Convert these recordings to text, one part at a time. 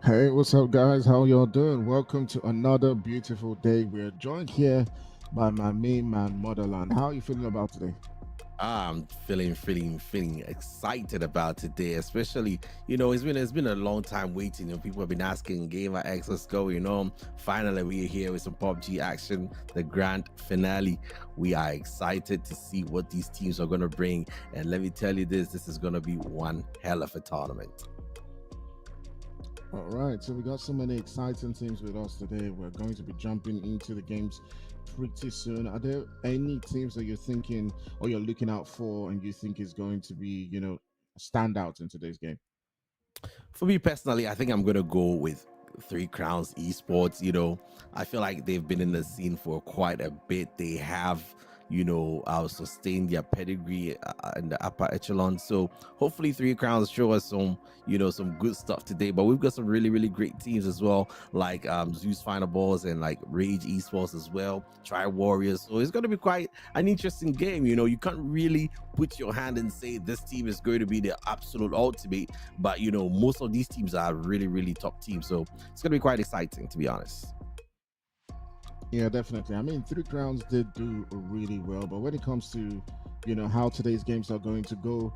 Hey, what's up, guys? How y'all doing? Welcome to another beautiful day. We're joined here by my main man, Motherland. How are you feeling about today? I'm feeling excited about today, especially it's been a long time waiting. People have been asking GamrX, let's go. Finally we're here with some PUBG action, the grand finale. We are excited to see what these teams are gonna bring, and let me tell you this is gonna be one hell of a tournament. All right, so we got so many exciting teams with us today. We're going to be jumping into the games pretty soon. Are there any teams that you're thinking or you're looking out for and you think is going to be, stand out in today's game? For me personally, I think I'm gonna go with Three Crowns Esports. I feel like they've been in the scene for quite a bit. They have, sustained their pedigree in the upper echelon. So hopefully, Three Crowns show us some good stuff today. But we've got some really, really great teams as well, like Zeus Final Balls and like Rage Esports as well, Tri Warriors. So it's gonna be quite an interesting game. You can't really put your hand and say this team is going to be the absolute ultimate, but most of these teams are really, really top teams. So it's going to be quite exciting, to be honest. Yeah, definitely. I mean, Three Crowns did do really well, but when it comes to, how today's games are going to go,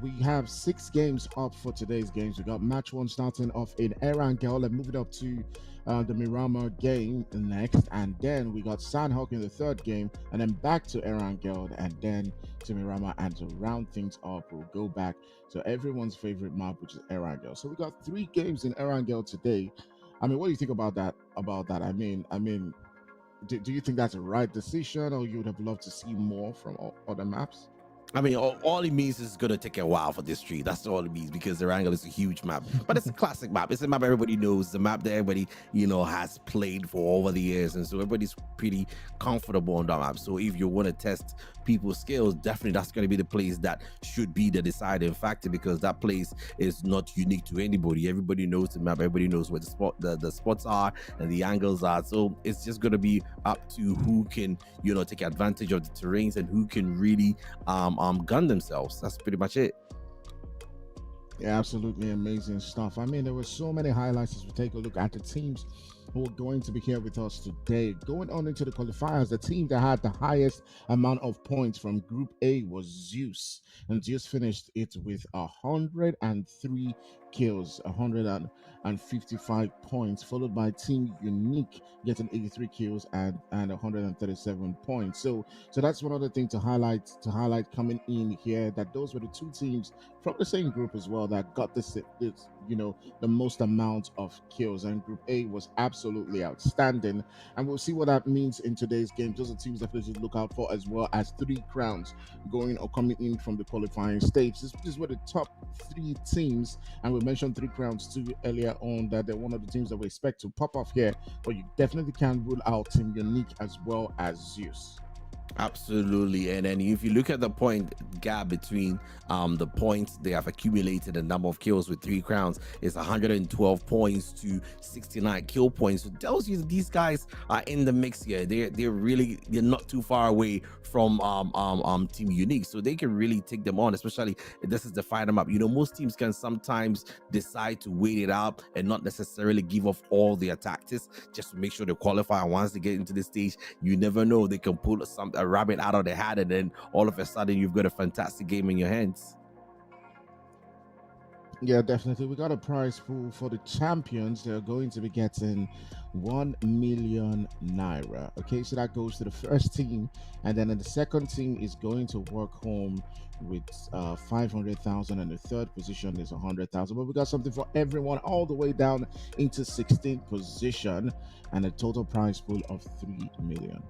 we have 6 games up for today's games. We got match one starting off in Erangel and moving up to the Miramar game next, and then we got Sanhok in the third game, and then back to Erangel, and then to Miramar. And to round things up, we'll go back to everyone's favorite map, which is Erangel. So we got 3 games in Erangel today. I mean, what do you think about that? Do you think that's a right decision, or you would have loved to see more from other maps? I mean, all it means is going to take a while for this tree. That's all it means, because the Wrangle is a huge map, but it's a classic map. It's a map everybody knows. The map that everybody has played for over the years, and so everybody's pretty comfortable on that map. So if you want to test people's skills, definitely that's going to be the place that should be the deciding factor, because that place is not unique to anybody. Everybody knows the map. Everybody knows where the spots are and the angles are. So it's just going to be up to who can take advantage of the terrains and who can really gun themselves. That's pretty much it. Yeah, absolutely amazing stuff. I mean, there were so many highlights as we take a look at the teams who are going to be here with us today. Going on into the qualifiers, the team that had the highest amount of points from Group A was Zeus, and Zeus finished it with 103 kills, 155 points, followed by Team Unique getting 83 kills and 137 points. So that's one other thing to highlight coming in here, that those were the 2 teams from the same group as well that got this the most amount of kills, and Group A was absolutely outstanding. And we'll see what that means in today's game. Those are teams that we should look out for, as well as 3 crowns going or coming in from the qualifying stage. This were the top 3 teams, and we mentioned 3 crowns too earlier on, that they're one of the teams that we expect to pop off here, but you definitely can't rule out Team Unique as well as Zeus. Absolutely. And then if you look at the point gap between the points they have accumulated, the number of kills with 3 crowns is 112 points to 69 kill points. So it tells you that these guys are in the mix here. They're not too far away from Team Unique. So they can really take them on, especially if this is the final map. Most teams can sometimes decide to wait it out and not necessarily give off all their tactics just to make sure they qualify. Once they get into the stage, you never know, they can pull a rabbit out of the hat, and then all of a sudden you've got a fantastic game in your hands. Yeah, definitely. We got a prize pool for the champions. They're going to be getting 1 million naira. Okay, so that goes to the first team, and then the second team is going to work home with 500,000, and the third position is 100,000. But we got something for everyone all the way down into 16th position, and a total prize pool of 3 million.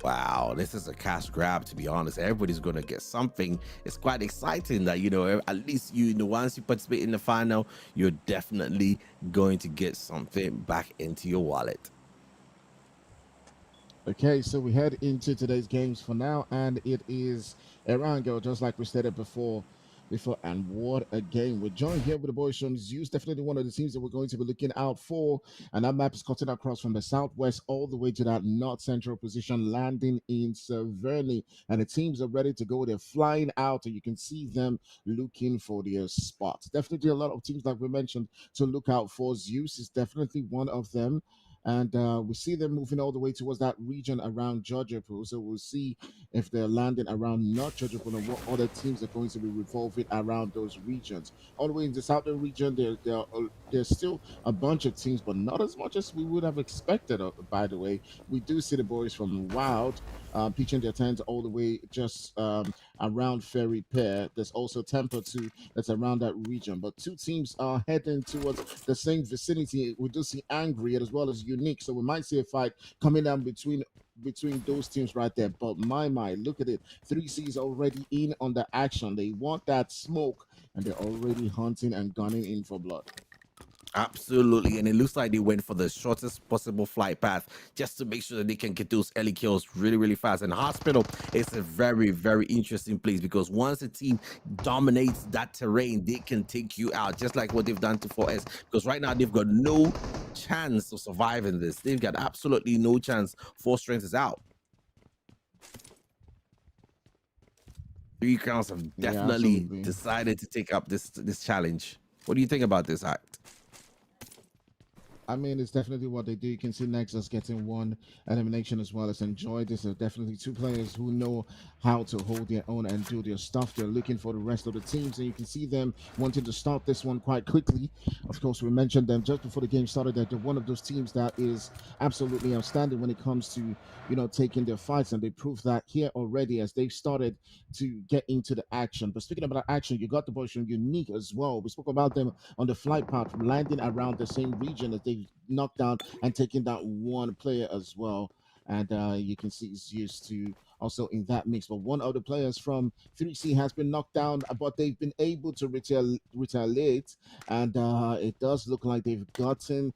Wow, this is a cash grab, to be honest. Everybody's going to get something. It's quite exciting that, at least, once you participate in the final, you're definitely going to get something back into your wallet. Okay, so we head into today's games for now, and it is Erangel, just like we stated before. before. And what a game. We're joined here with the boys from Zeus, definitely one of the teams that we're going to be looking out for. And that map is cutting across from the southwest all the way to that north central position, landing in Severny. And the teams are ready to go. They're flying out, and you can see them looking for their spots. Definitely a lot of teams, like we mentioned, to look out for. Zeus is definitely one of them. And we see them moving all the way towards that region around Georgia Pool. So we'll see if they're landing around not Georgia Pool and what other teams are going to be revolving around those regions. All the way in the southern region, there's still a bunch of teams, but not as much as we would have expected. By the way, we do see the boys from Wild pitching their tents all the way just around Ferry Pair. There's also Temper too, that's around that region. But two teams are heading towards the same vicinity. We do see Angry as well as Unique, so we might see a fight coming down between those teams right there. But my, look at it. 3C's already in on the action. They want that smoke, and they're already hunting and gunning in for blood. Absolutely, and it looks like they went for the shortest possible flight path just to make sure that they can get those early kills really, really fast. And Hospital is a very, very interesting place because once a team dominates that terrain, they can take you out, just like what they've done to 4S. Because right now they've got no chance of surviving this. They've got absolutely no chance. 4 Strength is out. 3 Crowns have Yeah, definitely absolutely. decided to take up this challenge. What do you think about this act? I mean, it's definitely what they do. You can see Nexus getting one elimination as well as Enjoy. These are definitely two players who know how to hold their own and do their stuff. They're looking for the rest of the teams, and you can see them wanting to start this one quite quickly. Of course, we mentioned them just before the game started that they're one of those teams that is absolutely outstanding when it comes to taking their fights, and they proved that here already as they've started to get into the action. But speaking about action, you got the boys from Unique as well. We spoke about them on the flight path, landing around the same region as they knocked down and taking down one player as well. And you can see it's used to also in that mix. But one of the players from 3C has been knocked down, but they've been able to retaliate. And it does look like we've gotten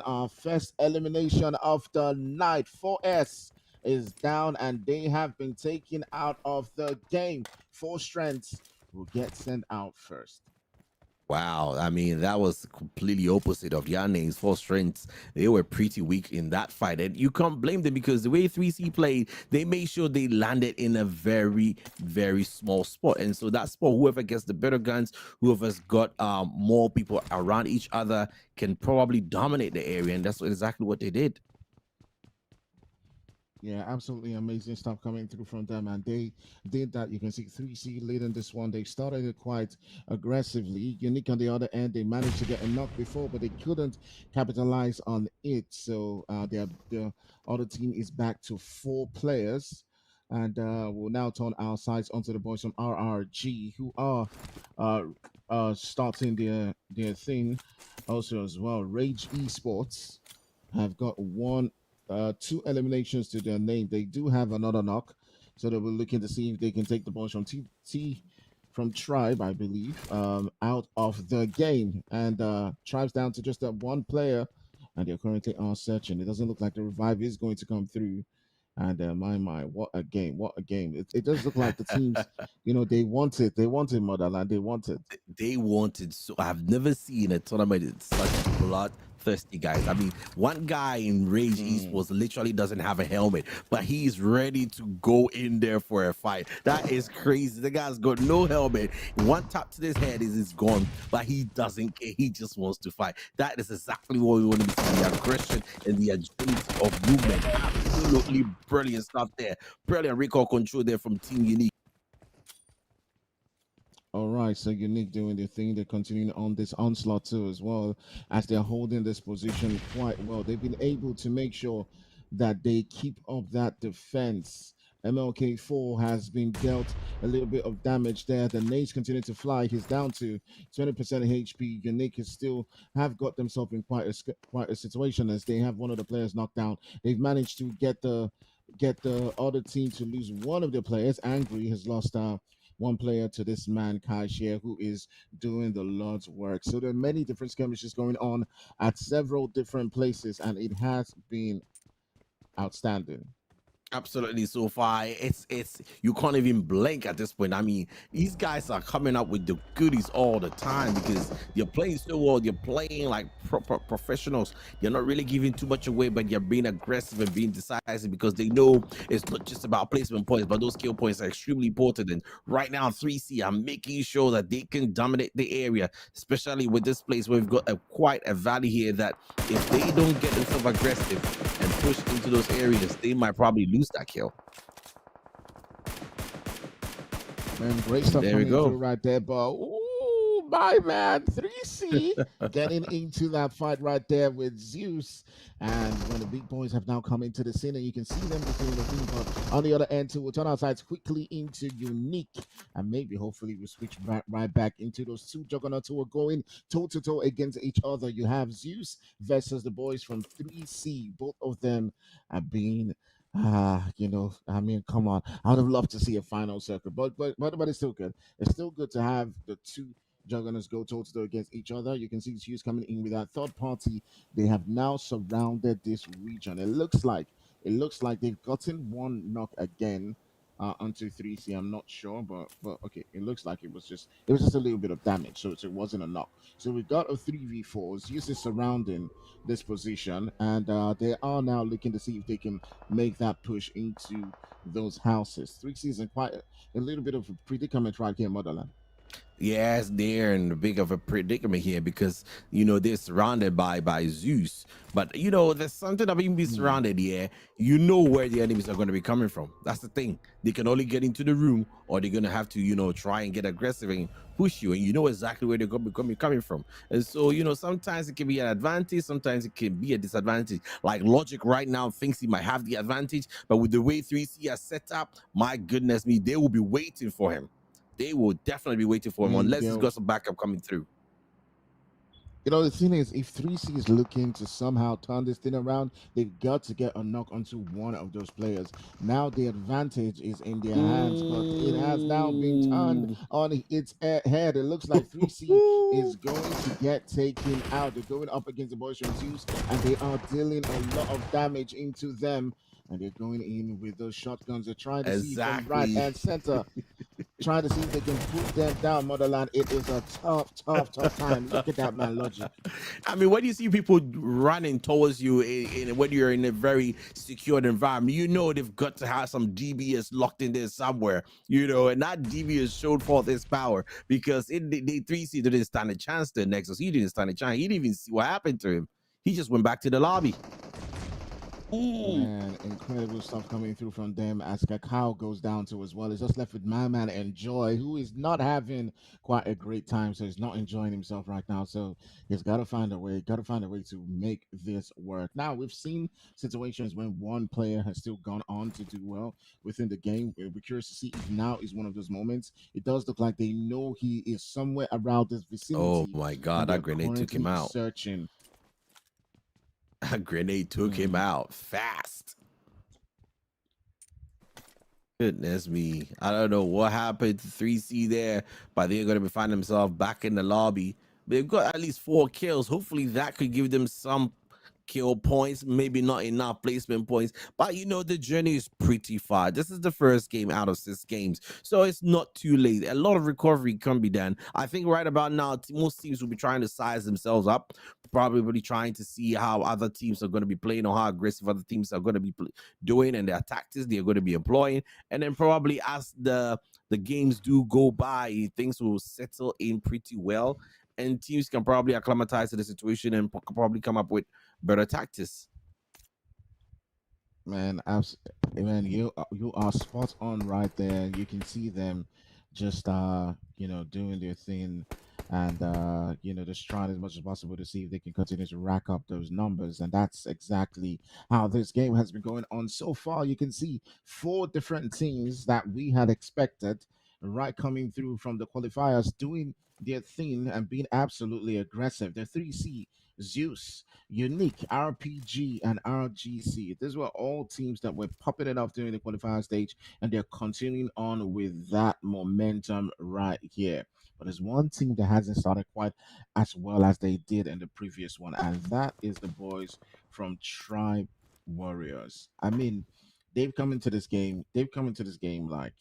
our first elimination of the night. 4S is down and they have been taken out of the game. 4 strengths will get sent out first. Wow, I mean that was completely opposite of their names. 4 Strengths, they were pretty weak in that fight, and you can't blame them because the way 3C played, they made sure they landed in a very, very small spot, and so that spot, whoever gets the better guns, whoever's got more people around each other, can probably dominate the area, and that's exactly what they did. Yeah, absolutely amazing stuff coming through from them. And they did that. You can see 3C leading this one. They started it quite aggressively. Unique on the other end, they managed to get a knock before, but they couldn't capitalize on it. So the other team is back to 4 players. And we'll now turn our sights onto the boys from RRG who are uh, starting their thing also as well. Rage Esports have got two eliminations to their name. They do have another knock, so they were looking to see if they can take the boys from from Tribe, I believe, out of the game. And Tribe's down to just that one player, and they currently are searching. It doesn't look like the revive is going to come through. And my, what a game! What a game! It does look like the teams, they wanted Motherland, they wanted. They wanted, so I've never seen a tournament in such bloodthirsty guys. I mean, one guy in Rage Mm. Esports literally doesn't have a helmet, but he's ready to go in there for a fight. That is crazy. The guy's got no helmet. One tap to his head is gone, but he doesn't care. He just wants to fight. That is exactly what we want to see: the aggression and the agility of movement. Absolutely brilliant stuff there. Brilliant recall control there from Team Unique. All right, so Unique doing their thing. They're continuing on this onslaught too, as well as they're holding this position quite well. They've been able to make sure that they keep up that defense. MLK4 has been dealt a little bit of damage there. The nades continue to fly. He's down to 20% HP. Unique is still have got themselves in quite a situation as they have one of the players knocked down. They've managed to get the other team to lose one of their players. Angry has lost one player to this man Kai Share, who is doing the Lord's work. So there are many different skirmishes going on at several different places, and it has been outstanding. Absolutely. So far, it's you can't even blink at this point. I mean, these guys are coming up with the goodies all the time because they're playing so well. They're playing like proper professionals. They're not really giving too much away, but they're being aggressive and being decisive because they know it's not just about placement points, but those kill points are extremely important. And right now, 3C are making sure that they can dominate the area, especially with this place where we've got a quite a valley here. That if they don't get themselves aggressive and push into those areas, they might probably lose that kill. Man, great stuff There we coming through go. right there, but ooh, my man, 3C getting into that fight right there with Zeus. And when the big boys have now come into the scene, and you can see them between the team, but on the other end, too, we'll turn our sides quickly into Unique. And maybe, hopefully, we'll switch right back into those two juggernauts who are going toe to toe against each other. You have Zeus versus the boys from 3C. Both of them are being I mean, come on. I would have loved to see a final circle, but it's still good. It's still good to have the two juggernauts go toe to toe against each other. You can see the Hughes coming in with that third party. They have now surrounded this region. It looks like they've gotten one knock again. Onto 3C, I'm not sure, but okay, it looks like it was just a little bit of damage, so it wasn't a knock. So we got a 3v4. Zeus is surrounding this position, and they are now looking to see if they can make that push into those houses. 3C is in quite a little bit of a predicament right here, Motherland. Yes, they're in a big of a predicament here because they're surrounded by Zeus. But there's something about being Hmm. surrounded here. You know where the enemies are going to be coming from. That's the thing. They can only get into the room, or they're going to have to try and get aggressive and push you, and you know exactly where they're going to be coming from. And so sometimes it can be an advantage, sometimes it can be a disadvantage. Like Logic right now thinks he might have the advantage, but with the way 3C are set up, my goodness me, they will be waiting for him. They will definitely be waiting for him Man, unless he's got some backup coming through. the thing is, if 3C is looking to somehow turn this thing around, they've got to get a knock onto one of those players. Now the advantage is in their hands, but it has now been turned Ooh. on its head. It looks like 3C is going to get taken out. They're going up against the boys from Zeus, and they are dealing a lot of damage into them. And they're going in with those shotguns. They're trying to see from right Exactly. and center, trying to see if they can put them down, Motherland. It is a tough, tough, tough time. Look at that, man, Logic. I mean, when you see people running towards you when you're in a very secured environment, they've got to have some DBS locked in there somewhere, and that DBS showed forth his power because the 3C didn't stand a chance to Nexus. He didn't stand a chance. He didn't even see what happened to him. He just went back to the lobby. Ooh. Man, incredible stuff coming through from them as Cacao goes down to as well. It's just left with my man Enjoy, who is not having quite a great time, so he's not enjoying himself right now. So he's got to find a way to make this work. Now we've seen situations when one player has still gone on to do well within the game. We're curious to see if now is one of those moments. It does look like they know he is somewhere around this Oh vicinity, my and God, they that are grenade took him currently out. searching. That grenade took him Mm. out fast. Goodness me. I don't know what happened to 3C there, but they're going to be finding themselves back in the lobby. They've got at least 4 kills. Hopefully that could give them some kill points, maybe not enough placement points, but the journey is pretty far. This is the first game out of 6 games, so it's not too late. A lot of recovery can be done. I think right about now most teams will be trying to size themselves up, probably trying to see how other teams are going to be playing or how aggressive other teams are going to be doing and their tactics they're going to be employing. And then probably as the games do go by, things will settle in pretty well, and teams can probably acclimatize to the situation and probably come up with better tactics. Man, man, you are spot on right there. You can see them just doing their thing, and just trying as much as possible to see if they can continue to rack up those numbers. And that's exactly how this game has been going on so far. You can see four different teams that we had expected, right, coming through from the qualifiers, doing their thing and being absolutely aggressive. The 3C, Zeus, Unique, RPG, and RGC. These were all teams that were popping it off during the qualifying stage, and they're continuing on with that momentum right here. But there's one team that hasn't started quite as well as they did in the previous one, and that is the boys from Tribe Warriors. I mean, they've come into this game. They've come into this game like,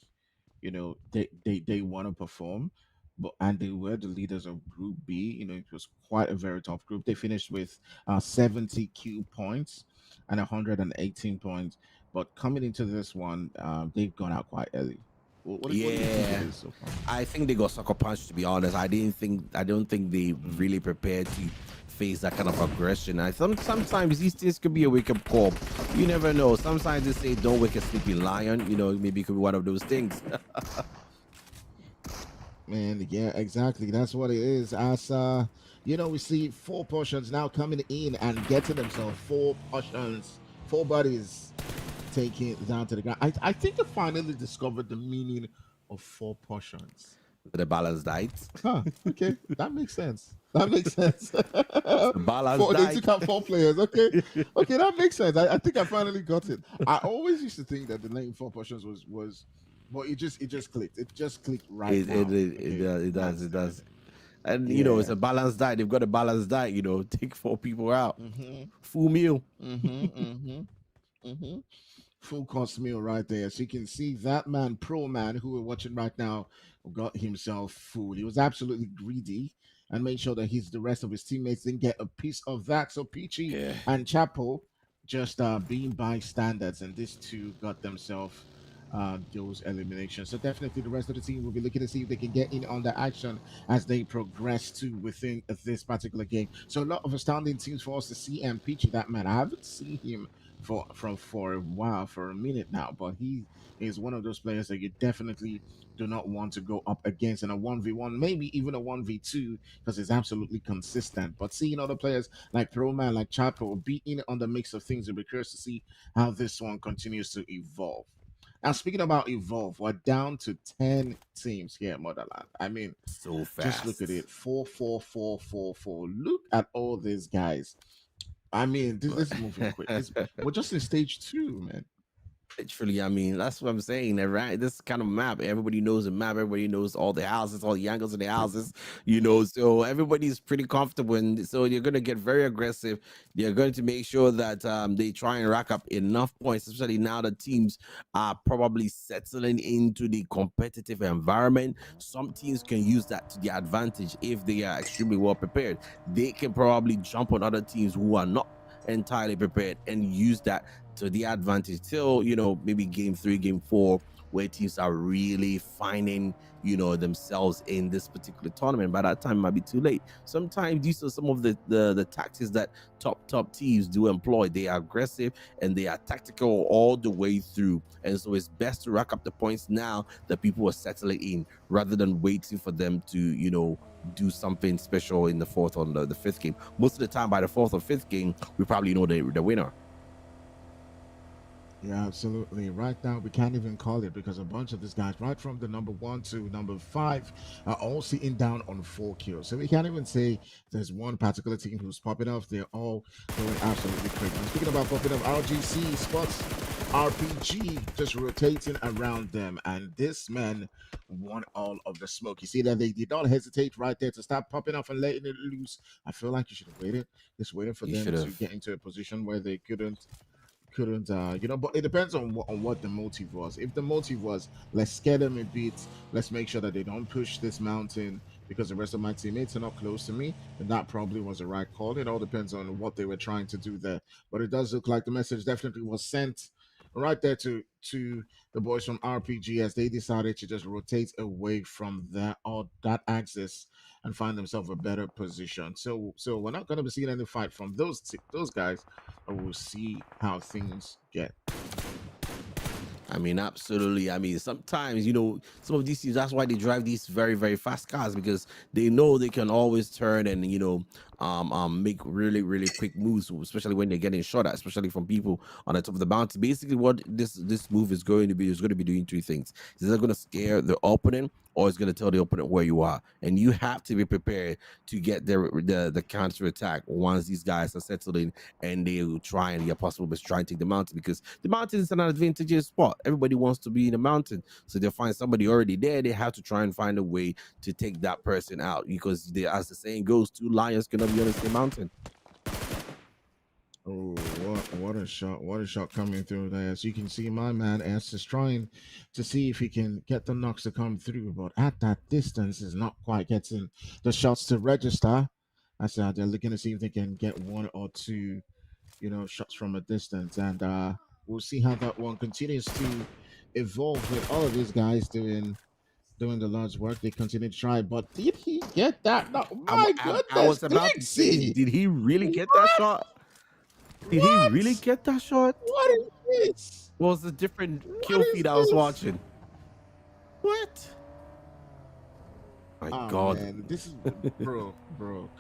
they want to perform, but and they were the leaders of Group B. It was quite a very tough group. They finished with 70 Q points and 118 points. But coming into this one, they've gone out quite early. What do you think it Yeah, is so far? I think they got sucker punched. To be honest, I don't think they Mm. really prepared to face that kind of aggression. Sometimes these things could be a wake up call. You never know. Sometimes they say don't wake a sleeping lion. Maybe it could be one of those things. Man, yeah, exactly. That's what it is. As we see four portions now coming in and getting themselves four portions, four bodies taking it down to the ground. I think I finally discovered the meaning of four portions. The balanced diet. Huh. Okay, that makes sense. That makes sense. It's the balanced Four. They diet. took out four players. Okay. Okay, that makes sense. I think I finally got it. I always used to think that the name four portions was, well, it just clicked. It just clicked right It it now. it, it, Okay, does, it does that's it the only does. thing. And it's Yeah. a balanced diet. They've got a balanced diet. Take 4 people out, Mhm. full meal. Mhm. Mhm. Mhm. Full course meal right there. So you can see that man, pro man, who we're watching right now, got himself food. He was absolutely greedy and made sure that the rest of his teammates didn't get a piece of that. So Peachy Yeah. and Chapo just being bystanders, and these two got themselves those eliminations. So definitely the rest of the team will be looking to see if they can get in on the action as they progress to within this particular game. So a lot of astounding teams for us to see, and Peachy, that man, I haven't seen him for a while, for a minute now, but he is one of those players that you definitely do not want to go up against in a 1v1, maybe even a 1v2, because it's absolutely consistent. But seeing other players like Proman, like Chapo, be in on the mix of things, it'll be curious to see how this one continues to evolve. Now, speaking about evolve, we're down to 10 teams here at Motherland. I mean, So just look at fast. it, 4 4 4 4 4. Look at all these guys. I mean, this is moving quick. We're just in stage two, man. Literally, I mean, that's what I'm saying. Right, this kind of map, everybody knows the map. Everybody knows all the houses, all the angles of the houses. So everybody's pretty comfortable, and so you're going to get very aggressive. They're going to make sure that they try and rack up enough points, especially now the teams are probably settling into the competitive environment. Some teams can use that to their advantage if they are extremely well prepared. They can probably jump on other teams who are not entirely prepared and use that to the advantage till maybe game 3, game 4, where teams are really finding themselves in this particular tournament. By that time it might be too late. Sometimes these are some of the tactics that top teams do employ. They are aggressive and they are tactical all the way through, and so it's best to rack up the points now that people are settling in, rather than waiting for them to do something special in the fourth or the fifth game. Most of the time by the fourth or fifth game we probably know the winner. Yeah, absolutely. Right now, we can't even call it because a bunch of these guys, right from the number 1 to number 5, are all sitting down on 4 kills. So we can't even say there's one particular team who's popping off. They're all going absolutely crazy. And speaking about popping off, RGC spots RPG just rotating around them, and this man won all of the smoke. You see that they did not hesitate right there to start popping off and letting it loose. I feel like you should have waited, just waiting for You them should to have. get into a position where they couldn't but it depends on what the motive was. If the motive was, let's scare them a bit, let's make sure that they don't push this mountain because the rest of my teammates are not close to me, then that probably was the right call. It all depends on what they were trying to do there, but it does look like the message definitely was sent right there to the boys from RPG as they decided to just rotate away from that axis and find themselves a better position. So we're not going to be seeing any fight from those guys, but we'll see how things get. I mean, absolutely. I mean, sometimes, some of these teams, that's why they drive these very, very fast cars, because they know they can always turn and, make really, really quick moves, especially when they're getting shot at, especially from people on the top of the mountain. Basically, what this move is going to be doing three things. It's either going to scare the opponent, or it's going to tell the opponent where you are. And you have to be prepared to get the counter attack once these guys are settled in and they will try and, yeah, possible, but try and take the mountain, because the mountain is an advantageous spot. Everybody wants to be in the mountain, so they'll find somebody already there. They have to try and find a way to take that person out, because as the saying goes, two lions cannot be on the same mountain. Oh, what a shot! What a shot coming through there. As you can see, my man S is trying to see if he can get the knocks to come through, but at that distance is not quite getting the shots to register. I said they're looking to see if they can get one or two, shots from a distance, and we'll see how that one continues to evolve with all of these guys doing the Lord's work. They continue to try, but did he get that? No, my I goodness, was about did to say, he? did he really get that What? shot? Did he really What? get that shot? What is this? What was a different What kill is feed I was this? watching? What? My Oh God. man, this is bro,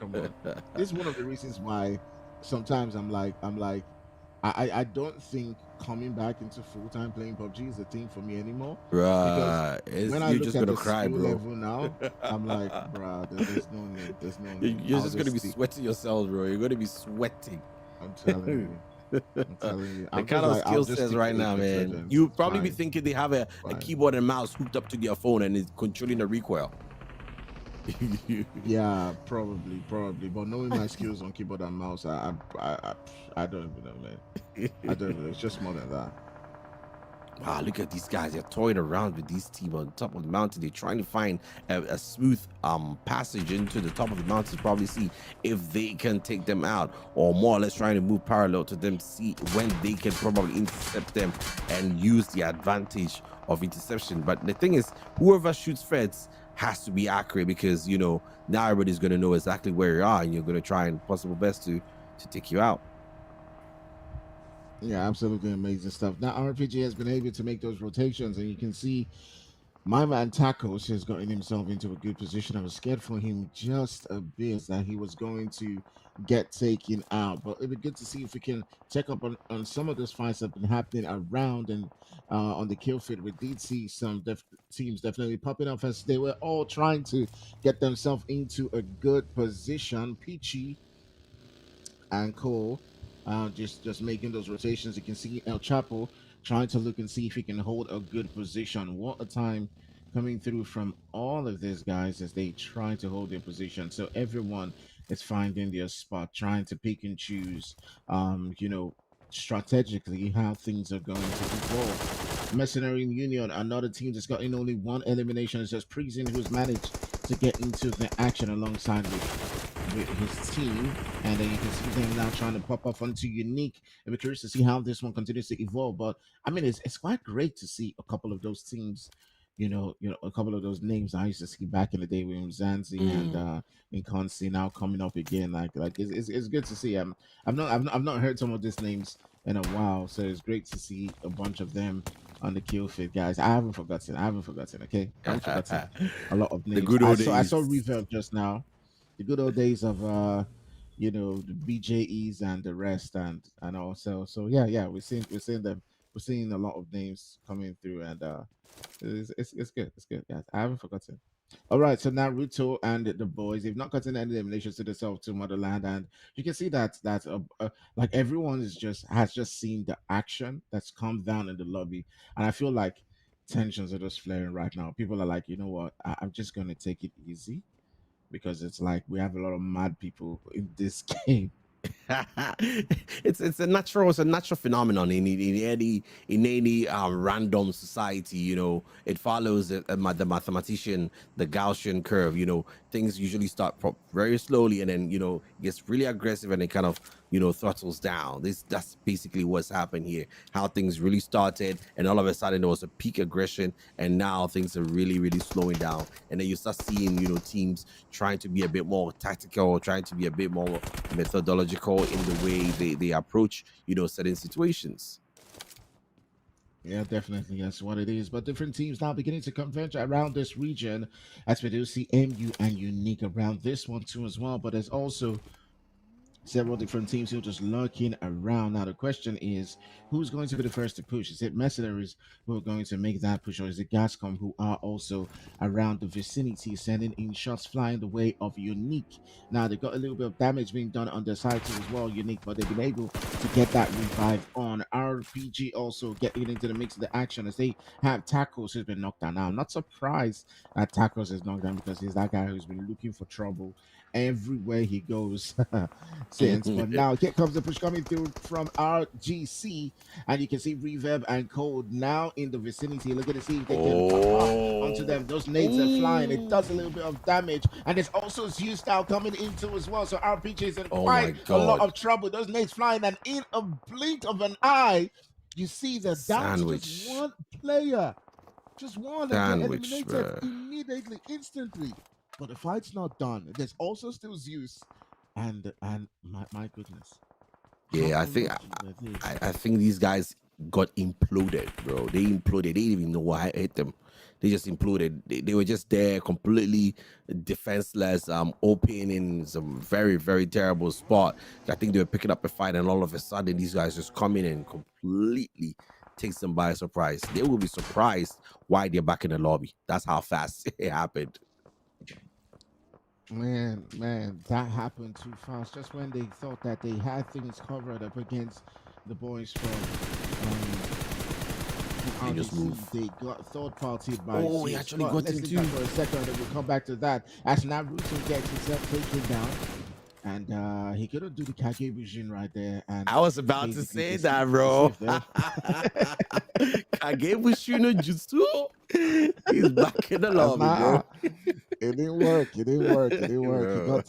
come on. This is one of the reasons why sometimes I don't think coming back into full time playing PUBG is a thing for me anymore. Because Bruh, when I you're look just at gonna the cry, skill bro. level now, I'm like, bruh, there's no need. There's no need. You're I'll just gonna just be stick. sweating yourself, bro. You're gonna be sweating. I'm telling you. I'm telling you. The I'm just kind of like, I'll skill just sets stick to right now, Apex man. Legends. You It's probably be fine. thinking they have It's a fine. keyboard and mouse hooked up to their phone and is controlling the recoil. Yeah, probably. But knowing my skills on keyboard and mouse, I don't even know, man. I don't even know. It's just more than that. Wow, look at these guys. They're toying around with these team on top of the mountain. They're trying to find a smooth passage into the top of the mountain to probably see if they can take them out, or more or less trying to move parallel to them to see when they can probably intercept them and use the advantage of interception. But the thing is, whoever shoots first has to be accurate, because now everybody's going to know exactly where you are, and you're going to try and possible best to take you out. Yeah, absolutely amazing stuff. Now RPG has been able to make those rotations, and you can see my man Tacos has gotten himself into a good position. I was scared for him just a bit that he was going to get taken out. But it'd be good to see if we can check up on some of those fights that have been happening around and on the kill feed. We did see some teams definitely popping up as they were all trying to get themselves into a good position. Peachy and Cole, just making those rotations. You can see El Chapo trying to look and see if he can hold a good position. What a time coming through from all of these guys as they try to hold their position. So everyone is finding their spot, trying to pick and choose. Strategically how things are going to evolve. Mercenary Union, another team that's gotten only one elimination, is just Prison, who's managed to get into the action alongside with his team, and then you can see them now trying to pop off onto Unique. And we're curious to see how this one continues to evolve. But I mean, it's quite great to see a couple of those teams. A couple of those names I used to see back in the day with Zanzi and Mm. Inconsi now coming up again. Like it's good to see. I've not heard some of these names in a while, so it's great to see a bunch of them on the kill feed, guys. I haven't forgotten. I haven't forgotten. Okay, I haven't forgotten a lot of The names. good I old saw I saw days. Reverb just now, the good old days of the BJEs and the rest, and also, so yeah, we're seeing them, we're seeing a lot of names coming through, and it's good, it's good, guys. I haven't forgotten. All right, so now Ruto and the boys, they've not gotten any eliminations to the South to Motherland, and you can see that like everyone has just seen the action that's come down in the lobby, and I feel like tensions are just flaring right now. People are like, you know what, I'm just gonna take it easy because it's like we have a lot of mad people in this game. It's a natural phenomenon in any random society. It follows the mathematician, the Gaussian curve. Things usually start very slowly, and then it gets really aggressive, and it kind of throttles down. That's basically what's happened here. How things really started, and all of a sudden there was a peak aggression, and now things are really really slowing down, and then you start seeing teams trying to be a bit more tactical, trying to be a bit more methodological in the way they approach certain situations. Yeah, definitely. That's what it is. But different teams now beginning to converge around this region as we do see MU and Unique around this one too as well. But there's also several different teams who are just lurking around. Now, the question is, who's going to be the first to push? Is it Mercenaries who are going to make that push, or is it Gascom who are also around the vicinity, sending in shots flying the way of Unique? Now, they got a little bit of damage being done on their side too as well, Unique, but they've been able to get that revive on. RPG also getting into the mix of the action as they have Tacos who's been knocked down. Now, I'm not surprised that Tacos is knocked down because he's that guy who's been looking for trouble everywhere he goes. sense. But now here comes the push coming through from RGC, and you can see Reverb and Code now in the vicinity. Look at to see if they can pop up onto Oh, them. Those nades are flying. It does a little bit of damage, and there's also Zeus style coming into as well. So RPG is in oh my quite a lot God. of trouble. Those nades flying, and in a blink of an eye, you see they're down to just Sandwich. one player. Just one, and they're Sandwich, eliminated bro. immediately, instantly. But the fight's not done. There's also still Zeus, and my goodness, how Yeah, unlucky were they? I think these guys got imploded, bro. They imploded. They didn't even know what hit them. They just imploded. They were just there, completely defenseless, open in some very, very terrible spot. I think they were picking up a fight, and all of a sudden, these guys just come in and completely takes them by surprise. They will be surprised why they're back in the lobby. That's how fast it happened. Man, that happened too fast. Just when they thought that they had things covered up against the boys from They just RGC, move. they got third partied by Oh, he Zeus. actually But got let's him leave that too. for a second, and we'll come back to that as Naruto gets himself taken down. And he couldn't do the Kagebushin right there, and I was about to basically say the that, bro. safe there. Kagebushi no Jutsu. He's back in the lobby, Nah, bro. it didn't work. It didn't work. It didn't work. He Bro. got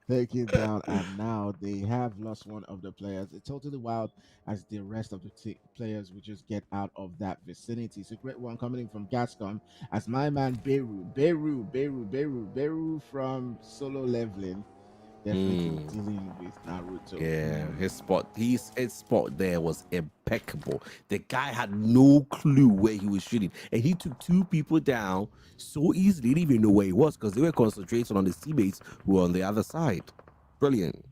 taken down, and now they have lost one of the players. It's totally wild as the rest of the players will just get out of that vicinity. It's a great one coming in from Gascon as my man Beru from Solo Leveling, definitely Mm. dealing with Naruto. Yeah, his spot there was impeccable. The guy had no clue where he was shooting, and he took two people down so easily. He didn't even know where he was because they were concentrating on his teammates who were on the other side. Brilliant.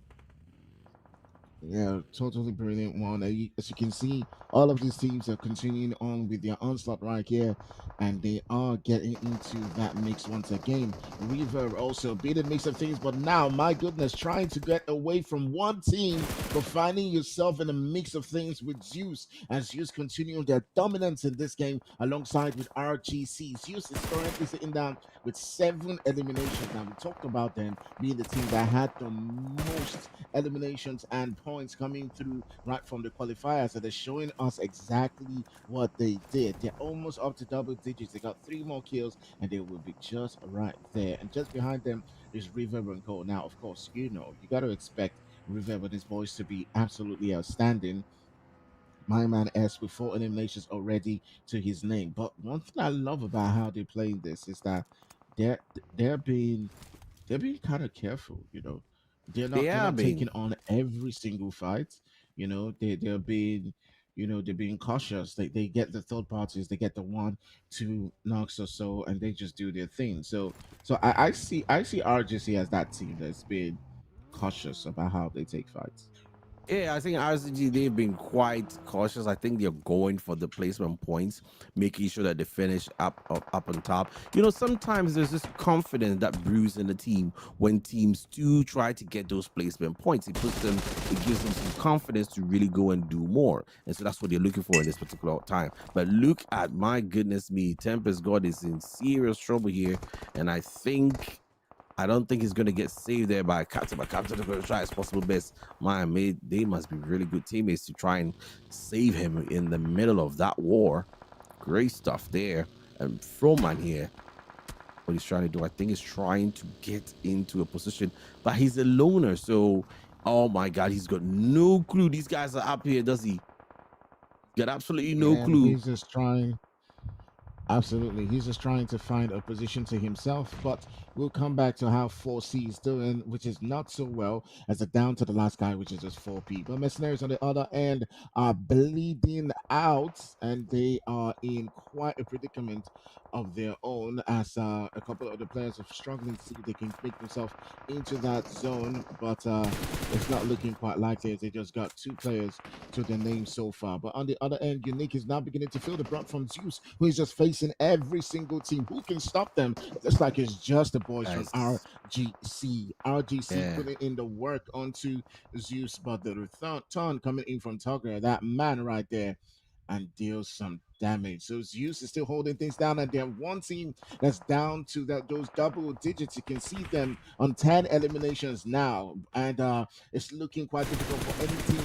Yeah, totally brilliant one. As you can see, all of these teams are continuing on with their onslaught right here, and they are getting into that mix once again. Reverb also beat a mix of things, but now, my goodness, trying to get away from one team, but finding yourself in a mix of things with Zeus, as Zeus continue their dominance in this game alongside with RGC. Zeus is currently sitting down with 7 eliminations. Now, we talked about them being the team that had the most eliminations and points coming through right from the qualifiers. So they're showing us exactly what they did. They're almost up to double digits. They got 3 more kills, and they will be just right there. And just behind them is Reverb and Co. Now, of course, you got to expect Reverb and his boys to be absolutely outstanding. My man S with 4 eliminations already to his name. But one thing I love about how they're playing this is that they're they're being they're being kind of careful. They're Yeah, I not taking mean, on every single fight. They're being they're being cautious. They get the third parties, they get the 1 2 knocks or so, and they just do their thing. So I see RGC as that team that's been cautious about how they take fights. yeah, I think RCG, they've been quite cautious. I think they're going for the placement points, making sure that they finish up on top. Sometimes there's this confidence that brews in the team when teams do try to get those placement points. It gives them some confidence to really go and do more. And so that's what they're looking for in this particular time. But look at, my goodness me, Tempest God is in serious trouble here. And I don't think he's going to get saved there by Captain. But Captain is going to try his possible best. They must be really good teammates to try and save him in the middle of that war. Great stuff there. And Froman here, what he's trying to do, I think, is trying to get into a position, but he's a loner. So, oh my God, he's got no clue. These guys are up here, does he? Got absolutely no And clue. he's just trying. Absolutely. He's just trying to find a position to himself. But we'll come back to how 4C is doing, which is not so well as a down to the last guy, which is just 4P. But Mercenaries on the other end are bleeding out, and they are in quite a predicament of their own as a couple of the players are struggling to see if they can make themselves into that zone. But it's not looking quite likely as they just got 2 players to their name so far. But on the other end, Unique is now beginning to feel the brunt from Zeus, who is just facing every single team. Who can stop them? It looks like it's just the boys from Guys, RGC. RGC yeah. putting in the work onto Zeus, but the return coming in from Tugger, that man right there. and deal some damage. So Zeus is still holding things down, and then one team that's down to those double digits. You can see them on 10 eliminations now, and it's looking quite difficult for any team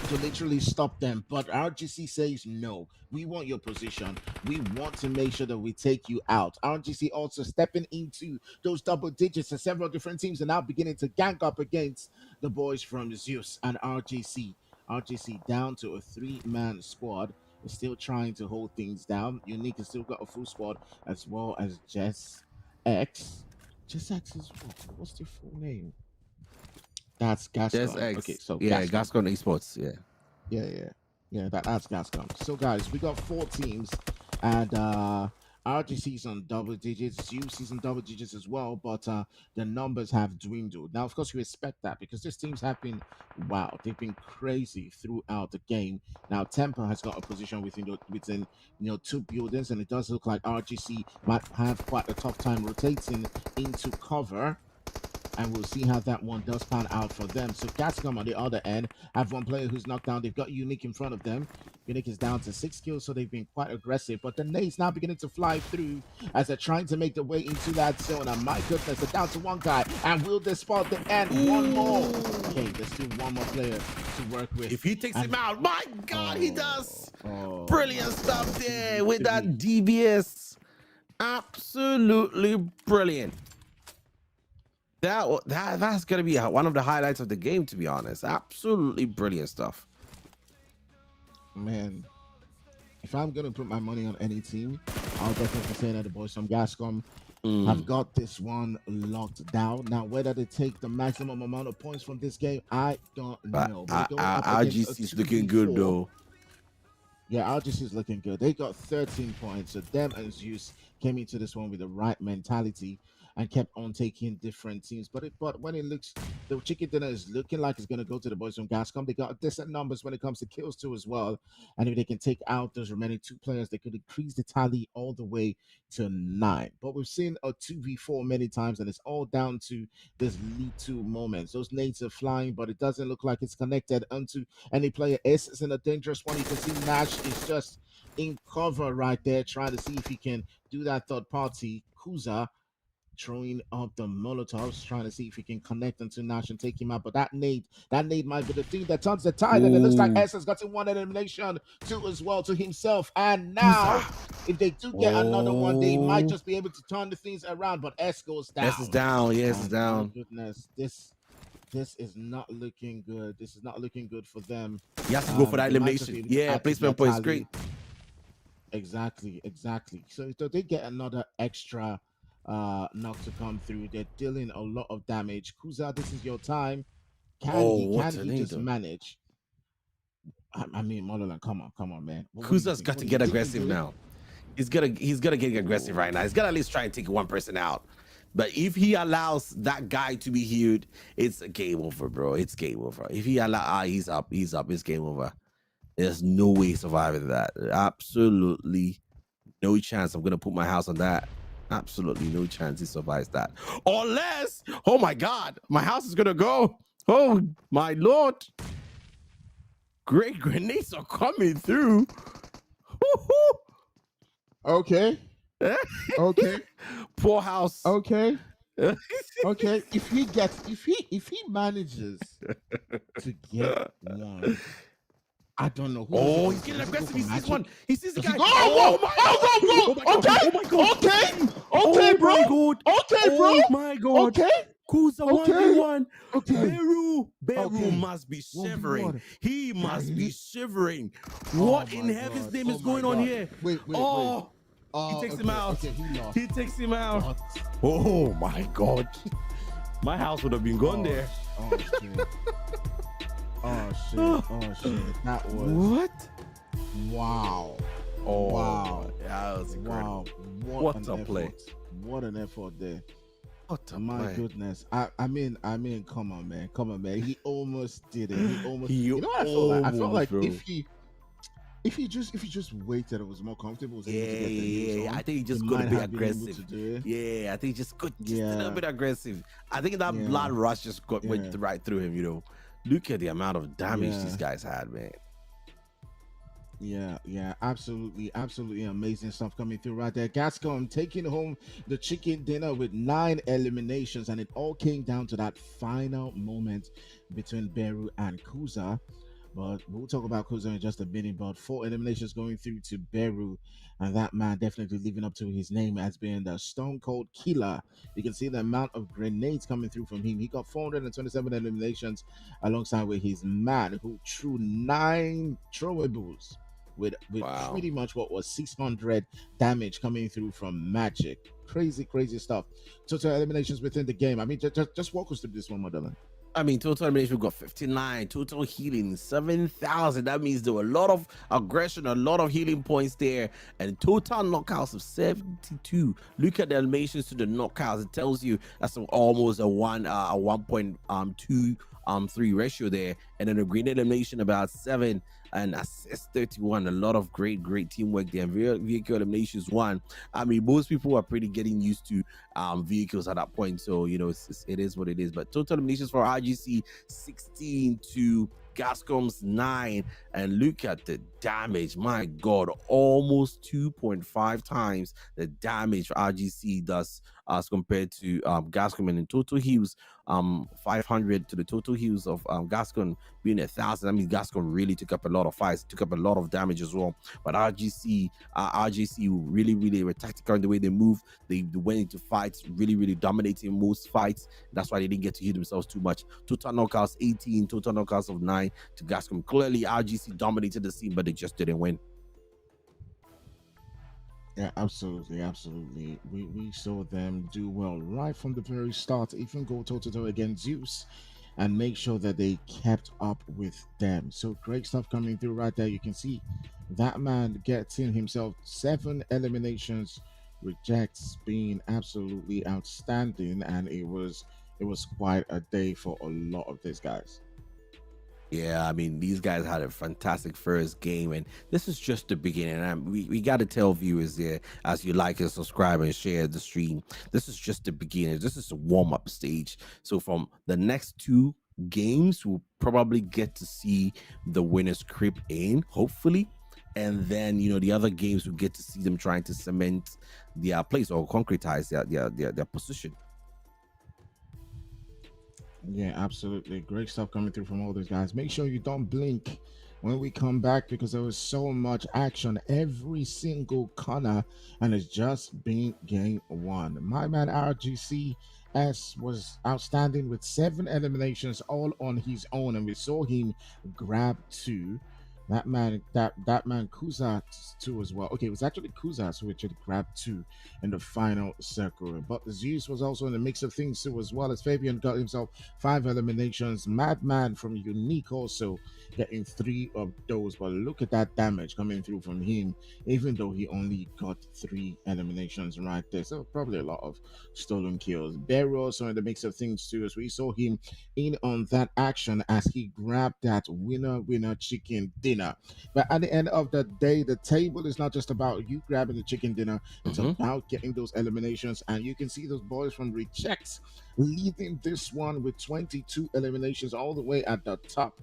to literally stop them. But RGC says no. We want your position. We want to make sure that we take you out. RGC also stepping into those double digits, and several different teams are now beginning to gang up against the boys from Zeus and RGC. RGC down to a three-man squad. Is still trying to hold things down. Unique has still got a full squad as well as Jess X. Jess X is what? What's their full name? That's There's Gascon. Okay, X. so Yeah, Gascon. Gascon Esports. Yeah. Yeah, that's Gascon. So guys, we got four teams, and RGC's on double digits, UC's on double digits as well, but the numbers have dwindled. Now, of course, you expect that because these teams have been wow, they've been crazy throughout the game. Now, Temper has got a position within two buildings, and it does look like RGC might have quite a tough time rotating into cover, and we'll see how that one does pan out for them. So Gascom on the other end have one player who's knocked down. They've got Unique in front of them. Unique is down to 6 kills, so they've been quite aggressive. But the nades now beginning to fly through as they're trying to make their way into that zone. And my goodness, they're down to one guy. And will they spot the end? One more. Okay, there's still one more player to work with. If he takes him out, my God, he does. Brilliant stuff man. there with that DBS. Absolutely brilliant. That's gonna be one of the highlights of the game, to be honest. Absolutely brilliant stuff. Man, if I'm gonna put my money on any team, I'll definitely say that the boys from Gascom have got this one locked down. Now, whether they take the maximum amount of points from this game, I don't know. But RGC is looking good though. Yeah, RGC is looking good. They got 13 points. So them and Zeus came into this one with the right mentality and kept on taking different teams. But when it looks, the chicken dinner is looking like it's going to go to the boys from Gascom. They got decent numbers when it comes to kills too as well. And if they can take out those remaining two players, they could increase the tally all the way to 9. But we've seen a 2v4 many times, and it's all down to this lead 2 moments. Those nades are flying, but it doesn't look like it's connected onto any player. S is in a dangerous one. You can see Nash is just in cover right there, trying to see if he can do that third party. Kuza throwing up the Molotovs, trying to see if he can connect onto Nash and take him out. But that nade might be the thing that turns the tide. And it looks like S has gotten one elimination too as well to himself. And now, if they do get another one, they might just be able to turn the things around. But S goes down. S is down. Yeah, S is down. My goodness, this is not looking good. This is not looking good for them. You have to go for that elimination. Yeah, placement point is great. Exactly. So they get another extra knock to come through. They're dealing a lot of damage. Kuza, this is your time. Can he just manage? I mean, Mololan, come on, man. Kuza's got to get aggressive now. He's gonna get aggressive right now. He's gonna at least try and take one person out. But if he allows that guy to be healed, it's a game over, bro. It's game over. If he he's up. It's game over. There's no way surviving that. Absolutely no chance. I'm gonna put my house on that. Absolutely no chance he survives that. Unless, oh my God, my house is gonna go. Oh my Lord. Great grenades are coming through. Okay. Poor house. Okay. If he manages to get one, I don't know who. He's getting aggressive. He sees one. He sees the guy. Oh my God. Okay, bro. Oh my God. Okay. Kuza 1v1. Okay. Beru must be shivering. He must be shivering. What in heaven's name is going on here? Wait. He takes him out. Okay, he takes him out. Oh my God. My house would have been gone there. Oh shit. That was what? Wow. Oh wow. That was incredible. Wow. What a play. What an effort there. What a My play. goodness. I mean, come on, man. He almost did it. You know what I felt like bro. If he just waited, it was more comfortable. Yeah. I think he just could be aggressive. Yeah, I think he just could a little bit aggressive. I think that blood rush just went right through him. Look at the amount of damage these guys had, man. Yeah, absolutely amazing stuff coming through right there. Gascon taking home the chicken dinner with 9 eliminations, and it all came down to that final moment between Beru and Kuza. But we'll talk about Kuza in just a minute. But 4 eliminations going through to Beru, and that man definitely living up to his name as being the Stone Cold Killer. You can see the amount of grenades coming through from him. He got 427 eliminations alongside with his man who threw 9 throwables with Wow. pretty much what was 600 damage coming through from Magic. Crazy stuff. Total eliminations within the game. I mean, just walk us through this one, Madeline. I mean, total elimination, we got 59, total healing 7,000. That means there were a lot of aggression, a lot of healing points there, and total knockouts of 72. Look at the eliminations to the knockouts. It tells you that's almost a 1.2 3 ratio there, and then a green elimination about 7 and assist 31. A lot of great teamwork there. And vehicle eliminations 1. I mean, most people are pretty getting used to vehicles at that point, so you know it is what it is. But total eliminations for RGC 16 to Gascom's 9, and look at the damage. My God, almost 2.5 times the damage RGC does as compared to Gascom. And in total heals, 500 to the total heals of Gascon being 1,000. I mean, Gascon really took up a lot of fights, took up a lot of damage as well. But RGC really were tactical in the way they moved. They went into fights, really dominating most fights. That's why they didn't get to hit themselves too much. Total knockouts 18, total knockouts of 9 to Gascon. Clearly, RGC dominated the scene, but they just didn't win. Yeah, absolutely. We saw them do well right from the very start, even go toe to toe against Zeus and make sure that they kept up with them. So great stuff coming through right there. You can see that man gets in himself 7 eliminations, rejects, being absolutely outstanding, and it was quite a day for a lot of these guys. Yeah, I mean, these guys had a fantastic first game, and this is just the beginning. And we got to tell viewers there, as you like and subscribe and share the stream, this is just the beginning. This is a warm up stage. So, from the next 2 games, we'll probably get to see the winners creep in, hopefully. And then, you know, the other games, we get to see them trying to cement their place or concretize their position. Yeah, absolutely. Great stuff coming through from all those guys. Make sure you don't blink when we come back because there was so much action every single corner, and it's just been game one. My man RGCS was outstanding with 7 eliminations all on his own, and we saw him grab 2. That man Kuza too as well. Okay, it was actually Kuza who actually grabbed 2 in the final circle. But Zeus was also in the mix of things too, as well as Fabian got himself 5 eliminations. Madman from Unique also getting 3 of those. But look at that damage coming through from him, even though he only got 3 eliminations right there. So probably a lot of stolen kills. Barry also in the mix of things too, as we saw him in on that action as he grabbed that winner chicken dinner. But at the end of the day, the table is not just about you grabbing the chicken dinner, it's Mm-hmm. about getting those eliminations. And you can see those boys from Reject leading this one with 22 eliminations all the way at the top,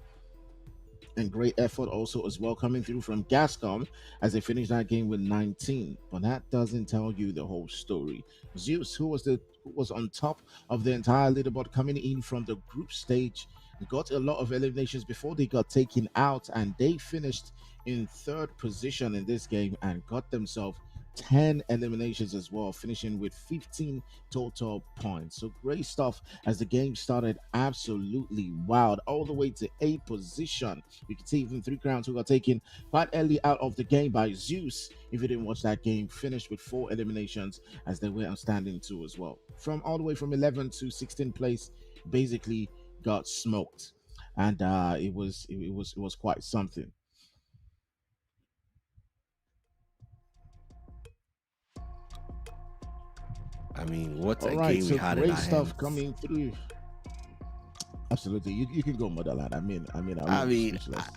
and great effort also as well coming through from Gascon as they finished that game with 19. But that doesn't tell you the whole story. Zeus, who was on top of the entire leaderboard coming in from the group stage, got a lot of eliminations before they got taken out, and they finished in third position in this game and got themselves 10 eliminations as well, finishing with 15 total points. So great stuff as the game started absolutely wild all the way to 8th position. You can see even 3 crowns who got taken quite early out of the game by Zeus. If you didn't watch that game, finished with 4 eliminations as they were outstanding too as well. From all the way from 11th to 16th place, basically got smoked, and it was quite something. I mean, what All a right, game we so had in our great stuff hands. coming through. Absolutely, you can go, Motherland. I'm I really mean, speechless.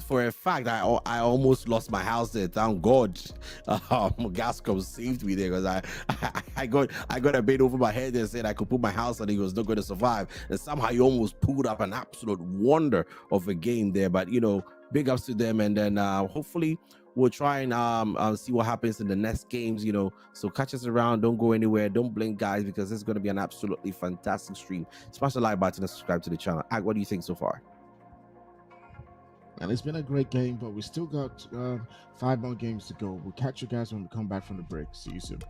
for a fact, I almost lost my house there. Thank God, Gascom saved me there because I got a bit over my head and said I could put my house and he was not going to survive. And somehow he almost pulled up an absolute wonder of a game there. But you know, big ups to them, and then hopefully we'll try and see what happens in the next games. So catch us around. Don't go anywhere. Don't blink, guys, because it's going to be an absolutely fantastic stream. Smash the like button and subscribe to the channel. What do you think so far? And it's been a great game, but we still got 5 more games to go. We'll catch you guys when we come back from the break. See you soon.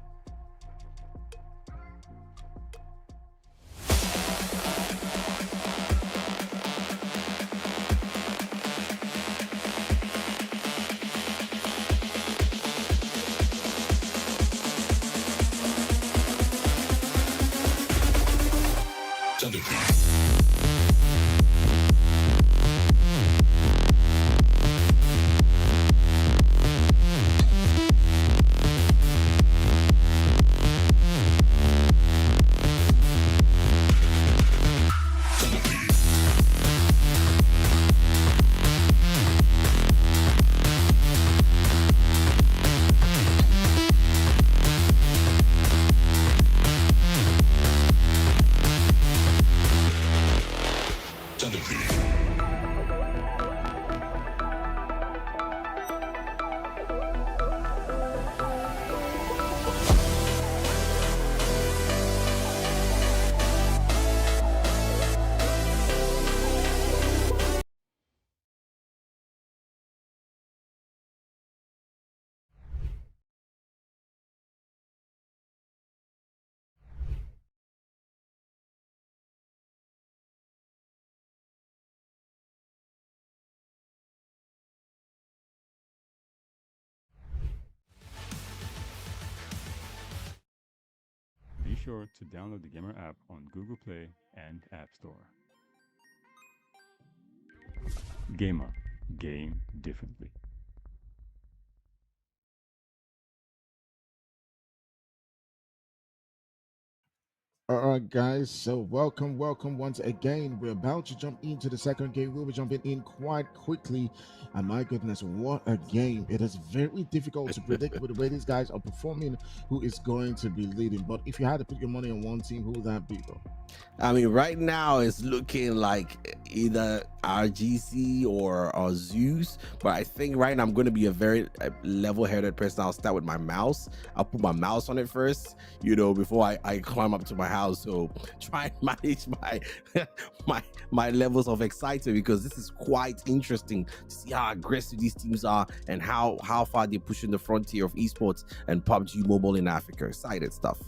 Be sure to download the Gamr app on Google Play and App Store. Gamer, game differently. All right, guys. So welcome once again. We're about to jump into the second game. We'll be jumping in quite quickly. And my goodness, what a game. It is very difficult to predict with the way these guys are performing who is going to be leading. But if you had to put your money on one team, who would that be, bro? I mean, right now it's looking like either RGC or Zeus, but I think right now I'm going to be a very level-headed person. I'll start with my mouse. I'll put my mouse on it first, before I climb up to my house. So try and manage my levels of excitement, because this is quite interesting to see how aggressive these teams are and how far they're pushing the frontier of esports and PUBG Mobile in Africa. Excited stuff.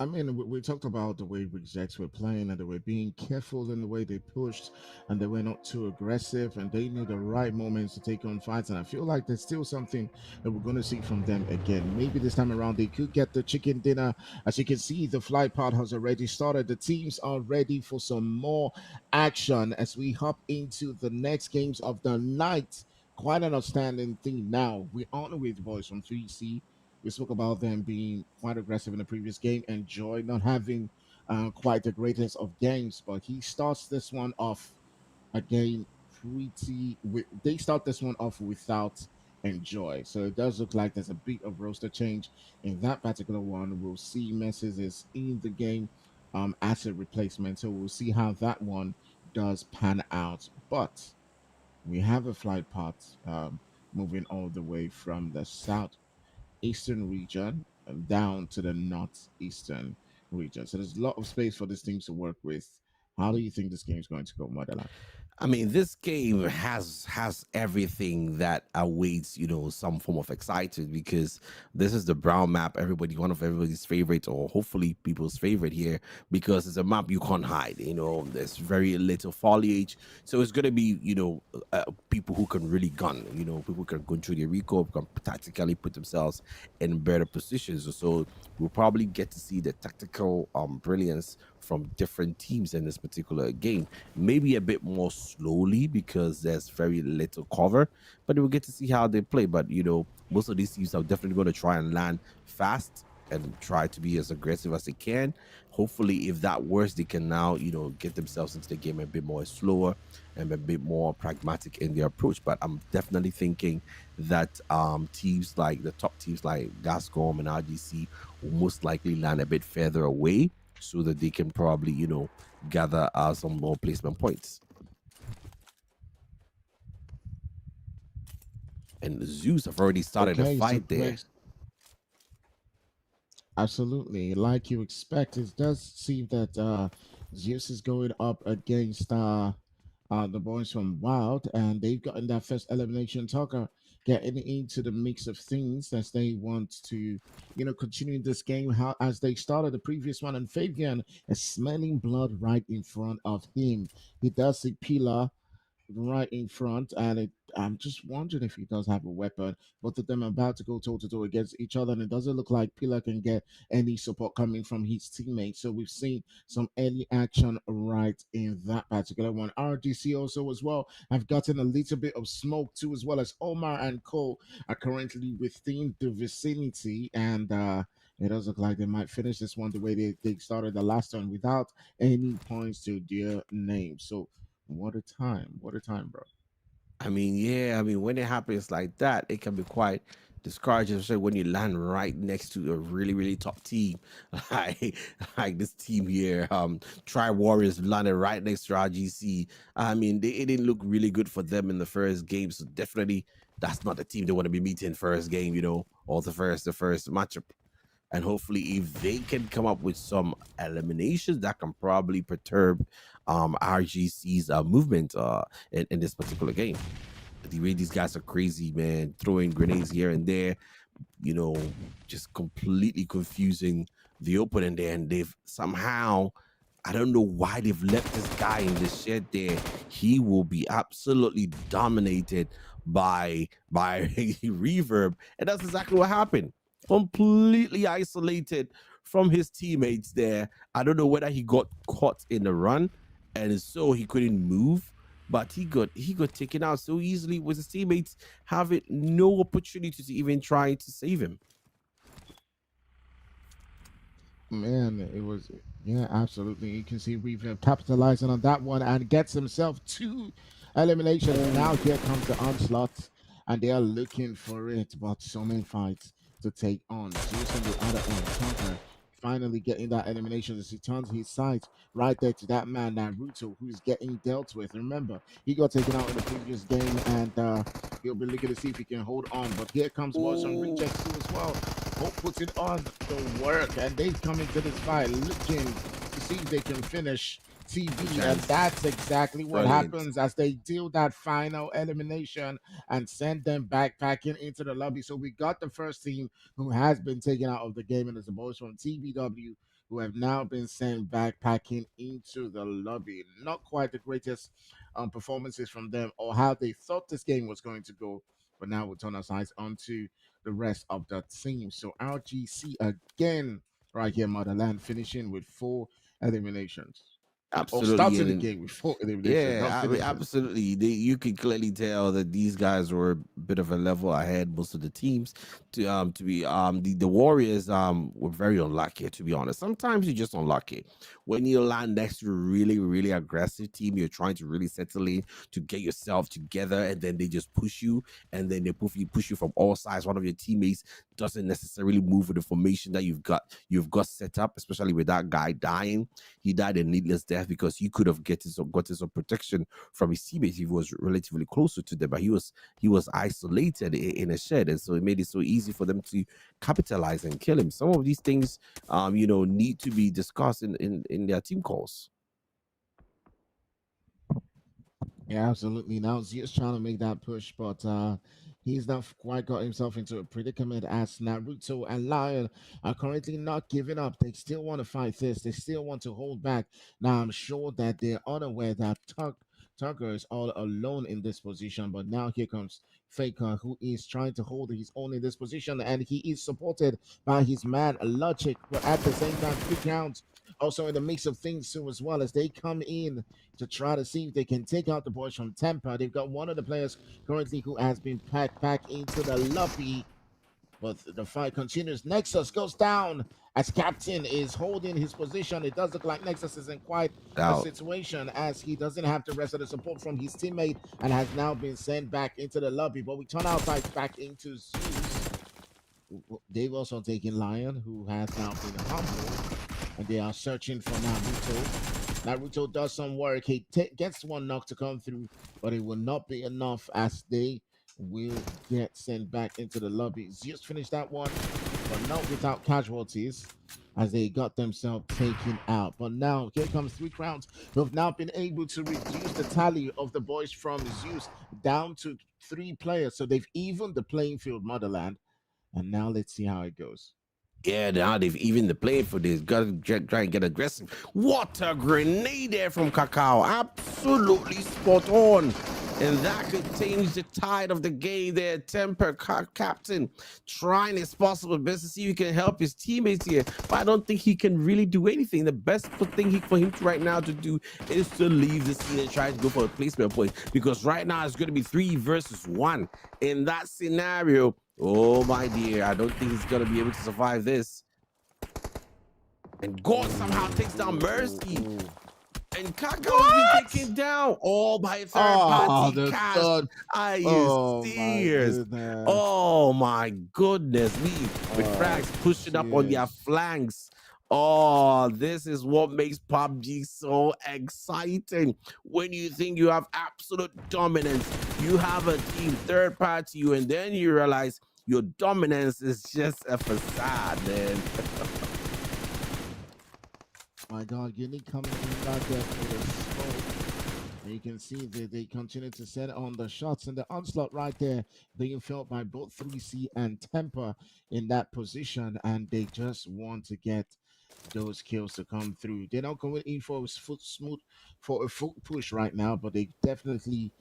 I mean, we talked about the way Rejects were playing and they were being careful in the way they pushed and they were not too aggressive and they knew the right moments to take on fights. And I feel like there's still something that we're going to see from them again. Maybe this time around they could get the chicken dinner. As you can see, the flight part has already started. The teams are ready for some more action as we hop into the next games of the night. Quite an outstanding thing now. We're on with boys from 3C. We spoke about them being quite aggressive in the previous game and Joy not having quite the greatest of games, but he starts this one off again they start this one off without Enjoy. So it does look like there's a bit of roster change in that particular one. We'll see Messes is in the game as a replacement. So we'll see how that one does pan out. But we have a flight path moving all the way from the southeastern region and down to the northeastern region. So there's a lot of space for these teams to work with. How do you think this game is going to go, Motherland? I mean, this game has everything that awaits, some form of excitement, because this is the brown map. One of everybody's favorites, or hopefully people's favorite here, because it's a map you can't hide. There's very little foliage, so it's gonna be, people who can really gun. People who can go through the recall, can tactically put themselves in better positions. So we'll probably get to see the tactical brilliance from different teams in this particular game. Maybe a bit more slowly because there's very little cover, but we'll get to see how they play. But most of these teams are definitely going to try and land fast and try to be as aggressive as they can. Hopefully, if that works, they can now get themselves into the game a bit more slower and a bit more pragmatic in their approach. But I'm definitely thinking that teams like the top teams like Gascom and RGC will most likely land a bit further away, so that they can probably, gather some more placement points. and Zeus have already started a Okay, so fight there. Greg, absolutely, like you expect, it does seem that Zeus is going up against the boys from Wild, and they've gotten that first elimination. Tucker getting into the mix of things as they want to, continue this game how as they started the previous one. And Fabian is smelling blood right in front of him. He does see Pila right in front, and I'm just wondering if he does have a weapon. Both of them are about to go toe to toe against each other, and it doesn't look like Pila can get any support coming from his teammates. So we've seen some early action right in that particular one. RDC also as well have gotten a little bit of smoke too, as well as Omar and Cole are currently within the vicinity, and it does look like they might finish this one the way they started the last one without any points to their name. So what a time. What a time, bro. I mean, yeah, I mean, when it happens like that, it can be quite discouraging, especially when you land right next to a really, really top team. like, like this team here, Tri Warriors landed right next to RGC. I mean, it didn't look really good for them in the first game. So definitely that's not the team they want to be meeting first game, or the first matchup. And hopefully if they can come up with some eliminations that can probably perturb RGC's movement in this particular game. The way these guys are crazy, man, throwing grenades here and there, you know, just completely confusing the opponent there. And they've somehow, I don't know why they've left this guy in the shed there. He will be absolutely dominated by Reverb. And that's exactly what happened. Completely isolated from his teammates there. I don't know whether he got caught in the run and so he couldn't move, but he got taken out so easily with his teammates having no opportunity to even try to save him. Man, it was, yeah, absolutely. You can see we've capitalizing on that one and gets himself two eliminations. Now here comes the onslaught, and they are looking for it, but so many fights to take on. Zeus on the other end, Conquer finally getting that elimination as he turns his sights right there to that man Naruto, who's getting dealt with. Remember, he got taken out in the previous game, and he'll be looking to see if he can hold on. But here comes boys from Oh, rejects too as well. Hope puts it on the work, and they come into this fight looking to see if they can finish the TV, and chance. that's exactly what Brilliant. happens as they deal that final elimination and send them backpacking into the lobby. So we got the first team who has been taken out of the game, and it's the boys from TBW who have now been sent backpacking into the lobby. Not quite the greatest performances from them or how they thought this game was going to go, but now we'll turn our sights onto the rest of the team. So RGC again, right here, Motherland, finishing with four eliminations. Or Absolutely. starting the And game with four eliminations, not yeah, I mean, finishing. absolutely. You could clearly tell that these guys were a bit of a level ahead. Most of the teams, to be the Warriors were very unlucky. To be honest, sometimes you're just unlucky when you land next to a really really aggressive team. You're trying to really settle in to get yourself together, and then they just push you, and then they push you from all sides. One of your teammates doesn't necessarily move with the formation that you've got set up, especially with that guy dying. He died a needless death because he could have gotten some protection from his teammates if he was relatively closer to them, but he was isolated in a shed, and so it made it so easy for them to capitalize and kill him. Some of these things, need to be discussed in their team calls. Yeah, absolutely. Now Zeus trying to make that push, but he's not quite got himself into a predicament as Naruto and Lion are currently not giving up. They still want to fight this. They still want to hold back. Now I'm sure that they're unaware that Tucker is all alone in this position, but now here comes Faker, who is trying to hold his own in this position, and he is supported by his man Logic. But at the same time, 3 counts also in the mix of things too, as well as they come in to try to see if they can take out the boys from Tampa. They've got one of the players currently who has been packed back into the lobby, but the fight continues. Nexus goes down as Captain is holding his position. It does look like Nexus is in quite a Now, situation as he doesn't have the rest of the support from his teammate and has now been sent back into the lobby. But we turn our sights back into Zeus. They've also taken Lion, who has now been humbled, and they are searching for Naruto. Naruto does some work. He gets one knock to come through, but it will not be enough as they will get sent back into the lobby. Zeus finished that one, but not without casualties as they got themselves taken out. But now here comes three crowns who have now been able to reduce the tally of the boys from Zeus down to 3 players. So they've evened the playing field, Motherland. And now let's see how it goes. Yeah, now they've even the playing for this. Got to try and get aggressive. What a grenade there from Kakao. Absolutely spot on. And that could change the tide of the game there. Temper captain trying his possible best to see if he can help his teammates here. But I don't think he can really do anything. The best thing for him right now to do is to leave the scene and try to go for a placement point. Because right now it's going to be 3 versus 1. In that scenario, oh my dear, I don't think he's gonna be able to survive this. And God somehow takes down Mercy. And Kakao's been taken down all by a third party cast. Are you serious? Oh my goodness me. With frags pushing up on their flanks. Oh, this is what makes PUBG so exciting. When you think you have absolute dominance, you have a team third party you, and then you realize your dominance is just a facade, man. My God, Guinea coming in back there for the smoke. And you can see that they continue to set on the shots and the onslaught right there being felt by both 3C and Temper in that position. And they just want to get those kills to come through. They're not going in for a foot push right now, but they definitely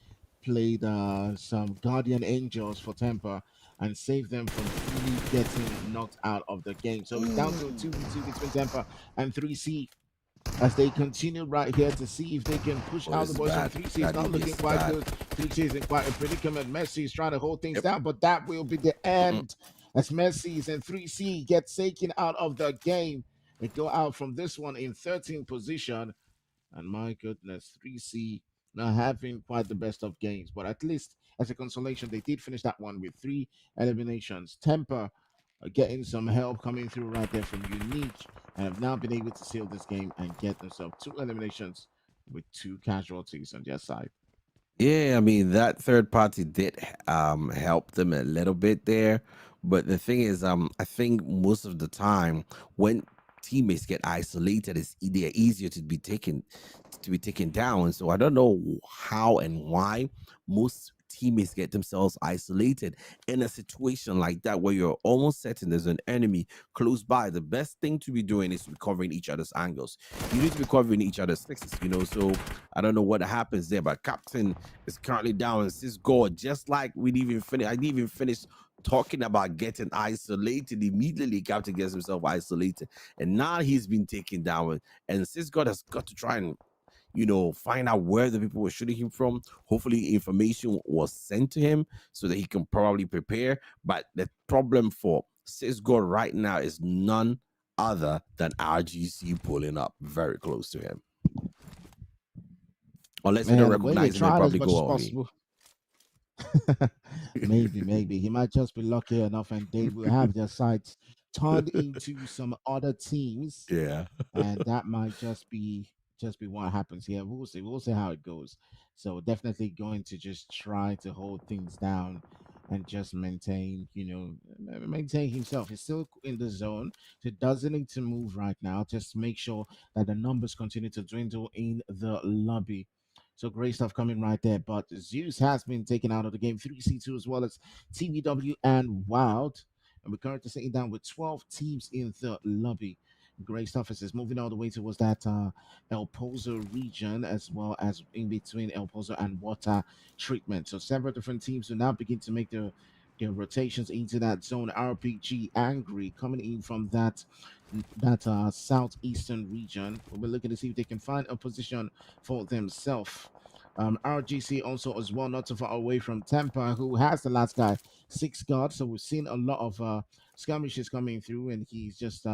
played some guardian angels for Temper and saved them from fully getting knocked out of the game. So it's down to a 2v2 between Temper and 3C as they continue right here to see if they can push out the boys from 3C. It's not looking quite good. 3C is in quite a predicament. Messi is trying to hold things down, but that will be the end as Messi's and 3C get taken out of the game. They go out from this one in 13th position. And my goodness, 3C not having quite the best of games, but at least as a consolation, they did finish that one with 3 eliminations. Temper getting some help coming through right there from Unique and have now been able to seal this game and get themselves 2 eliminations with 2 casualties on their side. Yeah, I mean that third party did help them a little bit there, but the thing is, I think most of the time when teammates get isolated, they're easier to be taken down. So I don't know how and why most teammates get themselves isolated in a situation like that where you're almost certain there's an enemy close by. The best thing to be doing is to be covering each other's angles. You need to be covering each other's sixes, you know. So I don't know what happens there, but Captain is currently down and Sis God, just like I didn't even finish talking about getting isolated. Immediately Captain gets himself isolated, and now he's been taken down, and Sis God has got to try and find out where the people were shooting him from. Hopefully information was sent to him so that he can probably prepare. But the problem for Sis God right now is none other than RGC pulling up very close to him. Unless you don't recognize him, and probably go on. Maybe he might just be lucky enough, and they will have their sights turned into some other teams. Yeah, and that might just be what happens here. We'll see. We'll see how it goes. So definitely going to just try to hold things down and just maintain himself. He's still in the zone. So he doesn't need to move right now. Just make sure that the numbers continue to dwindle in the lobby. So great stuff coming right there. But Zeus has been taken out of the game. 3C2 as well as TVW and Wild. And we're currently sitting down with 12 teams in the lobby. Great stuff. Is moving all the way towards that El Pozo region, as well as in between El Pozo and water treatment. So several different teams will now begin to make their rotations into that zone. RPG Angry coming in from that southeastern region. We're looking to see if they can find a position for themselves. RGC also as well, not too far away from Tampa, who has the last guy, 6 guard. So we've seen a lot of skirmishes coming through, and he's just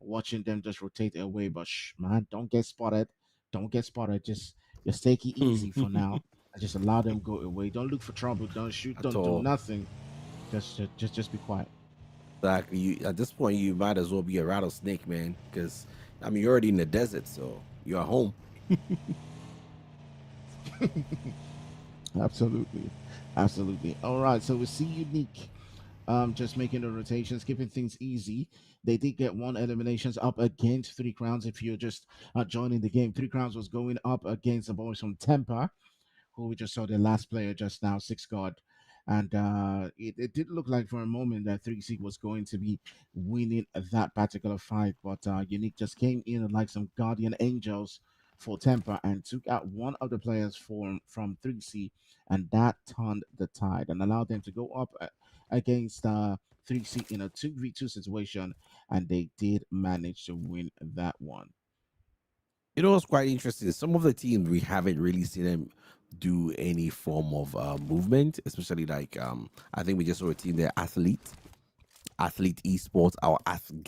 watching them just rotate away. But man, don't get spotted. Don't get spotted. Just take it easy for now. And just allow them go away. Don't look for trouble. Don't shoot. Don't do nothing. Just be quiet. Exactly. At this point, you might as well be a rattlesnake, man. Because you're already in the desert, so you're at home. Absolutely. Absolutely. All right. So we see Unique just making the rotations, keeping things easy. They did get one eliminations up against Three Crowns. If you're just joining the game, Three Crowns was going up against the boys from Temper, who we just saw the last player just now, six guard. And it did look like for a moment that 3C was going to be winning that particular fight, but Unique just came in like some guardian angels for Temper and took out one of the players from 3C, and that turned the tide and allowed them to go up against 3C in a 2v2 situation, and they did manage to win that one. You know what's quite interesting? Some of the teams we haven't really seen them do any form of movement, especially like I think we just saw a team there, athlete esports, our athlete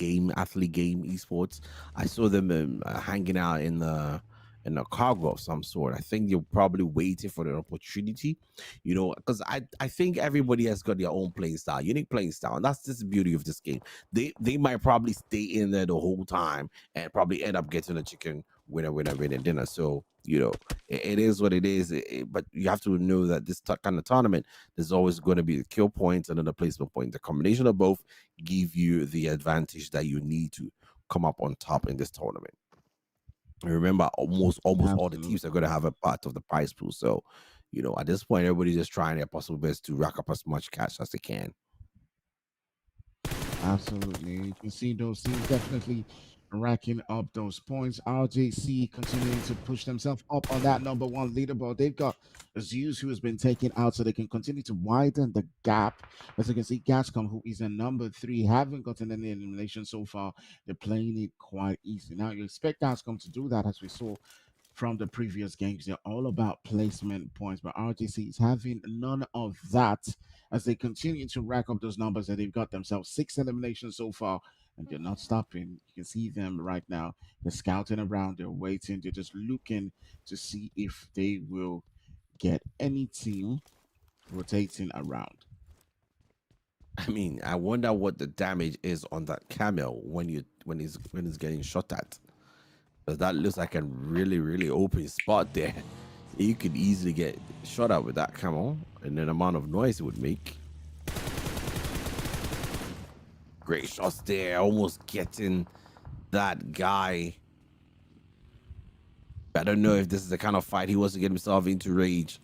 game esports. I saw them hanging out in a cargo of some sort. I think they're probably waiting for the opportunity, you know, because I think everybody has got their own playing style, unique playing style, and that's just the beauty of this game. They might probably stay in there the whole time and probably end up getting a chicken winner dinner. So you know it is what it is. But you have to know that this kind of tournament, there's always going to be the kill points and then the placement point. The combination of both give you the advantage that you need to come up on top in this tournament. And remember, almost all the teams are Absolutely. going to have a part of the prize pool. So, you know, at this point, everybody's just trying their possible best to rack up as much cash as they can. Absolutely. You can see those teams definitely racking up those points. RJC continuing to push themselves up on that number one leaderboard. They've got Zeus who has been taken out so they can continue to widen the gap. As you can see, Gascom, who is in number three, haven't gotten any elimination so far. They're playing it quite easy. Now you expect Gascom to do that as we saw from the previous games. They're all about placement points, but RGC is having none of that as they continue to rack up those numbers. And they've got themselves six eliminations so far, and they're not stopping. You can see them right now. They're scouting around, they're waiting, they're just looking to see if they will get any team rotating around. I mean, I wonder what the damage is on that camel when he's getting shot at. Because that looks like a really open spot there. You could easily get shot at with that camel, and then the amount of noise it would make. Great shots there, almost getting that guy. I don't know if this is the kind of fight he wants to get himself into. Rage.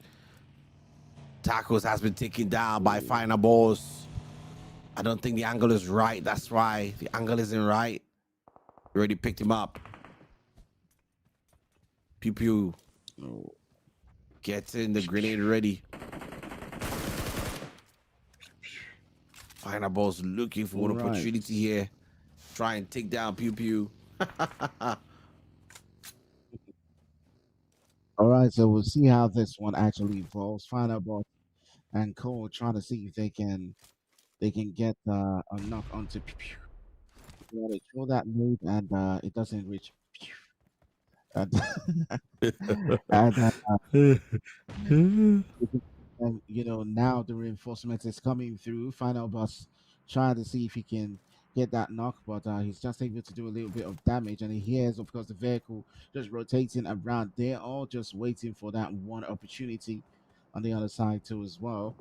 Tacos has been taken down by Final Boss. I don't think the angle is right. That's why the angle isn't right. Already picked him up. Pew pew. Oh, Getting the grenade ready. Final Boss looking for all an right. opportunity here. Try and take down Pew Pew. All right, so we'll see how this one actually evolves. Find out about and Cole trying to see if they can get a knock onto yeah, they throw that nade and it doesn't reach. And, and now the reinforcement is coming through. Final boss trying to see if he can get that knock, but he's just able to do a little bit of damage. And he hears, of course, the vehicle just rotating around. They're all just waiting for that one opportunity on the other side too, as well.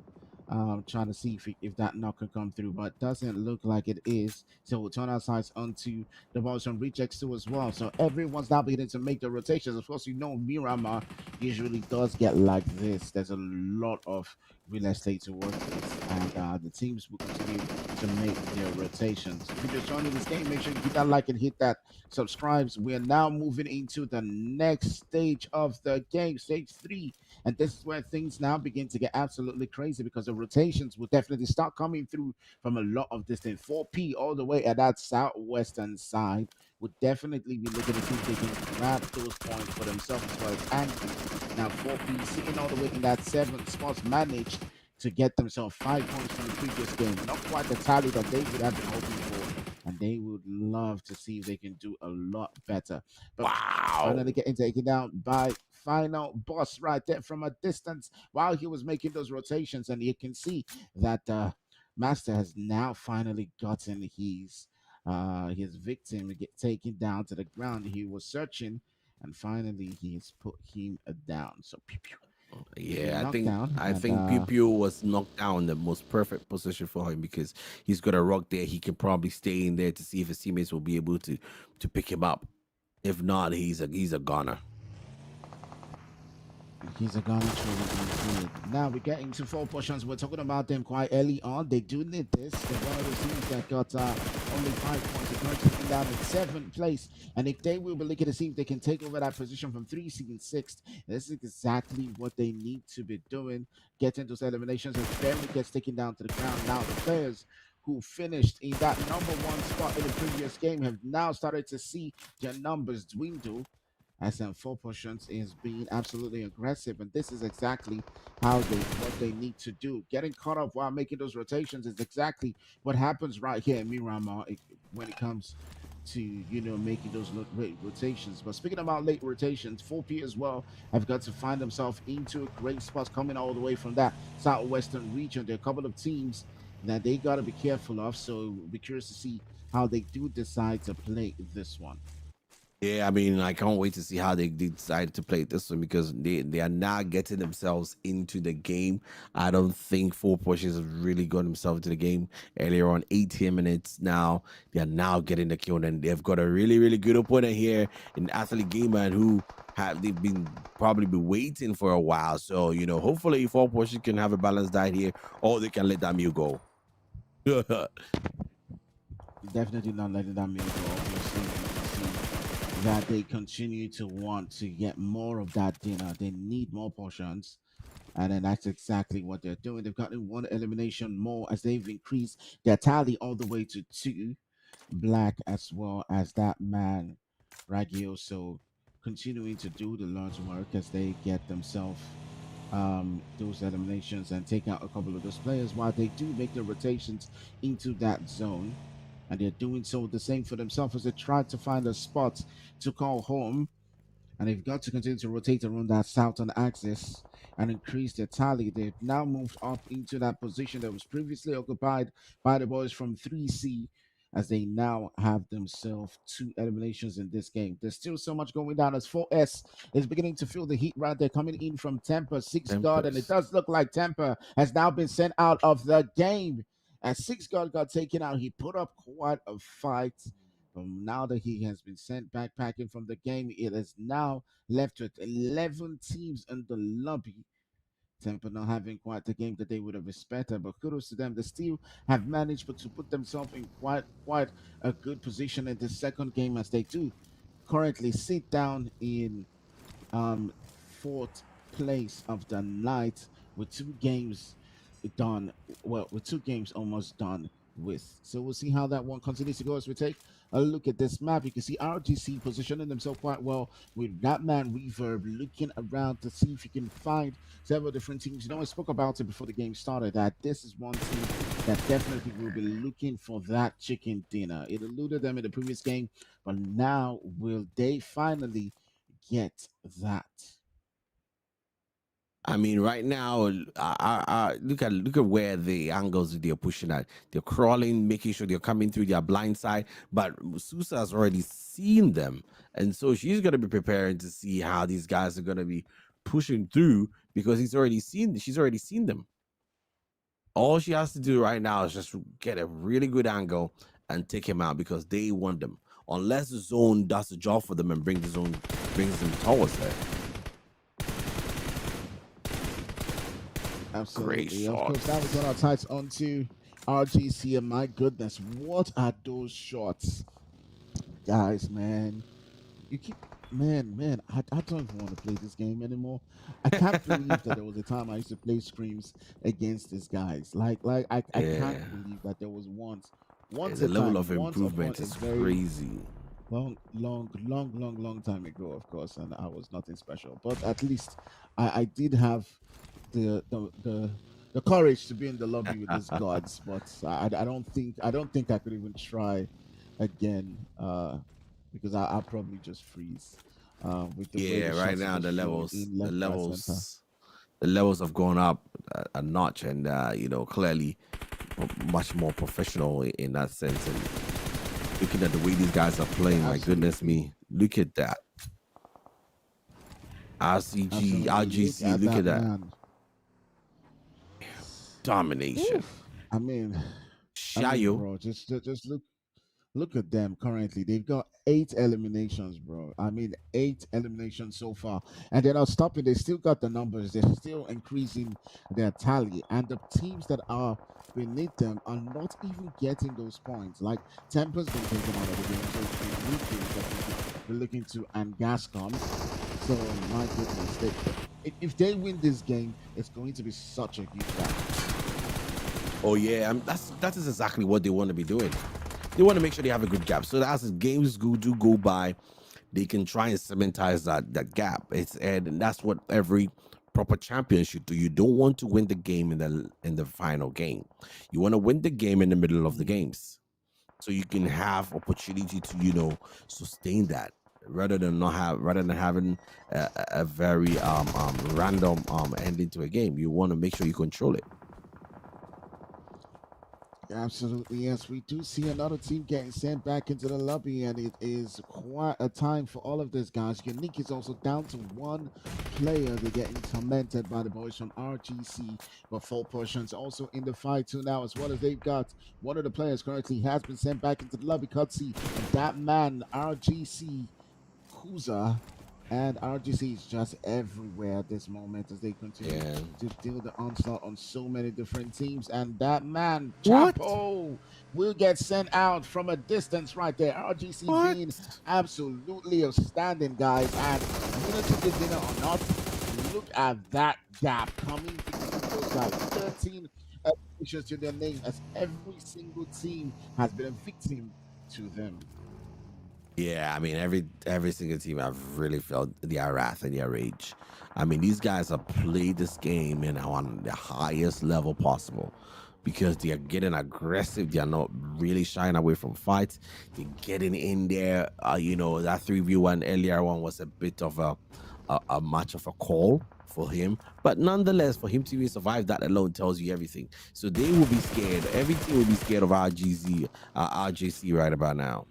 Trying to see if that knock can come through, but doesn't look like it is. So we'll turn our sights onto the balls from rejects too as well. So everyone's now beginning to make the rotations. Of course, Miramar usually does get like this. There's a lot of real estate to work with, and the teams will continue to make their rotations. If you're just joining this game, make sure you hit that like and hit that subscribes. We are now moving into the next stage of the game, stage three, and this is where things now begin to get absolutely crazy because the rotations will definitely start coming through from a lot of distance. 4P all the way at that southwestern side would definitely be looking to see if they can grab those points for themselves as well as Anki. Now 4P sitting all the way in that seventh spot managed to get themselves 5 points from the previous game. Not quite the tally that they would have been hoping for. And they would love to see if they can do a lot better. But Wow. finally getting taken down by final boss right there from a distance while he was making those rotations. And you can see that Master has now finally gotten his victim get taken down to the ground. He was searching, and finally he's put him down. So pew, pew. He's been Yeah, knocked down, I and think PPO was knocked down in the most perfect position for him because he's got a rock there. He can probably stay in there to see if his teammates will be able to pick him up. If not, he's a goner. he's a gunner truly indeed. Now we get into four portions. We're talking about them quite early on. They do need this. They're one of the teams that got only 5 points. They're currently sitting down in seventh place. And if they will be looking to see if they can take over that position from three seed in sixth, this is exactly what they need to be doing. Getting those eliminations as Barry gets taken down to the ground. Now the players who finished in that number one spot in the previous game have now started to see their numbers dwindle SM4 portions is being absolutely aggressive, and this is exactly how they what they need to do. Getting caught up while making those rotations is exactly what happens right here in Miramar when it comes to making those late rotations. But speaking about late rotations, 4P as well have got to find themselves into a great spot coming all the way from that southwestern region. There are a couple of teams that they got to be careful of, so we'll be curious to see how they do decide to play this one. Yeah, I mean, I can't wait to see how they decide to play this one because they are now getting themselves into the game. I don't think Four Porsches have really got themselves into the game earlier on. 18 minutes now, they are now getting the kill, and they've got a really, really good opponent here in Athlete Gamer who they've been probably been waiting for a while. So, hopefully Four Porsches can have a balanced diet here, or they can let that meal go. Definitely not letting that meal go. Obviously, you can see that they continue to want to get more of that dinner. They need more portions. And then that's exactly what they're doing. They've gotten one elimination more as they've increased their tally all the way to two. Black as well as that man, Ragioso, continuing to do the Lord's work as they get themselves those eliminations and take out a couple of those players while they do make the rotations into that zone. And they're doing so the same for themselves as they try to find a spot to call home, and they've got to continue to rotate around that southern axis and increase their tally. They've now moved up into that position that was previously occupied by the boys from 3C, as they now have themselves two eliminations in this game. There's still so much going down as 4S is beginning to feel the heat right there coming in from Temper, 6 God, and it Tempest. does look like Temper has now been sent out of the game. As 6 God got taken out, he put up quite a fight. But now that he has been sent backpacking from the game, it is now left with 11 teams in the lobby. Tampa not having quite the game that they would have expected, but kudos to them. They still have managed but to put themselves in quite a good position in the second game as they do currently sit down in fourth place of the night with two games done. Well, with two games almost done with. So we'll see how that one continues to go as we take a look at this map. You can see RGC positioning themselves quite well with that man Reverb looking around to see if he can find several different teams. I spoke about it before the game started that this is one team that definitely will be looking for that chicken dinner. It eluded them in the previous game, but now will they finally get that? I mean, right now, look at where the angles they're pushing at. They're crawling, making sure they're coming through their blind side. But Susa has already seen them, and so she's gonna be preparing to see how these guys are gonna be pushing through because she's already seen them. All she has to do right now is just get a really good angle and take him out because they want them. Unless the zone does the job for them and brings them towards her. Great Absolutely. Of course, now we shots. got our tights onto RGC, and my goodness, what are those shots? Guys, man. You keep I don't even want to play this game anymore. I can't believe that there was a time I used to play screams against these guys. I can't Yeah. believe that there was Yeah, once the a level time, of once upon improvement a is very crazy. long time ago, of course, and I was nothing special. But at least I did have the the the the courage to be in the lobby with these gods. But I don't think I could even try again. Because I'll probably just freeze. With the way Yeah, the right shots are now just flowing in the left, right, center. levels have gone up a notch, and clearly much more professional in that sense. And looking at the way these guys are Yeah, playing, my goodness absolutely. me, look at that. RCG, Absolutely. Look RGC, at look at that that man. domination. Oof. I mean, Shayo. bro, just look at them currently. They've got 8 eliminations, bro. I mean, 8 eliminations so far. And they're not stopping. They still got the numbers. They're still increasing their tally. And the teams that are beneath them are not even getting those points. Like, Temper's been taken out of the game. So it's been new teams that we're looking to, and Gascom. So, my goodness. If they win this game, it's going to be such a huge gap. Oh yeah, that is exactly what they want to be doing. They want to make sure they have a good gap. So that as games do go by, they can try and cementize that gap. And that's what every proper champion should do. You don't want to win the game in the final game. You want to win the game in the middle of the games, so you can have opportunity to sustain that rather than having a very random ending to a game. You want to make sure you control it. Absolutely, yes. We do see another team getting sent back into the lobby, and it is quite a time for all of this, guys. Unique is also down to one player. They're getting tormented by the boys from RGC, but full portions also in the fight too now, as well as they've got one of the players currently has been sent back into the lobby. Cutsy, that man, RGC Kuza. And RGC is just everywhere at this moment as they continue to deal the onslaught on so many different teams. And that man, Chapo, will get sent out from a distance right there. RGC being absolutely outstanding, guys. And winner to the dinner or not, look at that gap coming between those guys. 13 pictures to their name, as every single team has been a victim to them. Yeah, I mean every single team I've really felt their wrath and their rage. I mean these guys have played this game on the highest level possible because they are getting aggressive. They are not really shying away from fights. They're getting in there. That 3v1 earlier one was a bit of a much of a call for him, but nonetheless, for him to even survive that alone tells you everything. So they will be scared. Every team will be scared of RGC right about now.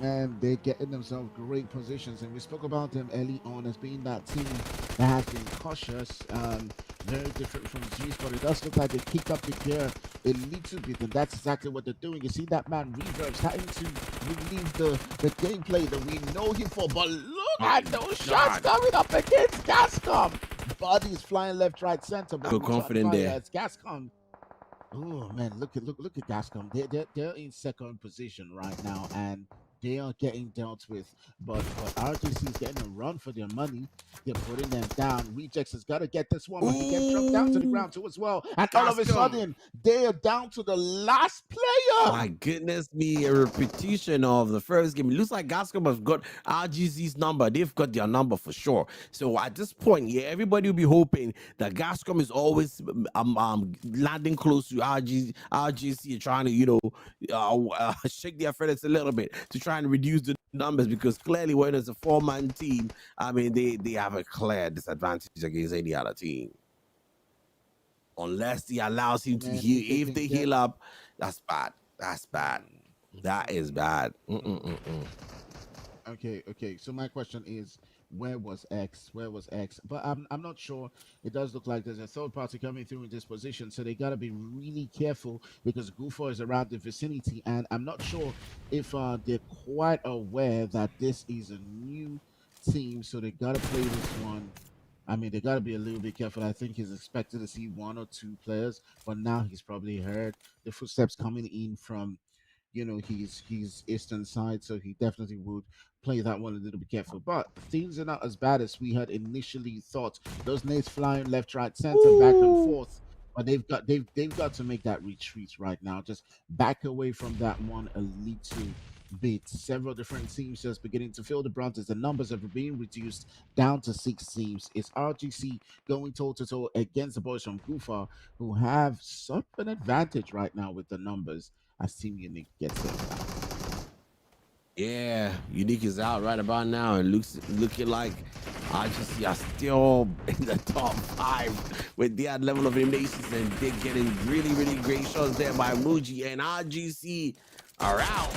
And they're getting themselves great positions. And we spoke about them early on as being that team that has been cautious, very different from Zeus, but it does look like they kicked up the gear a little bit, and that's exactly what they're doing. You see that man Reverb starting to relieve the gameplay that we know him for, but look at those shots coming up against Gascom. Bodies flying left, right, center. But so confident there. It's Gascom. Oh man, look at Gascom. They're in second position right now, and they are getting dealt with. But RGC is getting a run for their money. They're putting them down. Rejects has got to get this one, but he gets dropped down to the ground too as well. And all of a sudden, they are down to the last player. My goodness me, a repetition of the first game. It looks like Gascom has got RGC's number. They've got their number for sure. So at this point, yeah, everybody will be hoping that Gascom is always landing close to RGC, trying to shake their feathers a little bit to try and reduce the numbers, because clearly when it's a 4-man team, I mean they have a clear disadvantage against any other team. Unless he allows him to heal. If they heal up, that's bad. That's bad. That is bad. Okay. So my question is, where was X? But I'm not sure. It does look like there's a third party coming through in this position, so they got to be really careful because Goofer is around the vicinity, and I'm not sure if they're quite aware that this is a new team, so they got to play this one. I mean, they got to be a little bit careful. I think he's expected to see 1 or 2 players, but now he's probably heard the footsteps coming in from his eastern side, so he definitely would play that one a little bit careful. But things are not as bad as we had initially thought. Those nades flying left, right, center, back and forth. But they've got to make that retreat right now. Just back away from that one a little bit. Several different teams just beginning to feel the brunt as the numbers are being reduced down to 6 teams. It's RGC going toe to toe against the boys from Gufa, who have such an advantage right now with the numbers. As Team Unique gets it. Yeah, Unique is out right about now, and looking like RGC are still in the top 5 with their level of eliminations, and they're getting really, really great shots there by Muji, and RGC are out.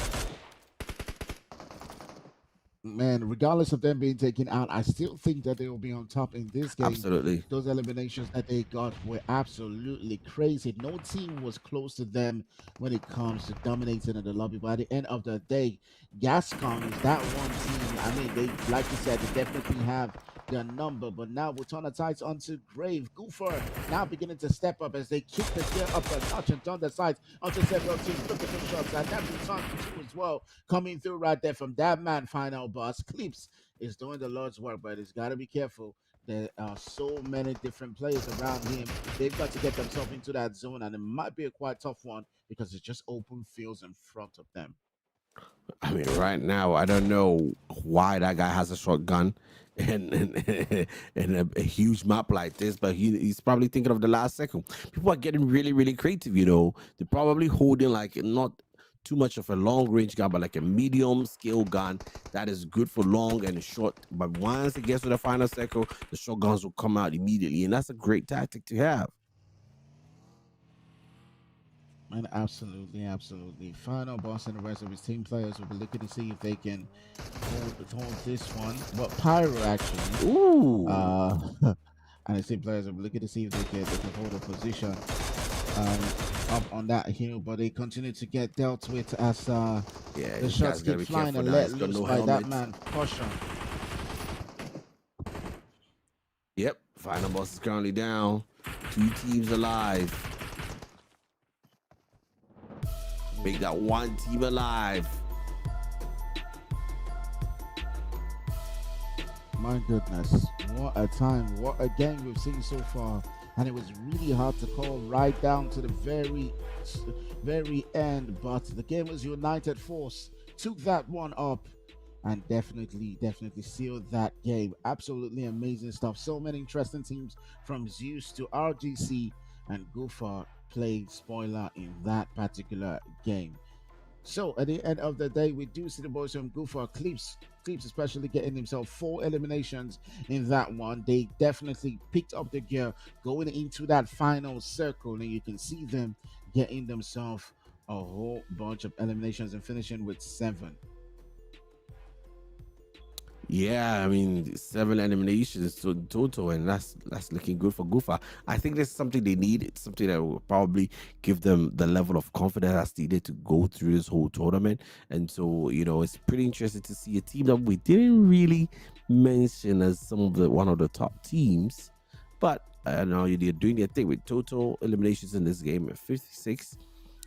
Man, regardless of them being taken out, I still think that they will be on top in this game. Absolutely. Those eliminations that they got were absolutely crazy. No team was close to them when it comes to dominating in the lobby. But at the end of the day, Gascon is that one team. I mean, they, like you said, they definitely have their number. But now we turn our sights onto Grave. Goofer now beginning to step up as they kick the gear up a notch and turn the sights onto several teams. Look at those shots. And that's return two as well coming through right there from that man. Final boss Clips is doing the Lord's work, but he's got to be careful. There are so many different players around him. They've got to get themselves into that zone, and it might be a quite tough one because it's just open fields in front of them. I mean, right now, I don't know why that guy has a shotgun and a huge map like this, but he's probably thinking of the last second. People are getting really, really creative, you know. They're probably holding like not too much of a long range gun, but like a medium scale gun that is good for long and short. But once it gets to the final circle, the shotguns will come out immediately, and that's a great tactic to have. And absolutely, absolutely. Final boss and the rest of his team players will be looking to see if they can hold this one. But Pyro actually, Ooh. uh, and his team players will be looking to see if they can hold a position um, up on that hill. But they continue to get dealt with as Yeah, the this shots guy's gotta keep be flying careful and now. let He's got loose no by that helmet. man. Caution. Yep, final boss is currently down. Two teams alive. Make that one team alive. My goodness, what a time, what a game we've seen so far. And it was really hard to call right down to the very end. But the game was United Force, took that one up and definitely sealed that game. Absolutely amazing stuff. So many interesting teams from Zeus to RGC and Goofar played spoiler in that particular game. So at the end of the day, we do see the boys from Goofer Clips especially getting himself 4 eliminations in that one. They definitely picked up the gear going into that final circle, and you can see them getting themselves a whole bunch of eliminations and finishing with 7. Yeah, I mean 7 eliminations to total, and that's looking good for Gufa. I think that's something they need. It's something that will probably give them the level of confidence that's needed to go through this whole tournament. And so, you know, it's pretty interesting to see a team that we didn't really mention as some of the one of the top teams, but I know they're doing their thing with total eliminations in this game at 56.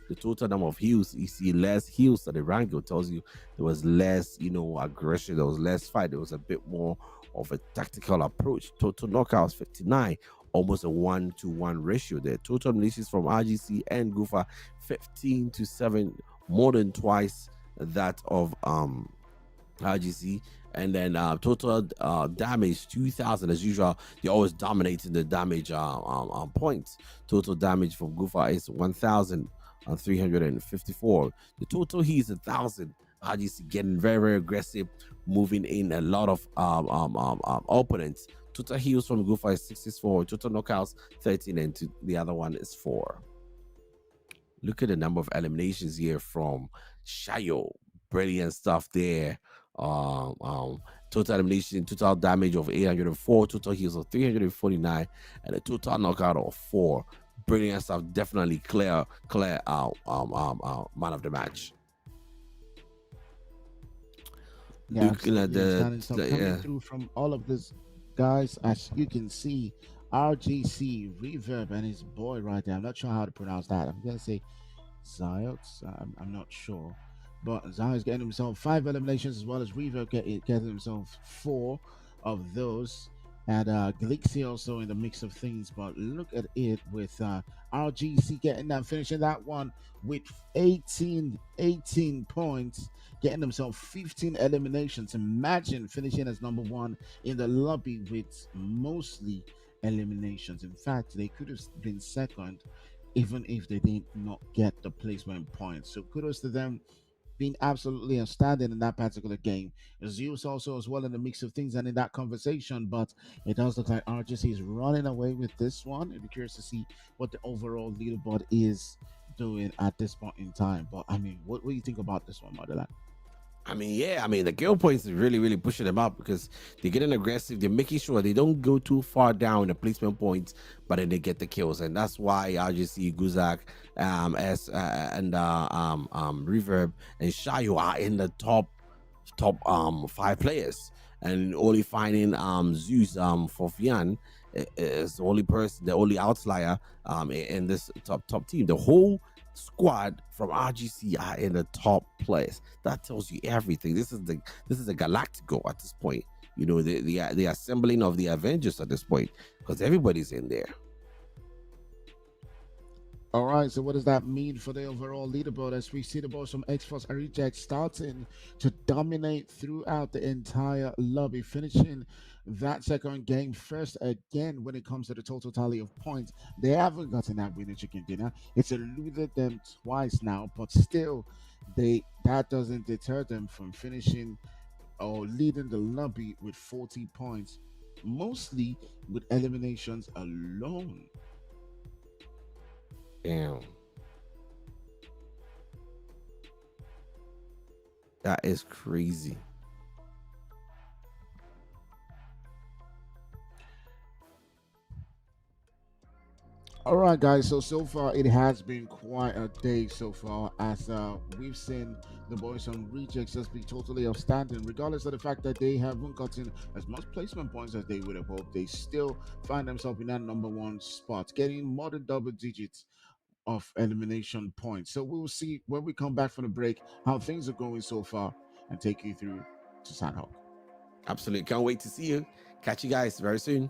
The total number of heals, you see less heals that the Rango tells you there was less, you know, aggression, there was less fight, there was a bit more of a tactical approach. Total knockouts 59, almost a 1-to-1 ratio there. Total eliminations from RGC and Gufa 15-7, more than twice that of RGC. And then total damage 2000 as usual. They're always dominating the damage points. Total damage from Gufa is 1354. The total he is 1,000. RGC getting very aggressive, moving in a lot of opponents. Total heals from Gufa is 64. Total knockouts 13, and the other one is 4. Look at the number of eliminations here from Shayo. Brilliant stuff there. Total elimination, total damage of 804, total heals of 349, and a total knockout of 4. Brilliant stuff. Definitely clear man of the match. Yeah, Looking at absolutely. Outstanding stuff coming yeah. through from all of these guys. As you can see, RGC Reverb and his boy right there. I'm not sure how to pronounce that. I'm gonna say Ziox. I'm not sure. But Ziox getting himself 5 eliminations as well as Reverb getting himself 4 of those. And Glixie also in the mix of things. But look at it with RGC getting that, finishing that one with 18 points, getting themselves 15 eliminations. Imagine finishing as number 1 in the lobby with mostly eliminations. In fact, they could have been second even if they did not get the placement points. So kudos to them being absolutely outstanding in that particular game. Zeus also as well in the mix of things and in that conversation, but it does look like RGC is running away with this one. I'd be curious to see what the overall leaderboard is doing at this point in time. But I mean, what do you think about this one, Motherland? I mean, yeah, I mean, the kill points is really, really pushing them up because they're getting aggressive. They're making sure they don't go too far down the placement points, but then they get the kills. And that's why I just see Guzak, and Reverb and Shayo are in the top 5 players, and only finding Zeus for Fian is the only person, the only outlier in this top team. The whole squad from RGC are in the top place. That tells you everything. This is the Galactico at this point. You know, the assembling of the Avengers at this point, because everybody's in there. All right, so what does that mean for the overall leaderboard as we see the boys from X-Force Reject starting to dominate throughout the entire lobby, finishing that second game first again when it comes to the total tally of points. They haven't gotten that winning chicken dinner. It's eluded them twice now, but still, that doesn't deter them from finishing or leading the lobby with 40 points, mostly with eliminations alone. Damn. That is crazy. All right, guys. So far it has been quite a day so far, as we've seen the boys on Rejects just be totally outstanding, regardless of the fact that they haven't gotten as much placement points as they would have hoped. They still find themselves in that number one spot, getting more than double digits of elimination points. So we'll see when we come back from the break how things are going so far, and take you through to Sanhok. Absolutely, can't wait to see you. Catch you guys very soon.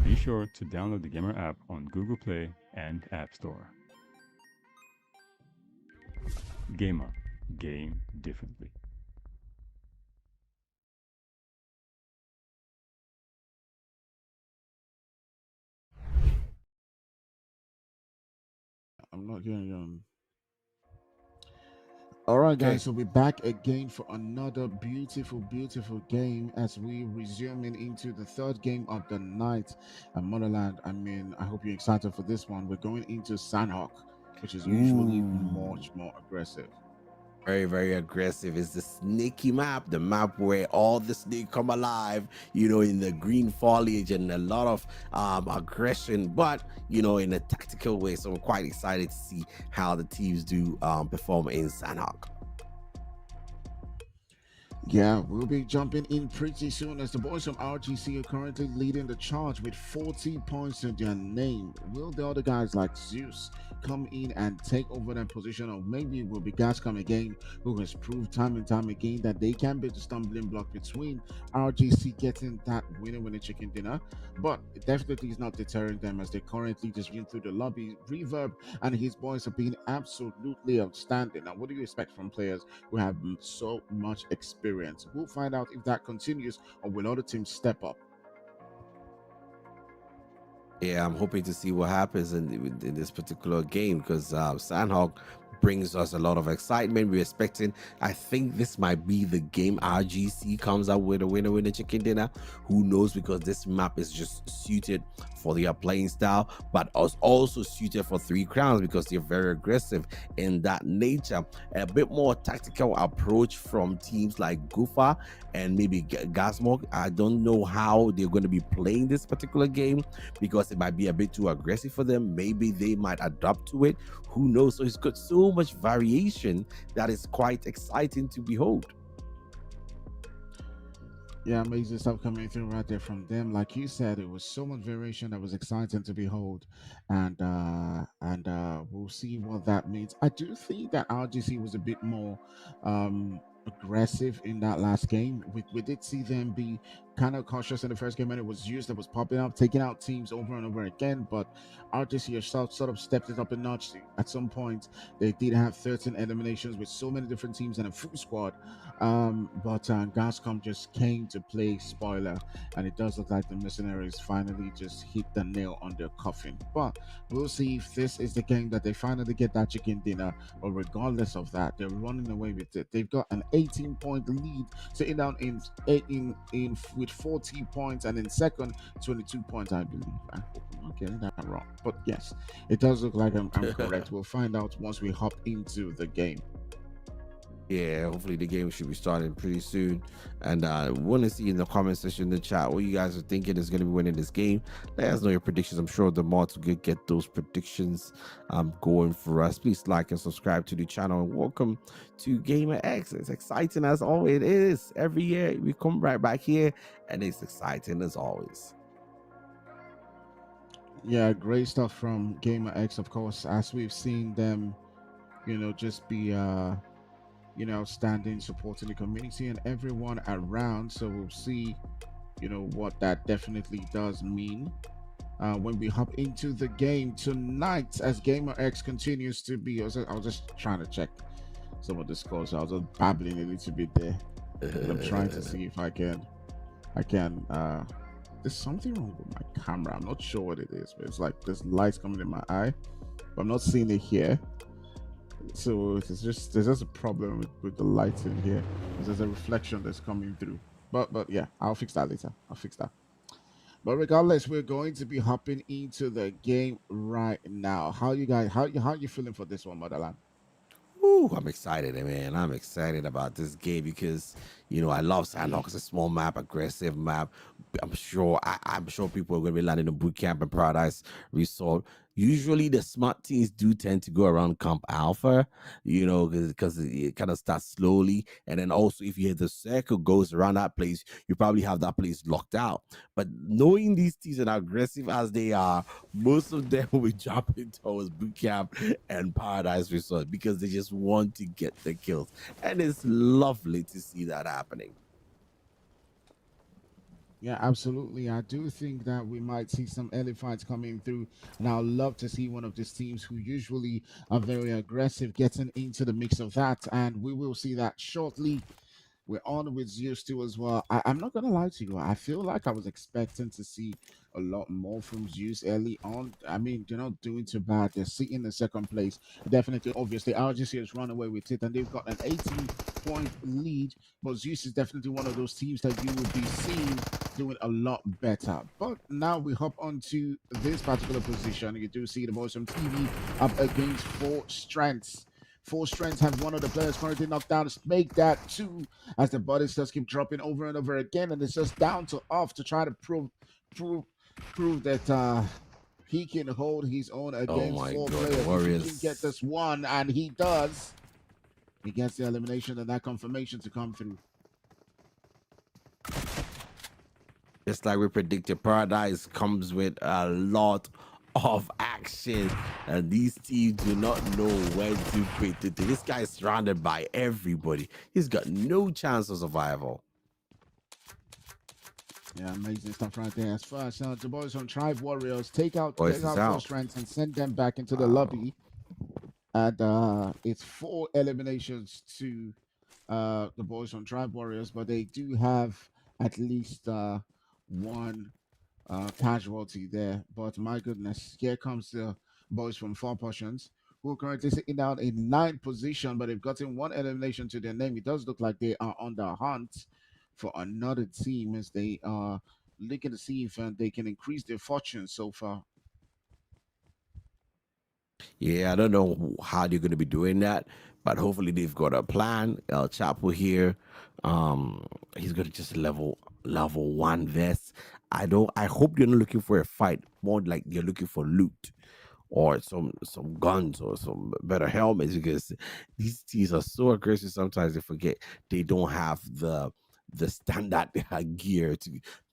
Be sure to download the Gamer app on Google Play and App Store. Gamer, game differently. I'm not hearing you. All right, Okay. guys, so we're back again for another beautiful, beautiful game as we resuming into the third game of the night at Motherland. I mean, I hope you're excited for this one. We're going into Sanhok, which is usually much more aggressive. Very, very aggressive. It's the snaky map, the map where all the snakes come alive, you know, in the green foliage, and a lot of aggression, but you know, in a tactical way. So I'm quite excited to see how the teams do perform in Sanhok. Yeah, we'll be jumping in pretty soon as the boys from RGC are currently leading the charge with 40 points to their name. Will the other guys like Zeus come in and take over that position, or maybe will be Gascom again, who has proved time and time again that they can be the stumbling block between RGC getting that winner chicken dinner? But it definitely is not deterring them as they currently just run through the lobby. Reverb and his boys have been absolutely outstanding. Now, what do you expect from players who have so much experience? We'll find out if that continues, or will other teams step up. Yeah, I'm hoping to see what happens in this particular game because Sanhok brings us a lot of excitement. We're expecting, I think this might be the game RGC comes out with a winner with a chicken dinner. Who knows? Because this map is just suited for their playing style, but also suited for Three Crowns because they're very aggressive in that nature. A bit more tactical approach from teams like Gufa and maybe Gasmog. I don't know how they're going to be playing this particular game because it might be a bit too aggressive for them. Maybe they might adapt to it. Who knows? So it's got so much variation that is quite exciting to behold. Yeah, amazing stuff coming through right there from them. Like you said, it was so much variation that was exciting to behold, and we'll see what that means. I do think that RGC was a bit more aggressive in that last game. We did see them be kind of cautious in the first game, and it was used that was popping up, taking out teams over and over again. But RGC yourself sort of stepped it up a notch. At some point, they did have 13 eliminations with so many different teams and a full squad. But Gascom just came to play spoiler, and it does look like the mercenaries finally just hit the nail on their coffin. But we'll see if this is the game that they finally get that chicken dinner. But regardless of that, they're running away with it. They've got an 18-point lead, sitting down in with 40 points, and in second, 22 points, I believe. I hope I'm not getting that wrong, but yes, it does look like I'm correct. We'll find out once we hop into the game. Yeah, hopefully the game should be starting pretty soon. And want to see in the comment section in the chat what you guys are thinking is going to be winning this game. Let us know your predictions. I'm sure the mods will get those predictions going for us. Please like and subscribe to the channel. And welcome to GamrX. It's exciting as always. It is. Every year we come right back here and it's exciting as always. Yeah, great stuff from GamrX, of course, as we've seen them, just be outstanding, supporting the community and everyone around. So we'll see, what that definitely does mean when we hop into the game tonight as GamrX continues to be. I was just trying to check some of the scores. I was just babbling a little bit there. But I'm trying to see if I can. There's something wrong with my camera. I'm not sure what it is, but it's like there's lights coming in my eye, but I'm not seeing it here. So there's just a problem with the lights in here. There's a reflection that's coming through. But yeah, I'll fix that later. I'll fix that. But regardless, we're going to be hopping into the game right now. How you guys? How you feeling for this one, Motherland? Ooh, I'm excited, man. I'm excited about this game because I love Sanhok. It's a small map, aggressive map. I'm sure people are going to be landing in boot camp and Paradise Resort. Usually, the smart teams do tend to go around Camp Alpha, because it kind of starts slowly, and then also if you hit the circle goes around that place, you probably have that place locked out. But knowing these teams and aggressive as they are, most of them will be jumping towards boot camp and Paradise Resort because they just want to get the kills, and it's lovely to see that happening. Yeah, absolutely. I do think that we might see some early fights coming through, and I'd love to see one of these teams who usually are very aggressive getting into the mix of that, and we will see that shortly. We're on with Zeus too as well. I'm not gonna lie to you. I feel like I was expecting to see a lot more from Zeus early on. I mean, they're not doing too bad. They're sitting in the second place. Definitely, obviously, RGC has run away with it, and they've got an 18-point lead. But Zeus is definitely one of those teams that you would be seeing doing a lot better. But now we hop onto this particular position. You do see the boys from TV up against Four Strengths. Four Strengths have one of the players currently knocked down. Make that two as the bodies just keep dropping over and over again, and it's just down to off to try to prove that he can hold his own Oh against my four God, players. If he can get Warriors! this one, and he does, he gets the elimination and that confirmation to come through. Just like we predicted, Paradise comes with a lot of action, and these teams do not know when to quit it. This guy is surrounded by everybody. He's got no chance of survival. Yeah, amazing stuff right there. As far as the boys on Tribe Warriors take out Voice is Four out. Strengths and send them back into the Wow. lobby. And it's 4 eliminations to the boys from Tribe Warriors, but they do have at least one casualty there. But my goodness, here comes the boys from Four Potions who are currently sitting down in ninth position, but they've gotten one elimination to their name. It does look like they are on the hunt for another team as they are looking to see if they can increase their fortunes so far. Yeah, I don't know how they're going to be doing that, but hopefully they've got a plan. El Chapo here, um, he's going to just level one vest. I don't. I hope you're not looking for a fight. More like you're looking for loot or some guns or some better helmets because these teams are so aggressive. Sometimes they forget they don't have the standard gear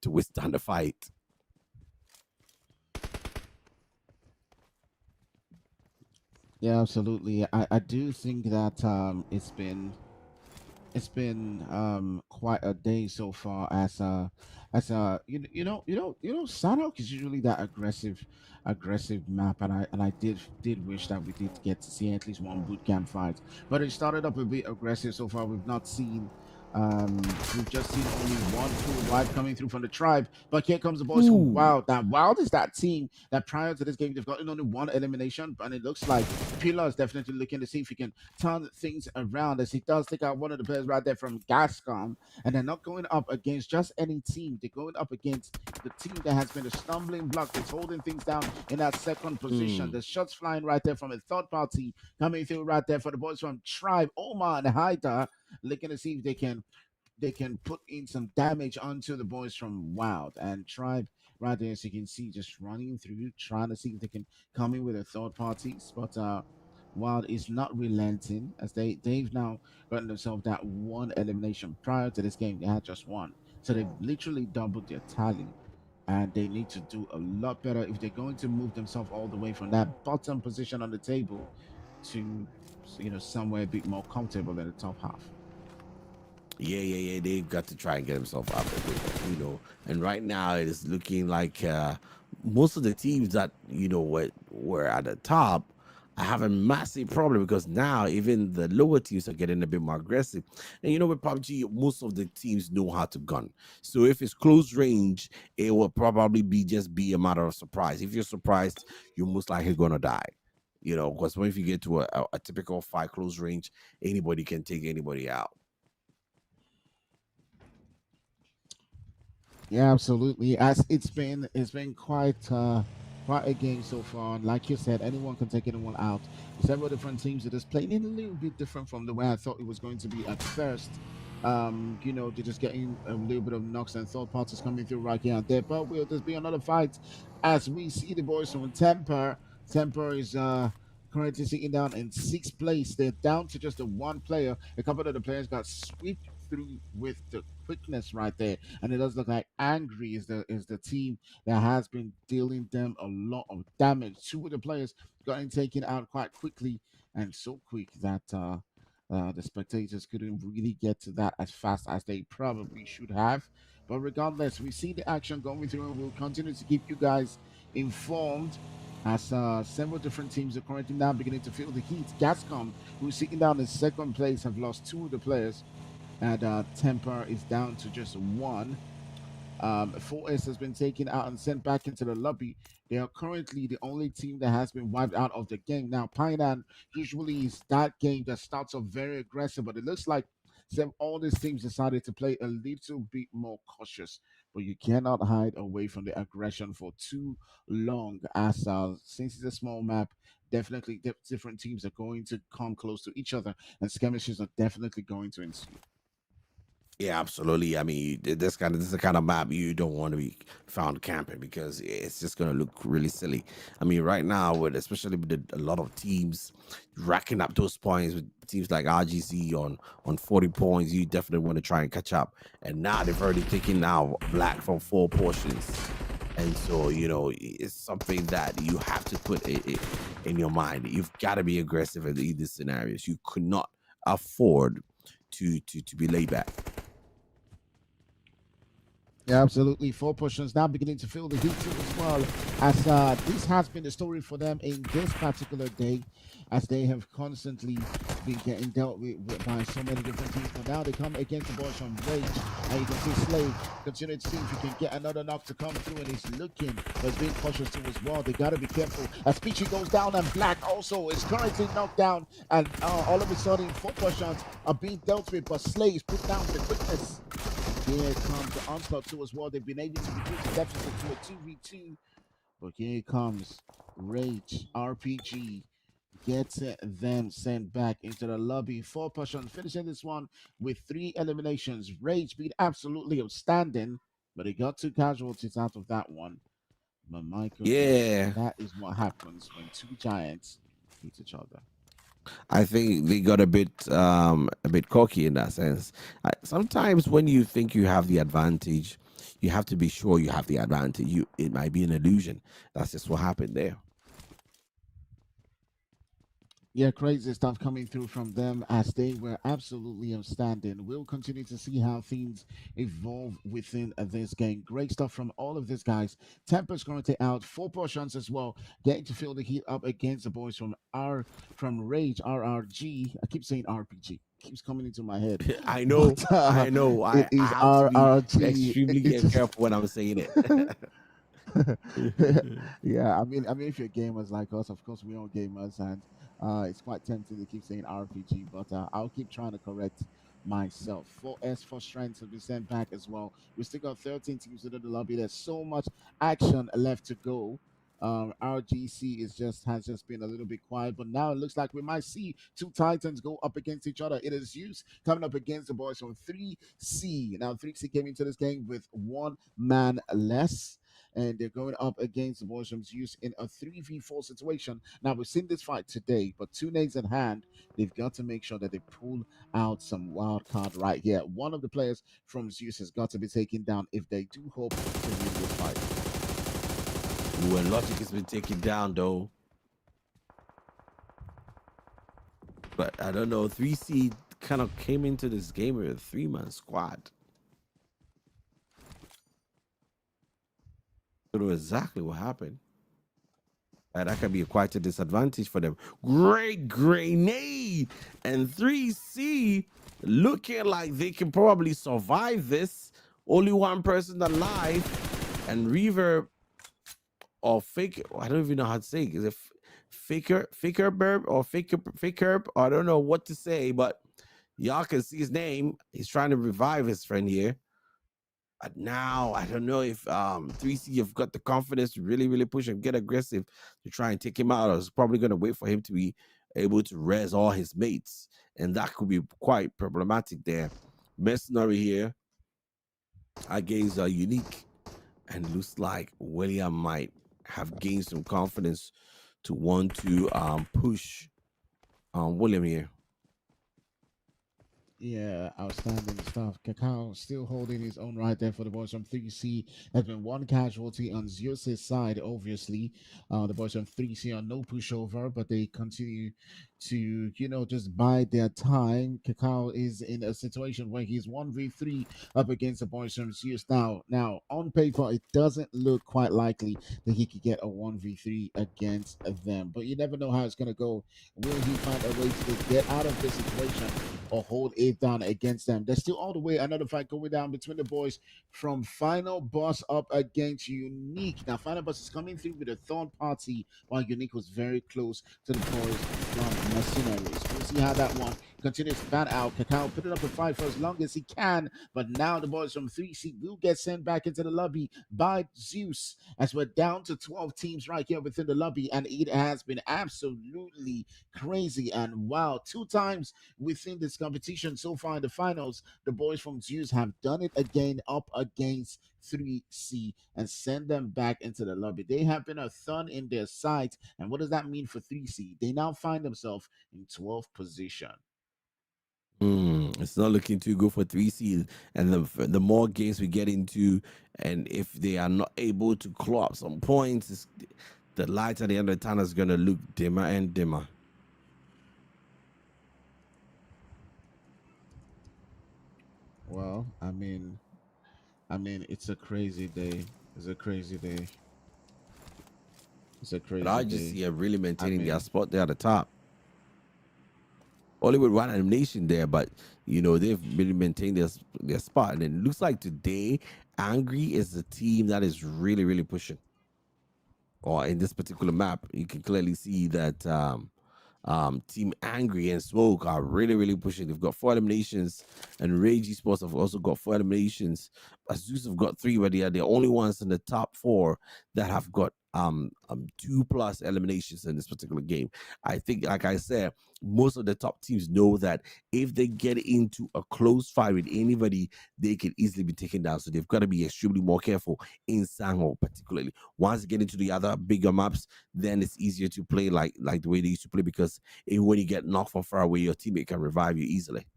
to withstand the fight. Yeah, absolutely. I do think that it's been quite a day so far as Sanhok is usually that aggressive map, and I did wish that we did get to see at least one boot camp fight, but it started up a bit aggressive so far. We've just seen only one full wipe coming through from the tribe, but here comes the boys from Ooh. Wild. That Wild is that team that prior to this game they've gotten only one elimination, and it looks like Pillar is definitely looking to see if he can turn things around as he does take out one of the players right there from Gascon. And they're not going up against just any team. They're going up against the team that has been a stumbling block that's holding things down in that second position. Mm. The shots flying right there from a third party coming through right there for the boys from Tribe, Omar and Haida, looking to see if they can put in some damage onto the boys from Wild and Tribe right there, as you can see, just running through, trying to see if they can come in with a third parties. But Wild is not relenting as they've now gotten themselves that one elimination. Prior to this game, they had just one, so they've literally doubled their tally. And they need to do a lot better if they're going to move themselves all the way from that bottom position on the table to somewhere a bit more comfortable in the top half. Yeah. They've got to try and get himself up a bit, And right now it is looking like most of the teams that were at the top are having massive problem because now even the lower teams are getting a bit more aggressive. And with PUBG, most of the teams know how to gun. So if it's close range, it will probably be a matter of surprise. If you're surprised, you're most likely gonna die. Because when if you get to a typical fight close range, anybody can take anybody out. Yeah, absolutely. As it's been quite a game so far. And like you said, anyone can take anyone out. Several different teams that is playing a little bit different from the way I thought it was going to be at first. They're just getting a little bit of knocks and third parties coming through right here and there. But will this be another fight as we see the boys from Temper? Temper is currently sitting down in sixth place. They're down to just the one player. A couple of the players got swept through with the quickness right there, and it does look like Angry is the team that has been dealing them a lot of damage. Two of the players getting taken out quite quickly and so quick that the spectators couldn't really get to that as fast as they probably should have. But regardless, we see the action going through, and we'll continue to keep you guys informed as several different teams are currently now beginning to feel the heat. Gascom, who's sitting down in second place, have lost two of the players, and Temper is down to just one. 4S has been taken out and sent back into the lobby. They are currently the only team that has been wiped out of the game. Now, Painan usually is that game that starts off very aggressive, but it looks like all these teams decided to play a little bit more cautious. But you cannot hide away from the aggression for too long, as since it's a small map, definitely different teams are going to come close to each other, and skirmishes are definitely going to ensue. Yeah, absolutely. I mean, this is the kind of map you don't want to be found camping because it's just going to look really silly. I mean, right now, especially with a lot of teams racking up those points with teams like RGC on 40 points, you definitely want to try and catch up. And now they've already taken now Black from 4 portions. And so, it's something that you have to put in your mind. You've got to be aggressive in these scenarios. You could not afford to be laid back. Yeah, absolutely. Four portions now beginning to feel the heat too as well. As this has been the story for them in this particular day, as they have constantly been getting dealt with by so many different teams. But now they come against the boys from Rage. And you can see Slade continue to see if he can get another knock to come through. And he's looking, but he's being cautious too as well. They got to be careful. As Peachy goes down, and Black also is currently knocked down. And all of a sudden, 4 shots are being dealt with. But Slade is put down with the quickness. Here comes the onslaught too as well. They've been able to reduce the deficit to a 2v2. But here comes Rage RPG. Gets them sent back into the lobby. 4 persons finishing this one with 3 eliminations. Rage being absolutely outstanding, but he got 2 casualties out of that one. But my goodness, Yeah, that is what happens when 2 giants hit each other. I think they got a bit cocky in that sense. Sometimes when you think you have the advantage, you have to be sure you have the advantage. It might be an illusion. That's just what happened there. Yeah, crazy stuff coming through from them as they were absolutely outstanding. We'll continue to see how things evolve within this game. Great stuff from all of these guys. Temper's currently out, 4 portions as well, getting to feel the heat up against the boys from Rage RRG. I keep saying RPG. Keeps coming into my head, I know, but I know. it I is have to be RRG. extremely It's just careful when I'm saying it. yeah, I mean, if you're gamers like us, of course we are gamers, and it's quite tempting to keep saying RPG, but I'll keep trying to correct myself. 4S for strength to be sent back as well. We still got 13 teams within the lobby. There's so much action left to go. RGC is just has just been a little bit quiet, but now it looks like we might see 2 Titans go up against each other. It is Zeus coming up against the boys from 3C. Now 3C came into this game with 1 man less, and they're going up against the boys from Zeus in a 3v4 situation. Now, we've seen this fight today, but 2 names in hand, they've got to make sure that they pull out some wild card right here. One of the players from Zeus has got to be taken down if they do hope to win this fight. Ooh, and Logic has been taken down though. But I don't know. 3C kind of came into this game with a 3-man squad. I don't know exactly what happened. That could be quite a disadvantage for them. Great grenade, and 3C looking like they can probably survive this. Only 1 person alive, and Reverb or Fake. I don't even know how to say it. Is it Faker Burb or Faker? I don't know what to say, but y'all can see his name. He's trying to revive his friend here. But now I don't know if 3C have got the confidence to really push and get aggressive to try and take him out. I was probably going to wait for him to be able to res all his mates, and that could be quite problematic there. Mercenary here against Unique, and looks like William might have gained some confidence to want to push William here. Yeah, outstanding stuff. Cacao still holding his own right there for the boys from 3C. There's been 1 casualty on Zeus's side, obviously. The boys from 3C are no pushover, but they continue to, just bide their time. Cacao is in a situation where he's 1v3 up against the boys from Zeus. Now, on paper, it doesn't look quite likely that he could get a 1v3 against them, but you never know how it's going to go. Will he find a way to get out of this situation or hold it down against them? There's still all the way another fight going down between the boys from Final Boss up against Unique. Now, Final Boss is coming through with a third party, while Unique was very close to the boys from Mercenaries. We'll see how that one continues to pan out. Cacao putting up a fight for as long as he can, but now the boys from 3C will get sent back into the lobby by Zeus, as we're down to 12 teams right here within the lobby, and it has been absolutely crazy and wow. 2 times within this competition so far in the finals, the boys from Zeus have done it again up against 3C and send them back into the lobby. They have been a thorn in their side, and what does that mean for 3C? They now find themselves in 12th position. It's not looking too good for 3C, and the more games we get into, and if they are not able to claw up some points, the light at the end of the tunnel is going to look dimmer and dimmer. Well, I mean, it's a crazy day. It's a crazy day. It's a But crazy I just day. see them really I maintaining their mean, spot there at the top. only with one elimination there, but they've really maintained their spot. And it looks like today, Angry is the team that is really really pushing. Or in this particular map, you can clearly see that Team Angry and Smoke are really, really pushing. They've got 4 eliminations, and Rage Esports have also got 4 eliminations. Azus have got 3, but they are the only ones in the top 4 that have got 2+ eliminations in this particular game. I think, like I said, most of the top teams know that if they get into a close fight with anybody, they can easily be taken down. So they've got to be extremely more careful in Sanhok, particularly. Once they get into the other bigger maps, then it's easier to play like the way they used to play, because when you get knocked from far away, your teammate can revive you easily.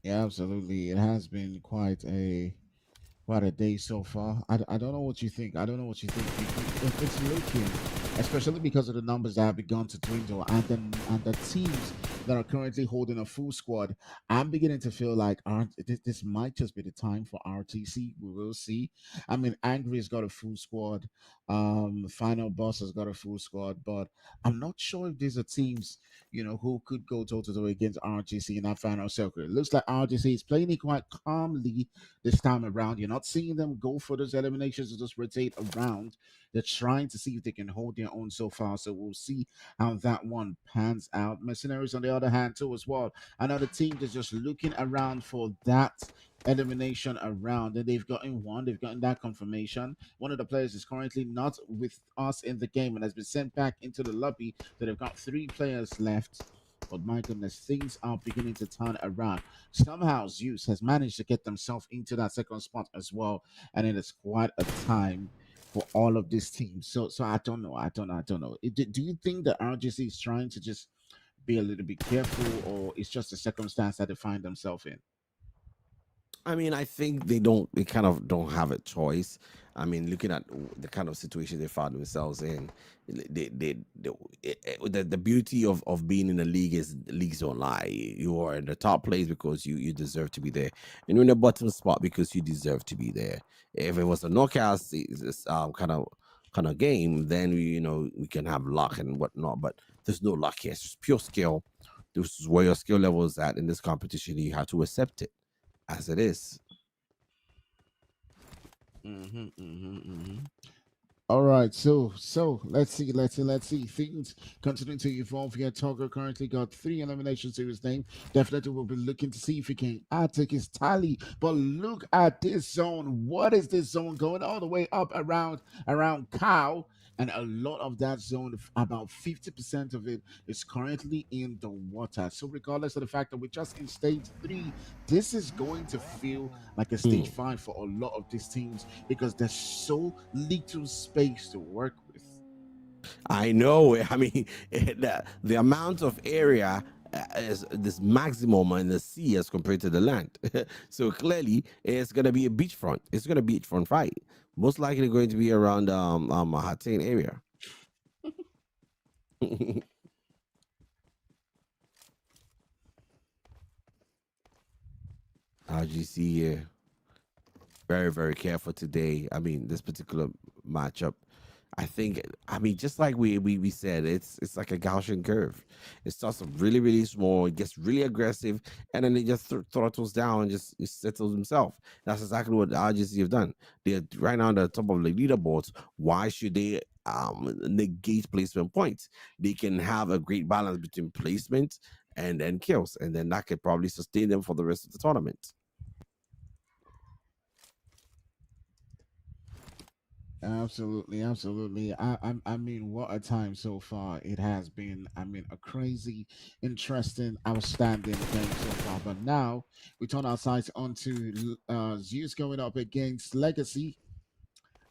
Yeah, absolutely. It has been quite a day so far. I don't know what you think. I don't know what you think. It's looking, especially because of the numbers that have begun to dwindle, and the teams that are currently holding a full squad. I'm beginning to feel like this might just be the time for RTC. We will see. I mean, Angry's got a full squad. Final Boss has got a full squad, but I'm not sure if these are teams who could go toe to toe against RTC in that final circle. It looks like RTC is playing it quite calmly this time around. You're not seeing them go for those eliminations to just rotate around. They're trying to see if they can hold their own so far. So we'll see how that one pans out. Mercenaries, on the other hand, too, as well. Another team that's just looking around for that elimination around, and they've gotten one. They've gotten that confirmation. One of the players is currently not with us in the game and has been sent back into the lobby. So they've got 3 players left. But my goodness, things are beginning to turn around. Somehow Zeus has managed to get themselves into that second spot as well, and it is quite a time for all of these teams. So I don't know. I don't know. Do you think that RGC is trying to just be a little bit careful, or it's just a circumstance that they find themselves in? I mean, I think they kind of don't have a choice. I mean, looking at the kind of situation they found themselves in, the beauty of being in the league is leagues don't lie. You are in the top place because you deserve to be there, and you're in the bottom spot because you deserve to be there. If it was a knockout kind of game, then we can have luck and whatnot. But there's no luck here. It's just pure skill. This is where your skill level is at in this competition. You have to accept it as it is. All right, so let's see. Things continuing to evolve here. Togger currently got 3 eliminations to his name. Definitely will be looking to see if he can add to his tally. But look at this zone. What is this zone going all the way up around Cow? And a lot of that zone, about 50% of it, is currently in the water. So regardless of the fact that we're just in stage 3, this is going to feel like a Hmm. stage 5 for a lot of these teams because there's so little space to work with. I know. I mean, the amount of area is this maximum in the sea as compared to the land. So clearly, it's going to be a beachfront. It's going to be a beachfront fight. Most likely going to be around Hatain area. As you see here, very, very careful today. I mean, this particular matchup, I mean, just like we said, it's like a Gaussian curve. It starts off really, really small, it gets really aggressive, and then it just throttles down and just it settles himself. That's exactly what the RGC have done. They're right now on the top of the leaderboards. Why should they negate placement points? They can have a great balance between placement and then kills, and then that could probably sustain them for the rest of the tournament. Absolutely, absolutely. I mean, what a time so far it has been. I mean, a crazy, interesting, outstanding game so far. But now we turn our sights onto Zeus going up against Legacy.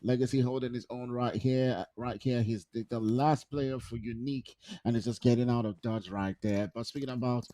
Legacy holding his own right here, right here. He's the last player for Unique, and is just getting out of dodge right there. But speaking about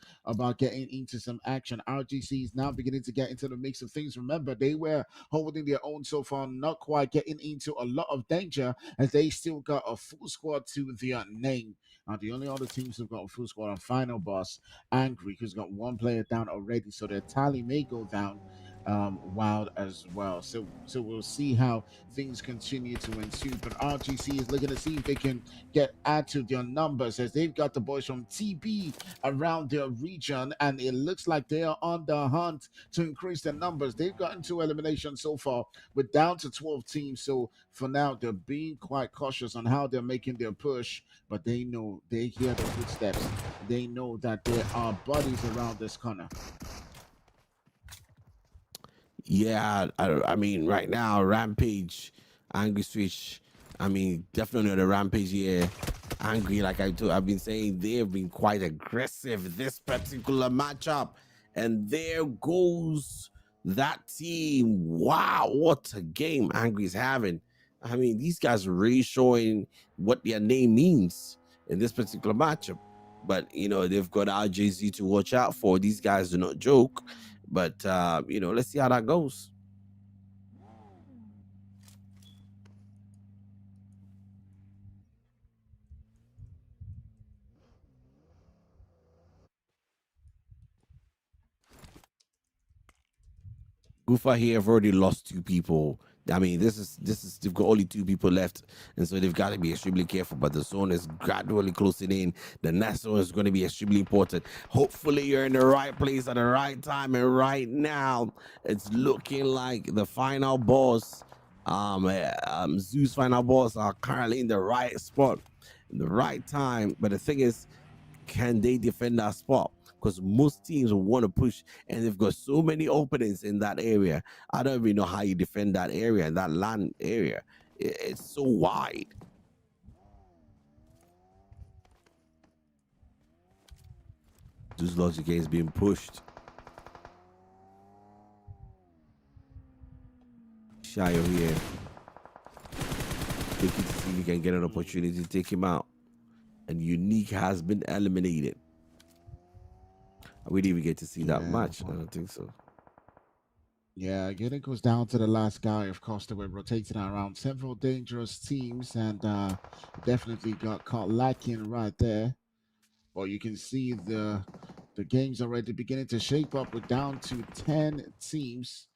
getting into some action, RGC is now beginning to get into the mix of things. Remember, they were holding their own so far, not quite getting into a lot of danger, as they still got a full squad to their name. The only other teams who've got a full squad are Final Boss, Angry, who's got 1 player down already, so their tally may go down wild as well. So we'll see how things continue to ensue. But RGC is looking to see if they can get add to their numbers, as they've got the boys from TB around their region, and it looks like they are on the hunt to increase their numbers. They've gotten 2 eliminations so far. We're down to 12 teams, so for now they're being quite cautious on how they're making their push. But they know, they hear the footsteps. They know that there are bodies around this corner. Yeah, I mean, right now, Rampage, Angry Switch. I mean, definitely on the Rampage here. Angry, like I've been saying, they've been quite aggressive this particular matchup. And there goes that team. Wow, what a game Angry is having. I mean, these guys are really showing what their name means in this particular matchup. But, you know, they've got RJZ to watch out for. These guys do not joke. But, you know, let's see how that goes. Gufa here have already lost 2 people. I mean, this is they've got only 2 people left, and so they've got to be extremely careful. But the zone is gradually closing in. The next zone is going to be extremely important. Hopefully, you're in the right place at the right time, and right now, it's looking like the final boss, Zeus final boss, are currently in the right spot, in the right time. But the thing is, can they defend that spot? Because most teams want to push, and they've got so many openings in that area. I don't even know how you defend that area, that land area. It's so wide. This logic is being pushed. Shayo here. Looking to see if he can get an opportunity to take him out. And Unique has been eliminated. We didn't even get to see that much. I don't think so. Yeah, again, it goes down to the last guy. Of course, they were rotating around several dangerous teams, and definitely got caught lacking right there. Well, you can see the game's already beginning to shape up. We're down to 10 teams,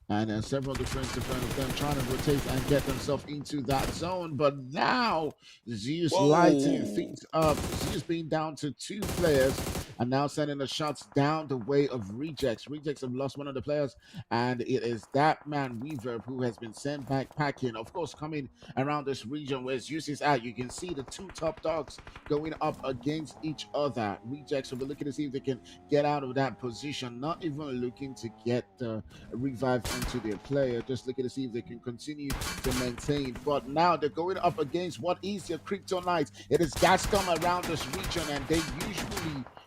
and several different of them trying to rotate and get themselves into that zone. But now Zeus lighting things up. Zeus being down to 2 players, and now sending the shots down the way of Rejects. Rejects have lost one of the players, and it is that man Reverb who has been sent back packing. Of course, coming around this region where Zeus is at, you can see the 2 top dogs going up against each other. Rejects will be looking to see if they can get out of that position, not even looking to get the revive onto their player, just looking to see if they can continue to maintain. But now they're going up against what is your Kryptonite. It is Gascom around this region, and they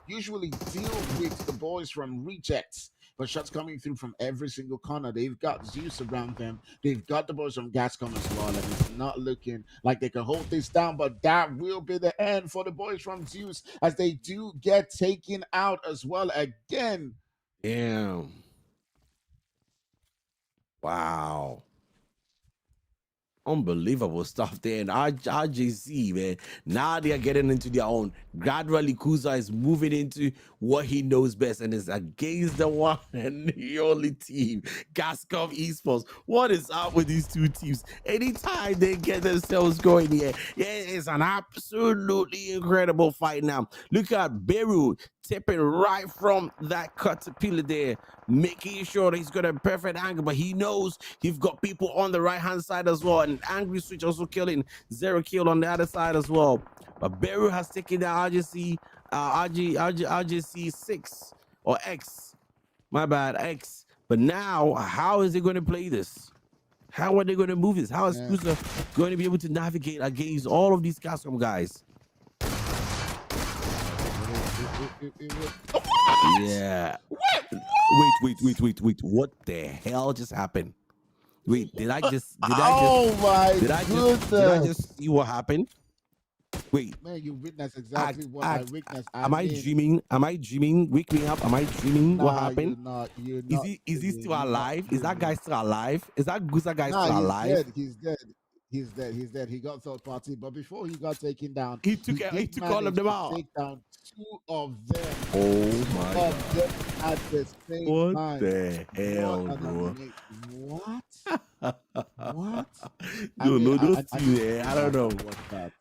usually deal with the boys from Rejects. But shots coming through from every single corner. They've got Zeus around them. They've got the boys from Gascom as well. And it's not looking like they can hold this down. But that will be the end for the boys from Zeus, as they do get taken out as well again. Damn. Wow. Unbelievable stuff there. And RJC, man, now they are getting into their own. Gradually, Kuza is moving into what he knows best, and is against the one and the only team, Gascom Esports. What is up with these 2 teams? Anytime they get themselves going here, yeah, it's an absolutely incredible fight now. Look at Beru tipping right from that caterpillar there, making sure that he's got a perfect angle, but he knows he's got people on the right hand side as well. And Angry Switch also killing 0 kill on the other side as well. But Beru has taken the RGC 6 or X. My bad, X. But now, how is he going to play this? How are they going to move this? How is Kusa going to be able to navigate against all of these Gascom guys? Yeah. Wait. What the hell just happened? Wait, did I just see what happened? Wait. Man, you witnessed exactly what I witnessed. Am I dreaming? Am I dreaming? Wake me up. Am I dreaming? Nah, what happened? You're not, Is he still alive? Is that guy still alive? Is that Gusa guy still alive? He's dead. He's dead. He's dead. He got third party, but before he got taken down, He he he did took all of manage them to out. take down two of them. Oh Two my of them god. at the same What time. the What hell, an bro? amazing! What? What? I No, mean, no, those I teams, need to I go don't back know. and watch that.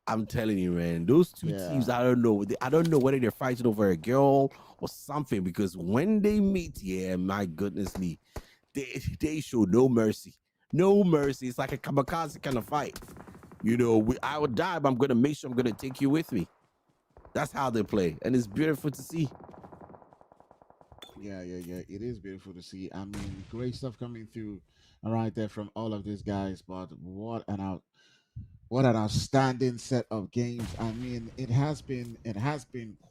I'm telling you, man, those two teams, Yeah. I don't know. I don't know whether they're fighting over a girl or something because when they meet, yeah, my goodness me, they show no mercy. No mercy. It's like a kamikaze kind of fight. You know, I would die, but I'm going to make sure I'm going to take you with me. That's how they play. And it's beautiful to see. Yeah. It is beautiful to see. I mean, great stuff coming through right there from all of these guys. But what an outstanding set of games. I mean, it has been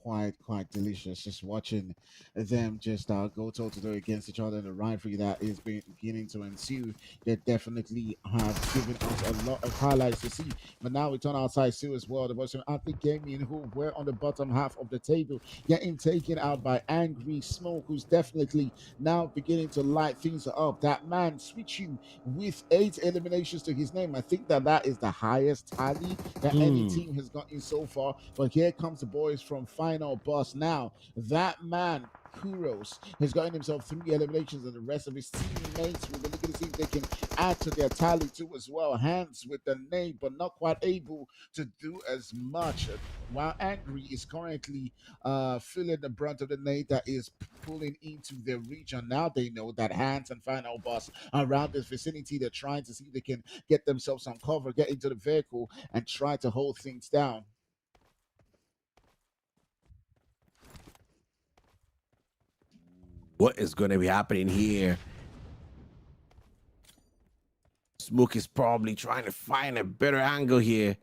quite delicious just watching them just go toe to toe against each other. And the rivalry that is beginning to ensue, they definitely have given us a lot of highlights to see. But now we turn outside too as well. The Boston Athlete Gaming, who were on the bottom half of the table, getting taken out by Angry Smoke, who's definitely now beginning to light things up. That man switch you with 8 eliminations to his name. I think that is the highest tally that any team has gotten so far. But here comes the boys from Final Boss. Now, that man, Kuros, has gotten himself 3 eliminations, and the rest of his teammates will be looking to see if they can add to their tally too as well. Hands with the name, but not quite able to do as much. While Angry is currently feeling the brunt of the nade that is pulling into their region. Now they know that Hands and Final Boss around this vicinity. They're trying to see if they can get themselves some cover, get into the vehicle, and try to hold things down. What is going to be happening here? Smoke is probably trying to find a better angle here.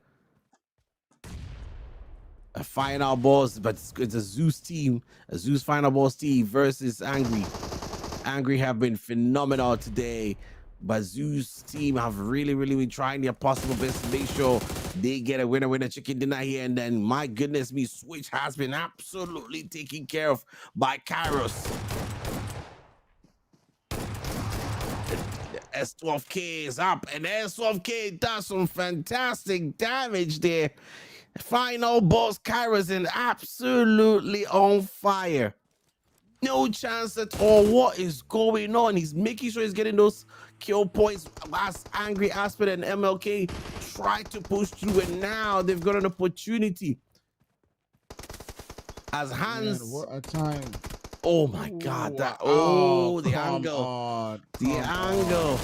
A final boss, but it's a Zeus team, a Zeus final boss team versus Angry. Angry have been phenomenal today, but Zeus team have really been trying their possible best to make sure they get a winner chicken dinner here. And then, my goodness me, Switch has been absolutely taken care of by Kairos. S12K is up, and S12K does some fantastic damage there. Final boss Kairos is absolutely on fire. No chance at all. What is going on? He's making sure he's getting those kill points as Angry Aspen and MLK try to push through, and now they've got an opportunity. As Hans, Man, what a time. oh my god, Ooh, the come angle. on. The Come angle.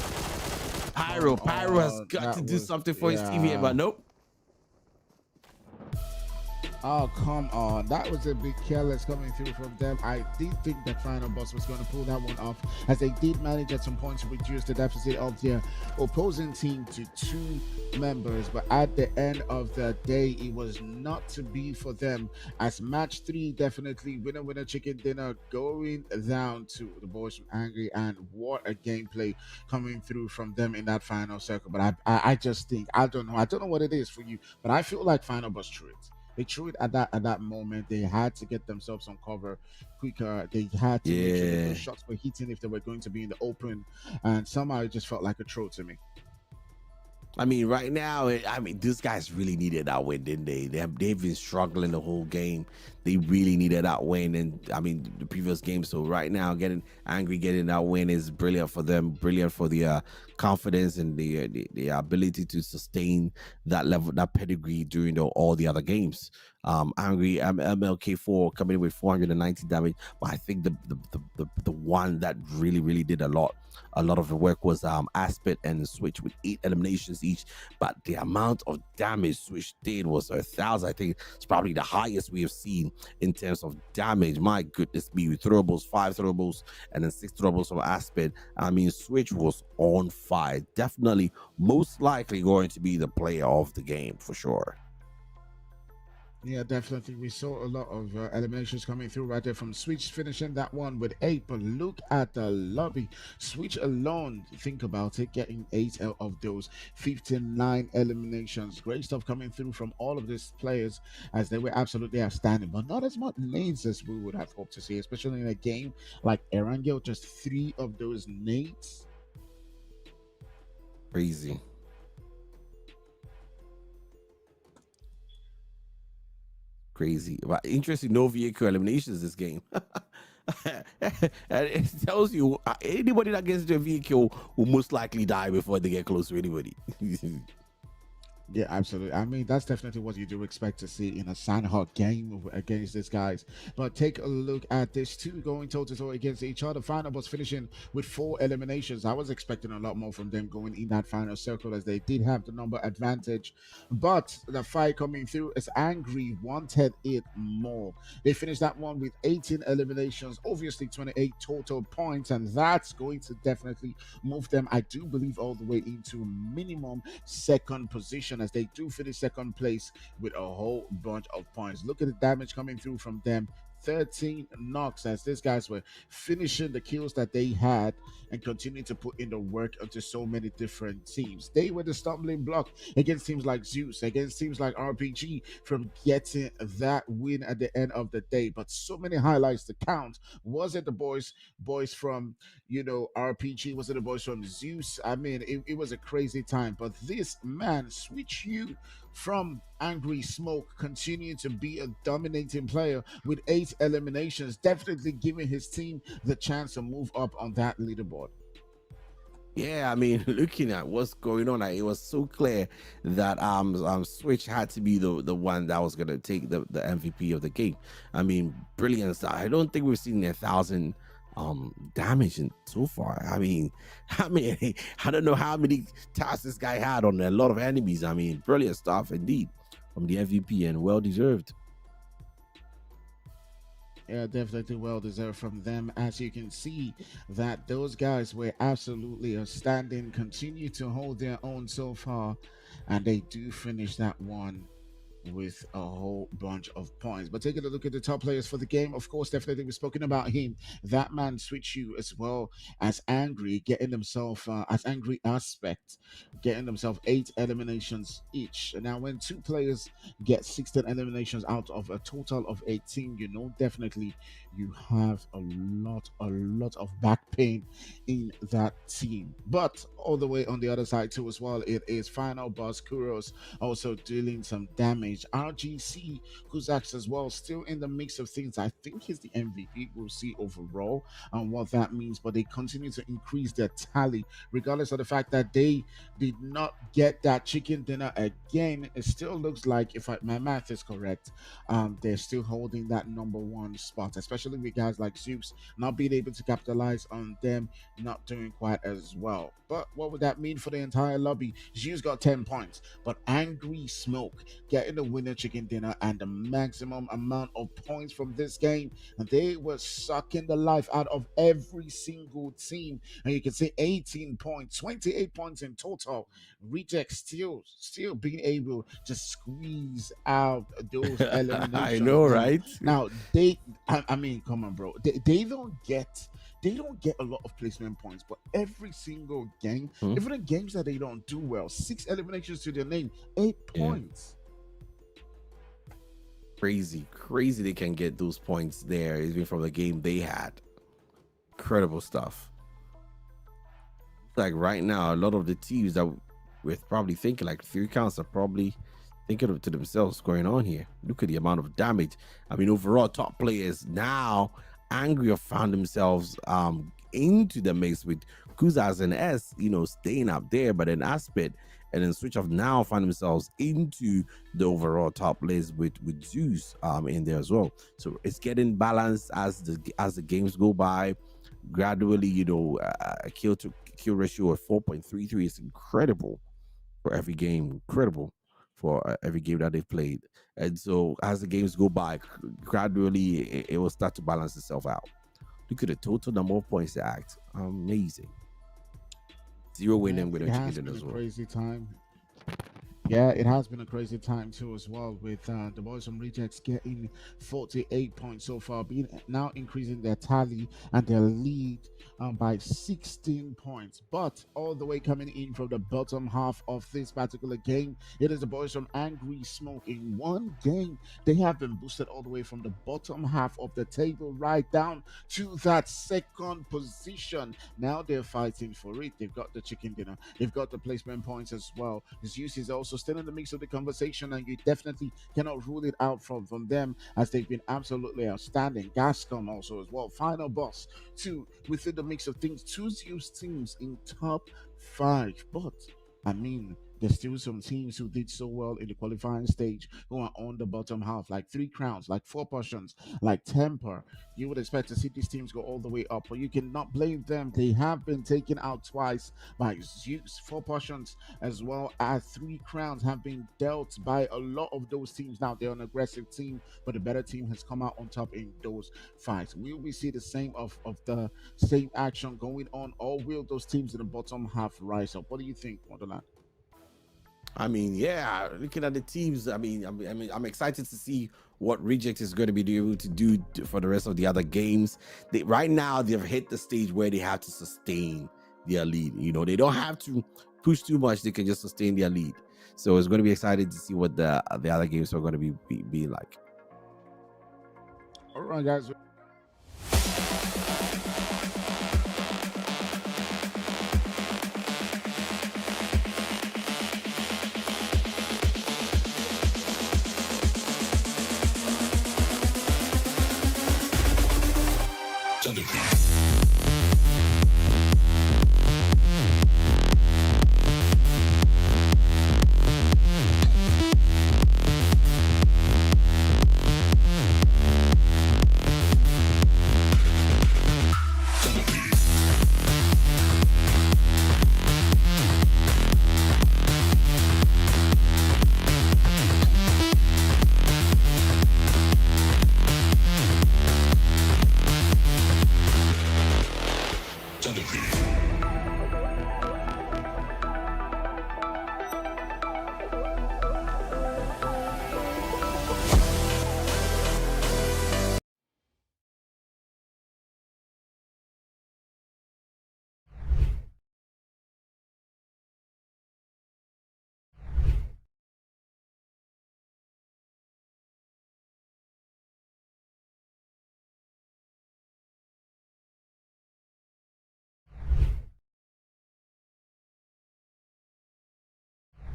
on. Pyro has got to That do was, something for his team here, yeah. but nope. Oh, come on. That was a bit careless coming through from them. I did think that Final Boss was going to pull that one off, as they did manage at some point to reduce the deficit of their opposing team to 2 members. But at the end of the day, it was not to be for them, as match 3 definitely winner chicken dinner going down to the boys from Angry. And what a gameplay coming through from them in that final circle. But I just think, I don't know what it is for you, but I feel like Final Boss threw it. They threw it at that moment. They had to get themselves some cover quicker. They had to make sure that those shots were hitting if they were going to be in the open. And somehow it just felt like a throw to me. I mean, right now, these guys really needed that win, didn't they? They've been struggling the whole game. They really needed that win, and I mean, the previous game. So right now, getting that win is brilliant for them. Brilliant for the confidence and the ability to sustain that level, that pedigree during all the other games. Angry MLK4 coming in with 490 damage, but I think the one that really did a lot of the work was Aspet and Switch with 8 eliminations each, but the amount of damage Switch did was 1,000. I think it's probably the highest we have seen in terms of damage. My goodness me, with throwables, 5 throwables, and then 6 throwables from Aspet. I mean, Switch was on fire. Definitely, most likely going to be the player of the game for sure. Yeah, definitely. We saw a lot of eliminations coming through right there from Switch, finishing that one with 8. But look at the lobby. Switch alone, think about it, getting 8 out of those 59 eliminations. Great stuff coming through from all of these players, as they were absolutely outstanding, but not as much nades as we would have hoped to see, especially in a game like Erangel. Just 3 of those nades. Crazy. Crazy. But interesting, no vehicle eliminations this game. And it tells you anybody that gets into a vehicle will most likely die before they get close to anybody. Yeah, absolutely. I mean, that's definitely what you do expect to see in a Sanhok game against these guys. But take a look at this two going toe to toe against each other. Final was finishing with 4 eliminations. I was expecting a lot more from them going in that final circle as they did have the number advantage. But the fight coming through is Angry wanted it more. They finished that one with 18 eliminations, obviously 28 total points, and that's going to definitely move them, I do believe, all the way into minimum second position as they do finish second place with a whole bunch of points. Look at the damage coming through from them. 13 knocks as these guys were finishing the kills that they had and continuing to put in the work into so many different teams. They were the stumbling block against teams like Zeus, against teams like RPG from getting that win at the end of the day. But so many highlights to count. Was it the boys from RPG? Was it the boys from Zeus? I mean, it was a crazy time. But this man, Switch You from Angry Smoke, continuing to be a dominating player with 8 eliminations, definitely giving his team the chance to move up on that leaderboard. Yeah, I mean, looking at what's going on, it was so clear that Switch had to be the one that was gonna take the MVP of the game. I mean, brilliant stuff. I don't think we've seen 1,000 damage in so far. I mean, I don't know how many tasks this guy had on a lot of enemies. I mean, brilliant stuff indeed from the MVP and well deserved. Yeah, definitely well deserved from them. As you can see, that those guys were absolutely outstanding, continue to hold their own so far, and they do finish that one with a whole bunch of points. But taking a look at the top players for the game, of course, definitely we've spoken about him. That man Switch You as well as Angry, getting themselves as Angry Aspect, getting themselves 8 eliminations each. And now when two players get 16 eliminations out of a total of 18, definitely you have a lot of back pain in that team. But all the way on the other side too as well, it is Final Boss Kuros also dealing some damage. RGC Kuzaks as well, still in the mix of things. I think he's the MVP. We'll see overall and what that means. But they continue to increase their tally, regardless of the fact that they did not get that chicken dinner again. It still looks like, if my math is correct, they're still holding that number one spot, especially with guys like Zeus not being able to capitalize on them not doing quite as well. But what would that mean for the entire lobby? Zeus got 10 points, but Angry Smoke getting the winner chicken dinner and the maximum amount of points from this game, and they were sucking the life out of every single team. And you can see 18 points, 28 points in total. Reject still being able to squeeze out those I eliminations. know, right? Now I mean, come on, bro. They don't get a lot of placement points, but every single game, Hmm? even the games that they don't do well, 6 eliminations to their name, 8 Yeah. points. Crazy they can get those points there, even from the game they had. Incredible stuff. Like right now, a lot of the teams that we're probably thinking, like 3 counts, are probably thinking to themselves, what's going on here? Look at the amount of damage. I mean, overall, top players now Angry have found themselves into the mix with Kuzas and S, staying up there, but then Aspect and then Switch Off now find themselves into the overall top list with Zeus in there as well. So it's getting balanced as the games go by. Gradually, a kill to kill ratio of 4.33 is incredible for every game. Incredible for every game that they've played. And so as the games go by, gradually it will start to balance itself out. Look at the total number of points they act. Amazing. 0 winning with It a has chicken been as a well. crazy time. Yeah, it has been a crazy time too as well, with the boys from Rejects getting 48 points so far, being now increasing their tally and their lead by 16 points. But all the way coming in from the bottom half of this particular game, it is the boys from Angry Smoke. In one game, they have been boosted all the way from the bottom half of the table right down to that second position. Now they're fighting for it. They've got the chicken dinner, they've got the placement points as well. Zeus is also still in the mix of the conversation, and you definitely cannot rule it out from them, as they've been absolutely outstanding. Gascon also as well. Final boss two within the mix of things. Choose use teams in top five, but I mean, there's still some teams who did so well in the qualifying stage who are on the bottom half, like Three Crowns, like Four Portions, like Temper. You would expect to see these teams go all the way up, but you cannot blame them. They have been taken out twice by Zeus. Four Portions as well as Three Crowns have been dealt by a lot of those teams. Now they're an aggressive team, but the better team has come out on top in those fights. Will we see the same of the same action going on, or will those teams in the bottom half rise up? What do you think, Wonderland? I mean, yeah, looking at the teams, I'm excited to see what Reject is going to be able to do for the rest of the other games. Right now, they've hit the stage where they have to sustain their lead. You know, they don't have to push too much; they can just sustain their lead. So it's going to be exciting to see what the other games are going to be like. All right, guys.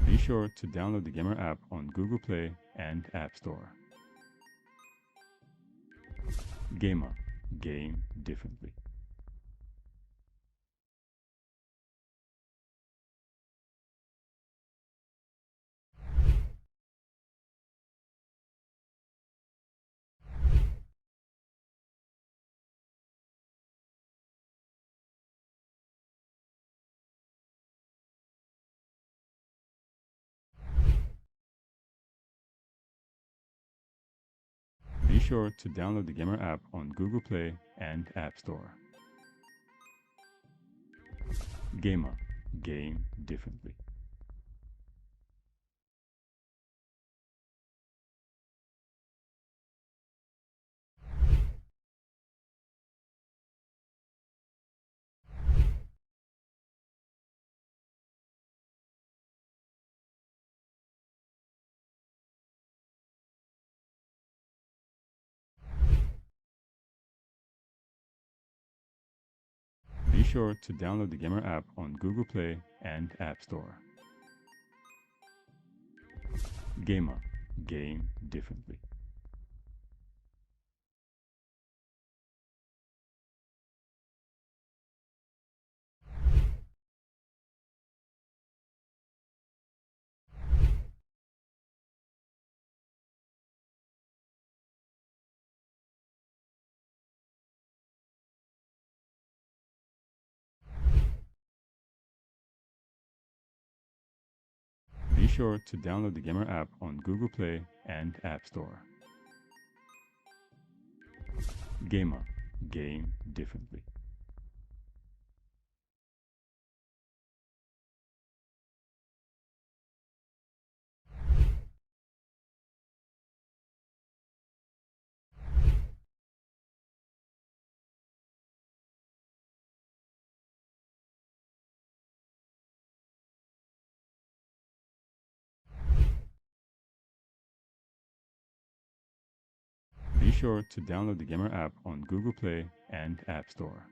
Be sure to download the Gamr app on Google Play and App Store. Gamer, game differently. Be sure to download the Gamr app on Google Play and App Store. Gamer, game differently. Be sure to download the Gamr app on Google Play and App Store. Gamer, game differently. Be sure to download the Gamr app on Google Play and App Store. Gamer, game differently. Be sure to download the Gamr app on Google Play and App Store.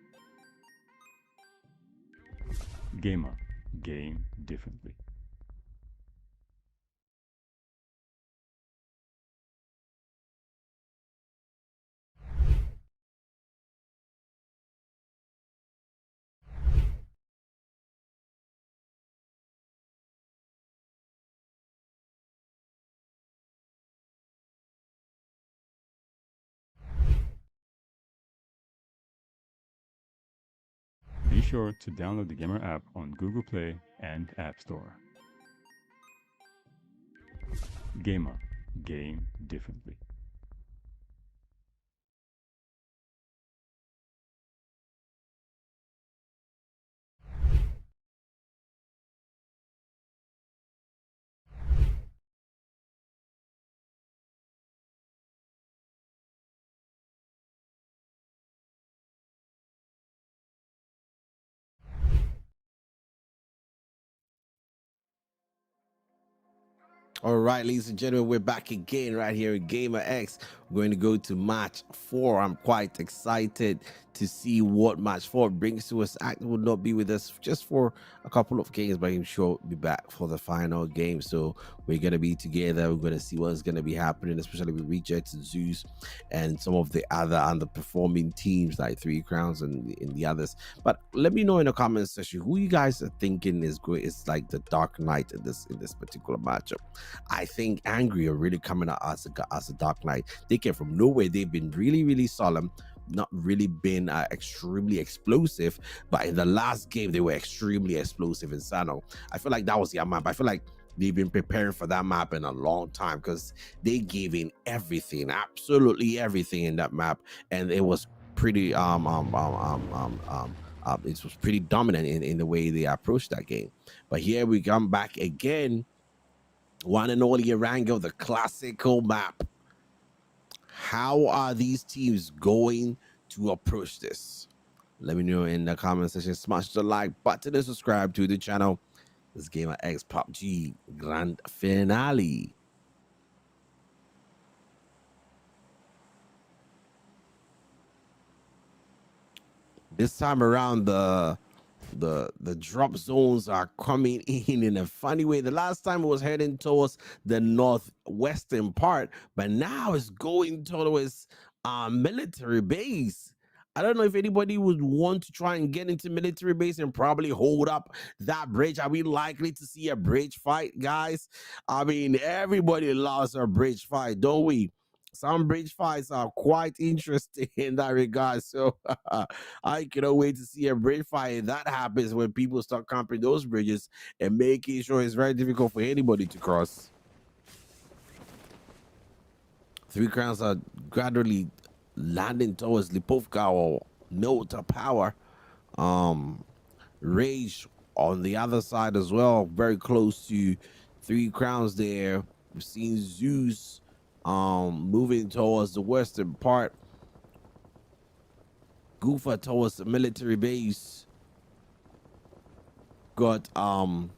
Gamer, game differently. sure to download the Gamr app on Google Play and App Store. Gamr, game differently. All right, ladies and gentlemen, we're back again right here at GamrX. We're going to go to match 4. I'm quite excited to see what match 4 brings to us. Act will not be with us just for a couple of games, but I'm sure we'll be back for the final game. So we're going to be together. We're going to see what's going to be happening, especially with Rejects and Zeus and some of the other underperforming teams like Three Crowns and the others. But let me know in the comments section who you guys are thinking is like the Dark Knight in this particular matchup. I think Angry are really coming out as a Dark Knight. They came from nowhere. They've been really solemn, not really been extremely explosive, but in the last game they were extremely explosive in Sanhok. I feel like that was their map. I feel like they've been preparing for that map in a long time because they gave in everything, absolutely everything in that map, and it was pretty it was pretty dominant in the way they approached that game. But here we come back again. One and only Erangel, the classical map. How are these teams going to approach this? Let me know in the comment section. Smash the like button and subscribe to the channel. This GamrX PUBG Grand Finale. This time around, the drop zones are coming in a funny way. The last time it was heading towards the northwestern part, but now it's going towards military base. I don't know if anybody would want to try and get into military base and probably hold up that bridge. Are we likely to see a bridge fight, guys? I mean, everybody loves a bridge fight, don't we? Some bridge fights are quite interesting in that regard. So I cannot wait to see a bridge fight. That happens when people start camping those bridges and making sure it's very difficult for anybody to cross. Three Crowns are gradually landing towards Lipovka or Nota Power. Rage on the other side as well, very close to Three Crowns there. We've seen Zeus moving towards the western part. Goofa towards the military base. Got 4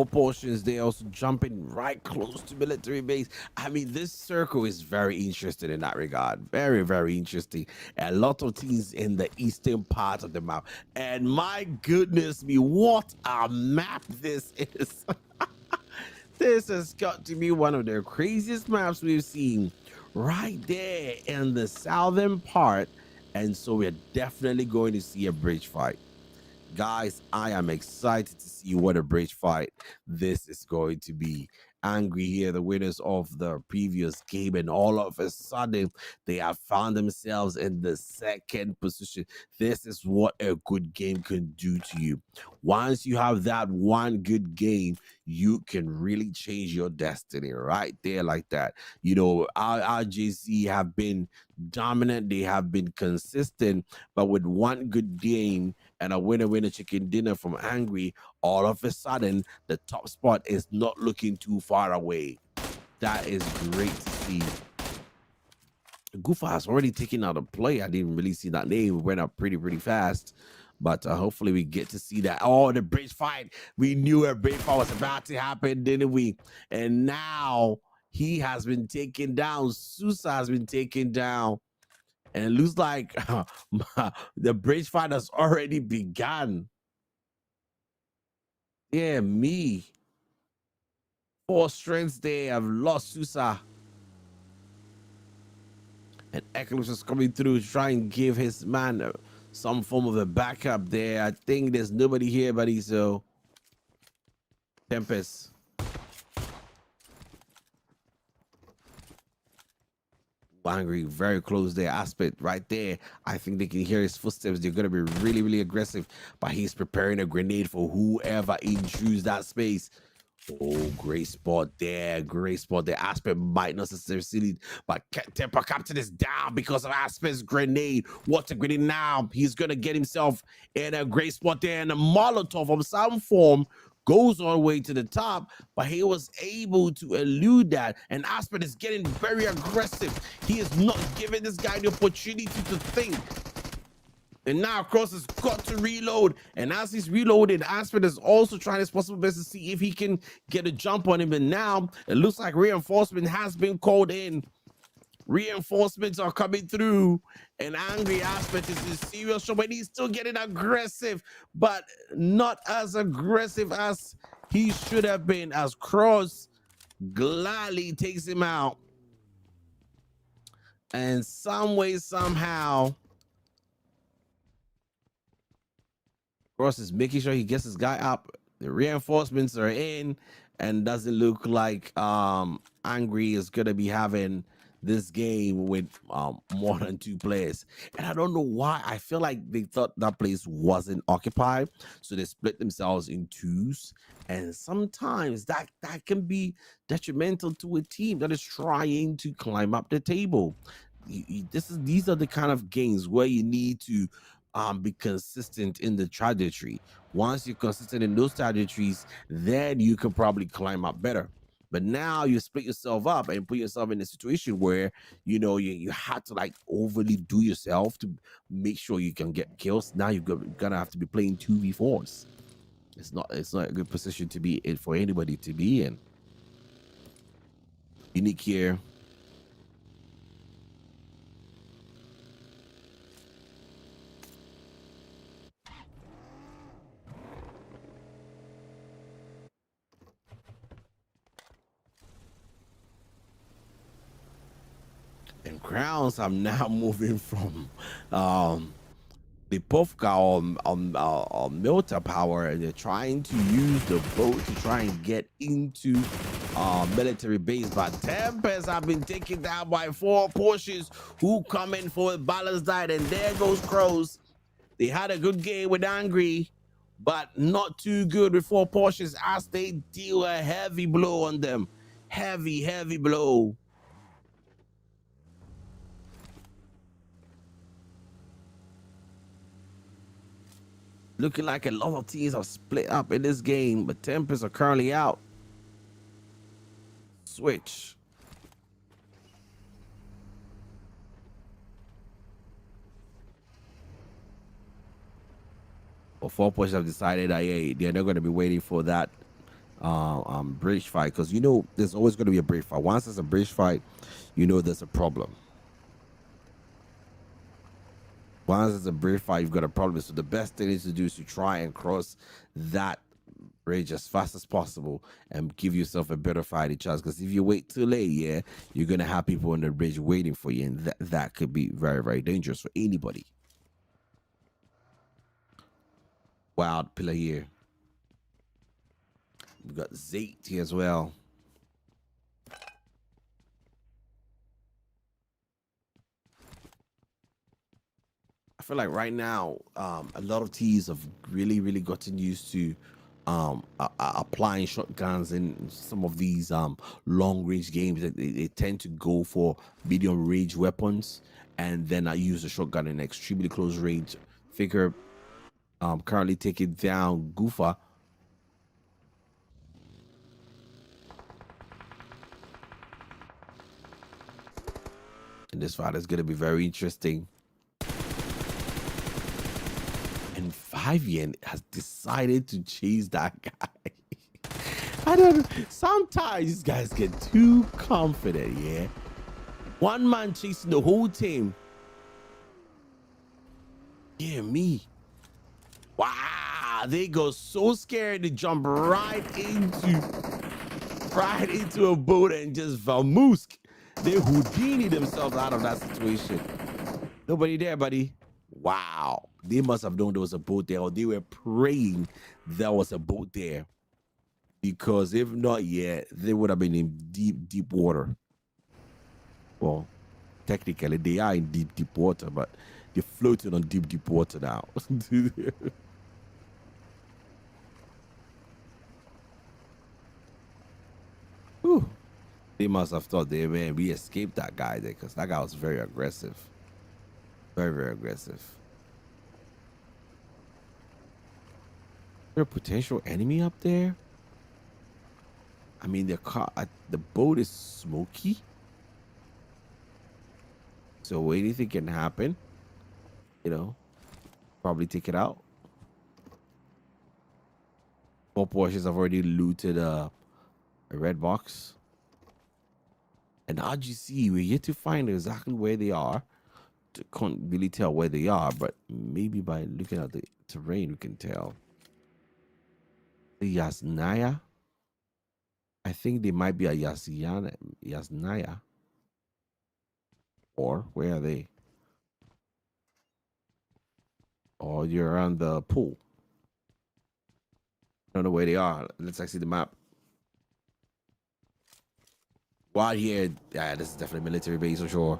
portions there also jumping right close to military base. I mean, this circle is very interesting in that regard. Very interesting. A lot of teams in the eastern part of the map. And my goodness me, what a map this is. This has got to be one of the craziest maps we've seen right there in the southern part. And so we're definitely going to see a bridge fight. Guys, I am excited to see what a bridge fight this is going to be. Angry here, the winners of the previous game, and all of a sudden they have found themselves in the second position. This is what a good game can do to you. Once you have that one good game, you can really change your destiny right there like that. You know, our JC have been dominant, they have been consistent, but with one good game and a winner chicken dinner from Angry, all of a sudden the top spot is not looking too far away. That is great to see. Goofa has already taken out a play. I didn't really see that name. It went up pretty fast, but hopefully we get to see that. Oh, the bridge fight. We knew a bridge fight was about to happen, didn't we? And now he has been taken down. Sousa has been taken down. And it looks like the bridge fight has already begun. Yeah, me. 4 strengths there. I've lost Sousa. And Eklus is coming through to try and give his man some form of a backup there. I think there's nobody here, buddy. So, Tempest. Angry, very close there. Aspect right there. I think they can hear his footsteps. They're gonna be really, really aggressive. But he's preparing a grenade for whoever intrudes that space. Oh, great spot there. Great spot there. Aspect might not necessarily see it, but Temper Captain is down because of Aspect's grenade. What's a grenade now? He's gonna get himself in a great spot there. And a Molotov of some form goes all the way to the top, but he was able to elude that. And Aspect is getting very aggressive. He is not giving this guy the opportunity to think. And now Cross has got to reload. And as he's reloaded, Aspect is also trying his possible best to see if he can get a jump on him. And now it looks like reinforcement has been called in. Reinforcements are coming through, and Angry Aspect is in serious trouble. And he's still getting aggressive, but not as aggressive as he should have been, as Cross gladly takes him out. And some way, somehow, Cross is making sure he gets his guy up. The reinforcements are in, and doesn't look like Angry is gonna be having this game with more than 2 players. And I don't know why. I feel like they thought that place wasn't occupied, so they split themselves in twos. And sometimes that can be detrimental to a team that is trying to climb up the table. These are the kind of games where you need to be consistent in the trajectory. Once you're consistent in those trajectories, then you can probably climb up better. But now you split yourself up and put yourself in a situation where you have to like overly do yourself to make sure you can get kills. Now you're gonna have to be playing 2v4s. It's not a good position to be in for anybody to be in. Unique here. And Crowns, I'm now moving from the Pubgm on Milta power, and they're trying to use the boat to try and get into military base. But Tempest have been taken down by 4 Porsches who come in for a balanced diet, and there goes Crows. They had a good game with Angry, but not too good with 4 Porsches as they deal a heavy blow on them. Heavy blow. Looking like a lot of teams are split up in this game, but Tempest are currently out. Switch. Well, 4 Porsches have decided that they're not going to be waiting for that bridge fight, because there's always going to be a bridge fight. Once there's a bridge fight, there's a problem. Once there's a bridge fight, you've got a problem. So the best thing is to do is to try and cross that bridge as fast as possible and give yourself a better fighting chance. Because if you wait too late, you're going to have people on the bridge waiting for you, and that could be very, very dangerous for anybody. Wild pillar here. We've got Zate here as well. I feel like right now, a lot of teams have really, really gotten used to applying shotguns in some of these long range games. They tend to go for medium range weapons, and then I use the shotgun in extremely close range. Figure currently taking down Goofa. And this fight is going to be very interesting. And Vivian has decided to chase that guy. I don't know. Sometimes these guys get too confident, One man chasing the whole team. Yeah, me. Wow, they go so scared to jump right into a boat and just vamoose. They Houdini themselves out of that situation. Nobody there, buddy. Wow, they must have known there was a boat there, or they were praying there was a boat there, because if not, they would have been in deep water. Well, technically they are in deep water, but they're floating on deep water now. Whew. They must have thought we escaped that guy there, because that guy was very aggressive. Very aggressive. Is there a potential enemy up there? I mean, the boat is smoky, so anything can happen. You know, probably take it out. 4 Porsches have already looted a red box. And RGC, we're yet to find exactly where they are. Can't really tell where they are, but maybe by looking at the terrain, we can tell. The Yasnaya. I think they might be a Yasnaya. Or where are they? Or you're around the pool. I don't know where they are. Let's actually see the map. While here, yeah, this is definitely military base for sure.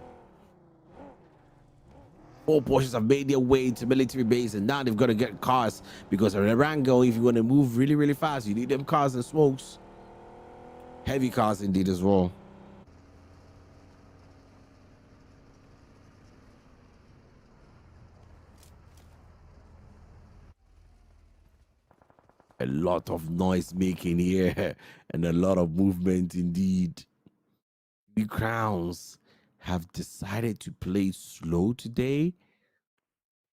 4 Porsches have made their way to military base, and now they've got to get cars because of the Rango. If you want to move really fast, you need them cars and smokes. Heavy cars indeed as well. A lot of noise making here and a lot of movement indeed. The Crowns have decided to play slow today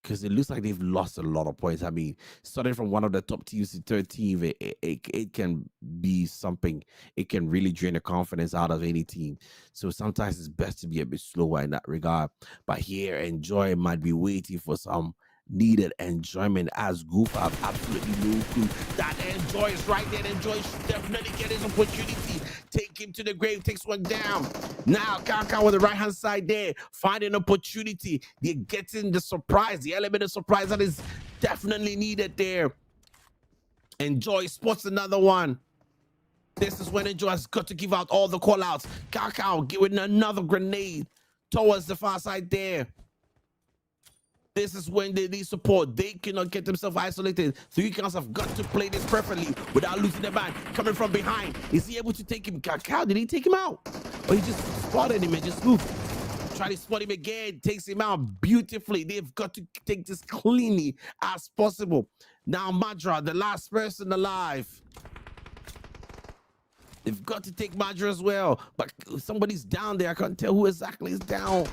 because it looks like they've lost a lot of points. I mean, starting from one of the top teams to 13th, it can be something. It can really drain the confidence out of any team. So sometimes it's best to be a bit slower in that regard. But here, Enjoy might be waiting for some needed enjoyment, as Goof have absolutely no clue that Enjoy is right there. Enjoy should definitely get his opportunity. Take him to the grave, takes one down. Now Kaka on the right hand side there, finding opportunity. They're getting the surprise, the element of surprise that is definitely needed there. Enjoy spots another one. This is when Enjoy has got to give out all the call outs. Kaka giving another grenade towards the far side there. This is when they need support. They cannot get themselves isolated. 3 counts have got to play this perfectly without losing their man. Coming from behind. Is he able to take him? How did he take him out? Or he just spotted him and just moved? Try to spot him again. Takes him out beautifully. They've got to take this cleanly as possible. Now Madra, the last person alive. They've got to take Madra as well. But somebody's down there. I can't tell who exactly is down.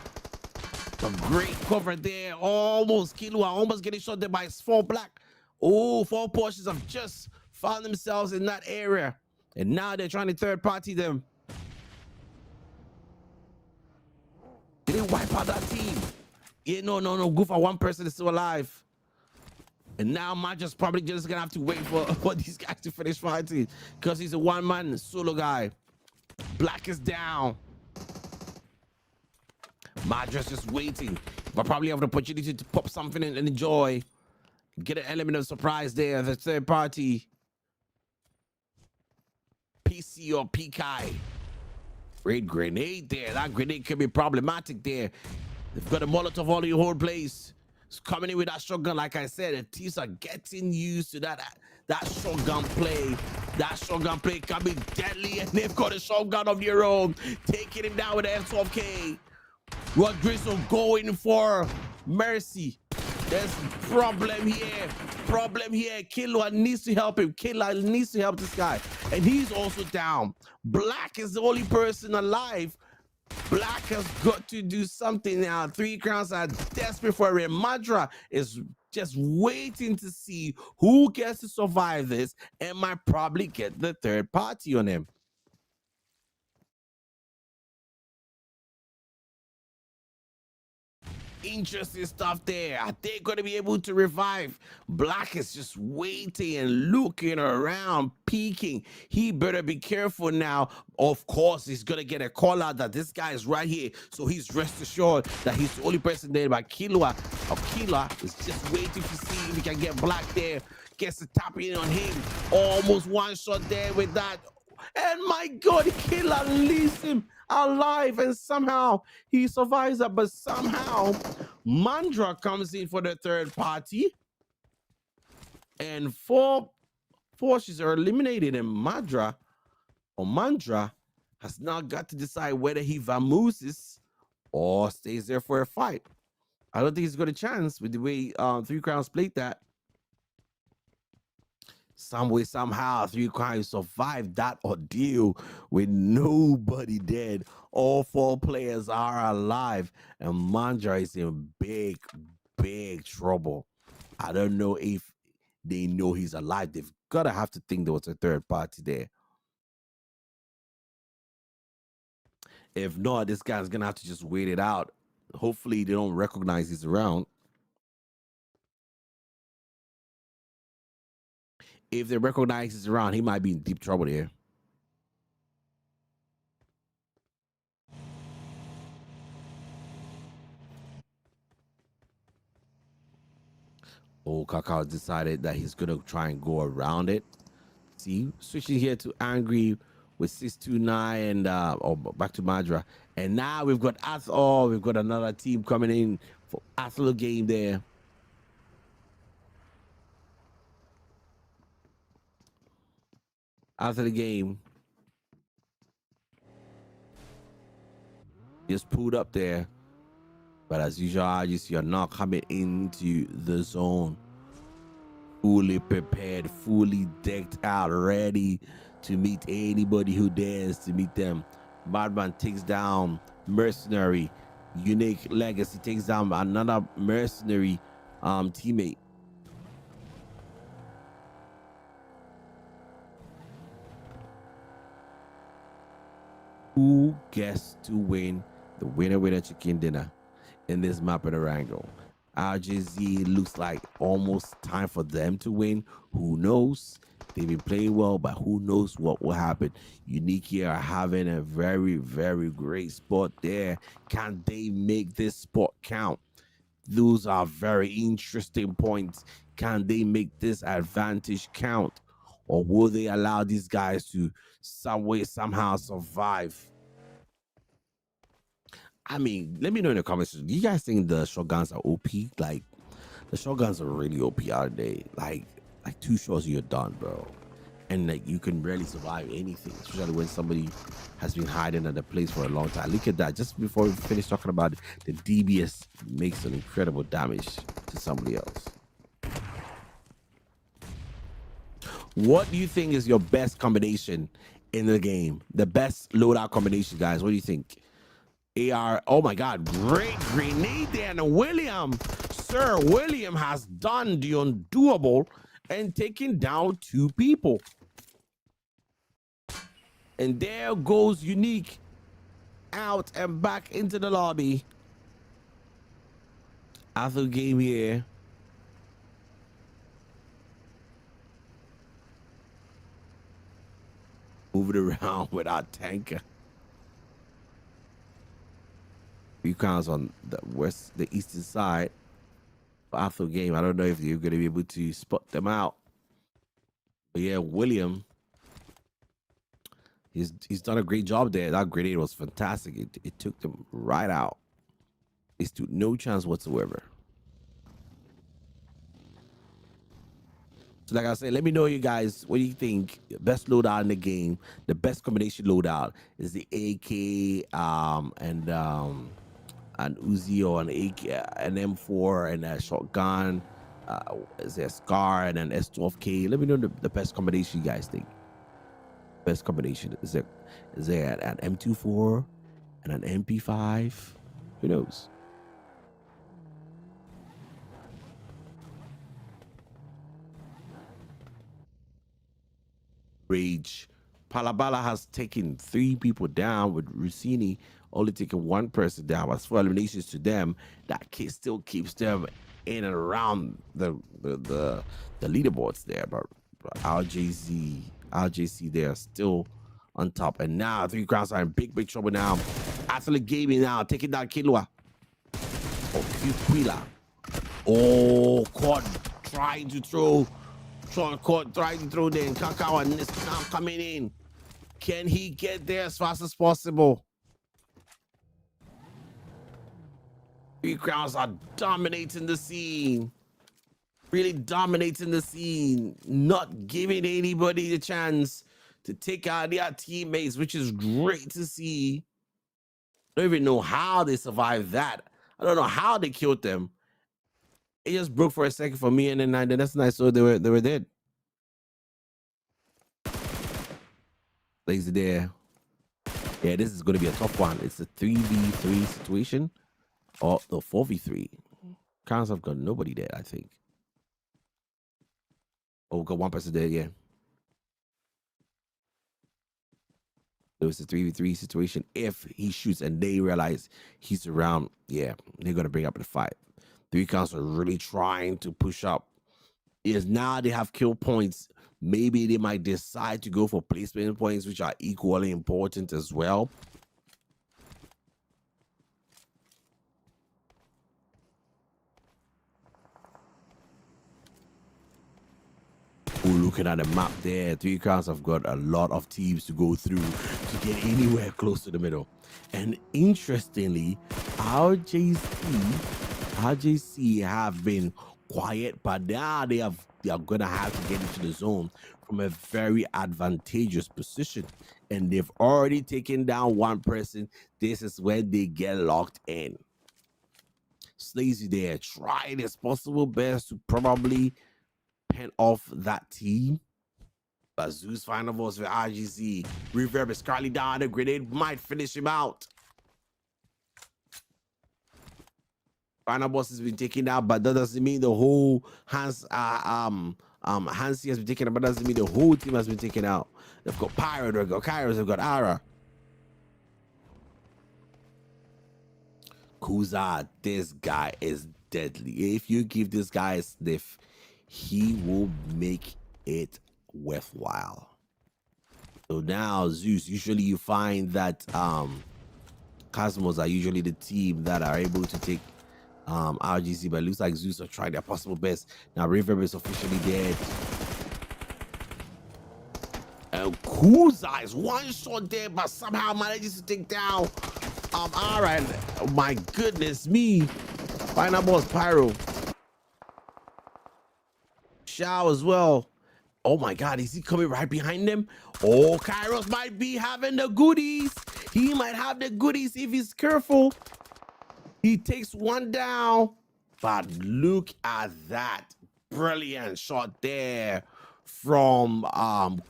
A great cover there. Almost Kilua, almost getting shot there by 4 Black. Oh, 4 Porsches have just found themselves in that area. And now they're trying to third party them. Did they wipe out that team? Yeah, no. Goofa, 1 person is still alive. And now Maja's probably just gonna have to wait for these guys to finish fighting because he's a 1-man solo guy. Black is down. Madra's just waiting, but probably have an opportunity to pop something and enjoy. Get an element of surprise there. The third party. PC or PKI. Great grenade there. That grenade can be problematic there. They've got a Molotov all in the whole place. It's coming in with that shotgun. Like I said, the teams are getting used to that shotgun play. That shotgun play can be deadly, and they've got a shotgun of their own. Taking him down with the M12K. Rodrigo going for mercy. There's problem here. Killa needs to help him. Killa needs to help this guy. And he's also down. Black is the only person alive. Black has got to do something now. 3 crowns are desperate for him. Madra is just waiting to see who gets to survive this and might probably get the third party on him. Interesting stuff there. Are they going to be able to revive? Black is just waiting and looking around, peeking. He better be careful now. Of course, he's going to get a call out that this guy is right here. So he's rest assured that he's the only person there. But Killa is just waiting to see if he can get Black there. Gets the tap in on him. Almost 1 shot there with that. And my God, Killa leaves him alive, and somehow he survives that. But somehow Mandra comes in for the third party, and four forces are eliminated, and Mandra has now got to decide whether he vamooses or stays there for a fight. I don't think he's got a chance with the way Three Crowns played that. Some way, somehow, Three Crowns survived that ordeal with nobody dead. All four players are alive, and Mandra is in big, big trouble. I don't know if they know he's alive. They've got to have to think there was a third party there. If not, this guy's gonna have to just wait it out. Hopefully, they don't recognize he's around. If they recognize he's around, he might be in deep trouble there. Oh, Kakao decided that he's gonna try and go around it. See, switching here to Angry with 629 and back to Madra. And now we've got we've got another team coming in for Athlo game there. After the game, just pulled up there. But as usual, you're not coming into the zone fully prepared, fully decked out, ready to meet anybody who dares to meet them. Badman takes down Mercenary. Unique Legacy takes down another Mercenary teammate. Who gets to win the winner chicken dinner in this map of the Rango? RJZ looks like almost time for them to win. Who knows? They've been playing well, but who knows what will happen? Unique here are having a very, very great spot there. Can they make this spot count? Those are very interesting points. Can they make this advantage count? Or will they allow these guys to some way, somehow survive? I mean, let me know in the comments. Do you guys think the shotguns are OP? Like, the shotguns are really OP, aren't they? Like 2 shots and you're done, bro. And like you can barely survive anything, especially when somebody has been hiding at the place for a long time. Look at that. Just before we finish talking about it, the DBS makes an incredible damage to somebody else. What do you think is your best combination in the game? The best loadout combination, guys. What do you think? AR, oh my God, great grenade there. And William, Sir William has done the undoable and taken down 2 people. And there goes Unique out and back into the lobby. After the game here. Moving around with our tanker. Recons on the eastern side. After the game, I don't know if you're going to be able to spot them out. But yeah, William, he's done a great job there. That grenade was fantastic. It took them right out. They stood no chance whatsoever. So like I said, let me know, you guys, what do you think? Best loadout in the game, the best combination loadout is the AK an Uzi or an AK, an M4 and a shotgun. Is there a SCAR and an S12K? Let me know the best combination you guys think. Best combination is there an M24 and an MP5? Who knows? Rage. Palabala has taken 3 people down, with Rossini only taking 1 person down. As for eliminations to them, that still keeps them in and around the leaderboards there. But RJC, they are still on top. And now 3 crowns are in big trouble now. Absolute Gaming now taking down Kilua. Oh, Pupila. Oh, Quad trying to throw. Quad trying to throw there. Kakao and is now coming in. Can he get there as fast as possible? 3 crowns are dominating the scene. Really dominating the scene, not giving anybody the chance to take out their teammates, which is great to see. I don't even know how they survived that. I don't know how they killed them. It just broke for a second for me, and then that's nice. So they were dead. Lazy there. Yeah, this is going to be a tough one. It's a 3v3 situation, or the 4v3. Crowns have got nobody there, I think. Oh, we got one person there, yeah. It was a 3v3 situation. If he shoots and they realize he's around, yeah, they're going to bring up the fight. 3 counts are really trying to push up. Is now they have kill points. Maybe they might decide to go for placement points, which are equally important as well. Ooh, looking at the map there, 3 crowns have got a lot of teams to go through to get anywhere close to the middle. And interestingly, RJC have been quiet, but now they are gonna have to get into the zone from a very advantageous position. And they've already taken down one person. This is where they get locked in. Slazy there, trying his possible best to probably pen off that team. But Zeus final votes for RGC. Reverb is currently down. The grenade might finish him out. Final boss has been taken out, but that doesn't mean the whole Hansi has been taken out, but that doesn't mean the whole team has been taken out. They've got Pyro, they've got Kairos, they've got Ara. Kuza, this guy is deadly. If you give this guy a sniff, he will make it worthwhile. So now Zeus, usually you find that Cosmos are usually the team that are able to take RGC, but it looks like Zeus are trying their possible best. Now Reverb is officially dead. And Kuza is one shot there, but somehow manages to take down Alright. Oh my goodness me. Final boss Pyro. Shao as well. Oh my god, is he coming right behind them? Oh, Kairos might be having the goodies. He might have the goodies if he's careful. He takes one down. But look at that. Brilliant shot there from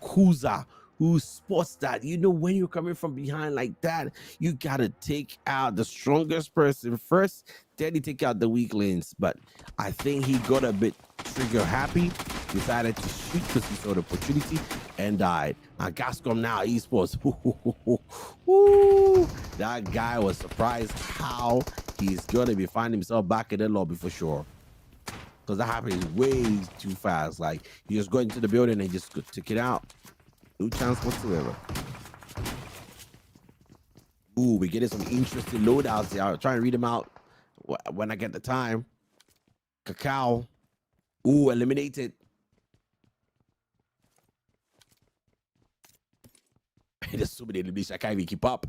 Kuza, who spots that. You know, when you're coming from behind like that, you gotta take out the strongest person first, then you take out the weaklings. But I think he got a bit trigger happy, decided to shoot because he saw the opportunity and died. And Gascom now esports. That guy was surprised how he's gonna be finding himself back in the lobby for sure. Because that happened way too fast. Like, he just got into the building and just took it out. No chance whatsoever. Ooh, we're getting some interesting loadouts here. I'll try and read them out when I get the time. Cacao. Ooh, eliminated. There's so many eliminations I can't even keep up.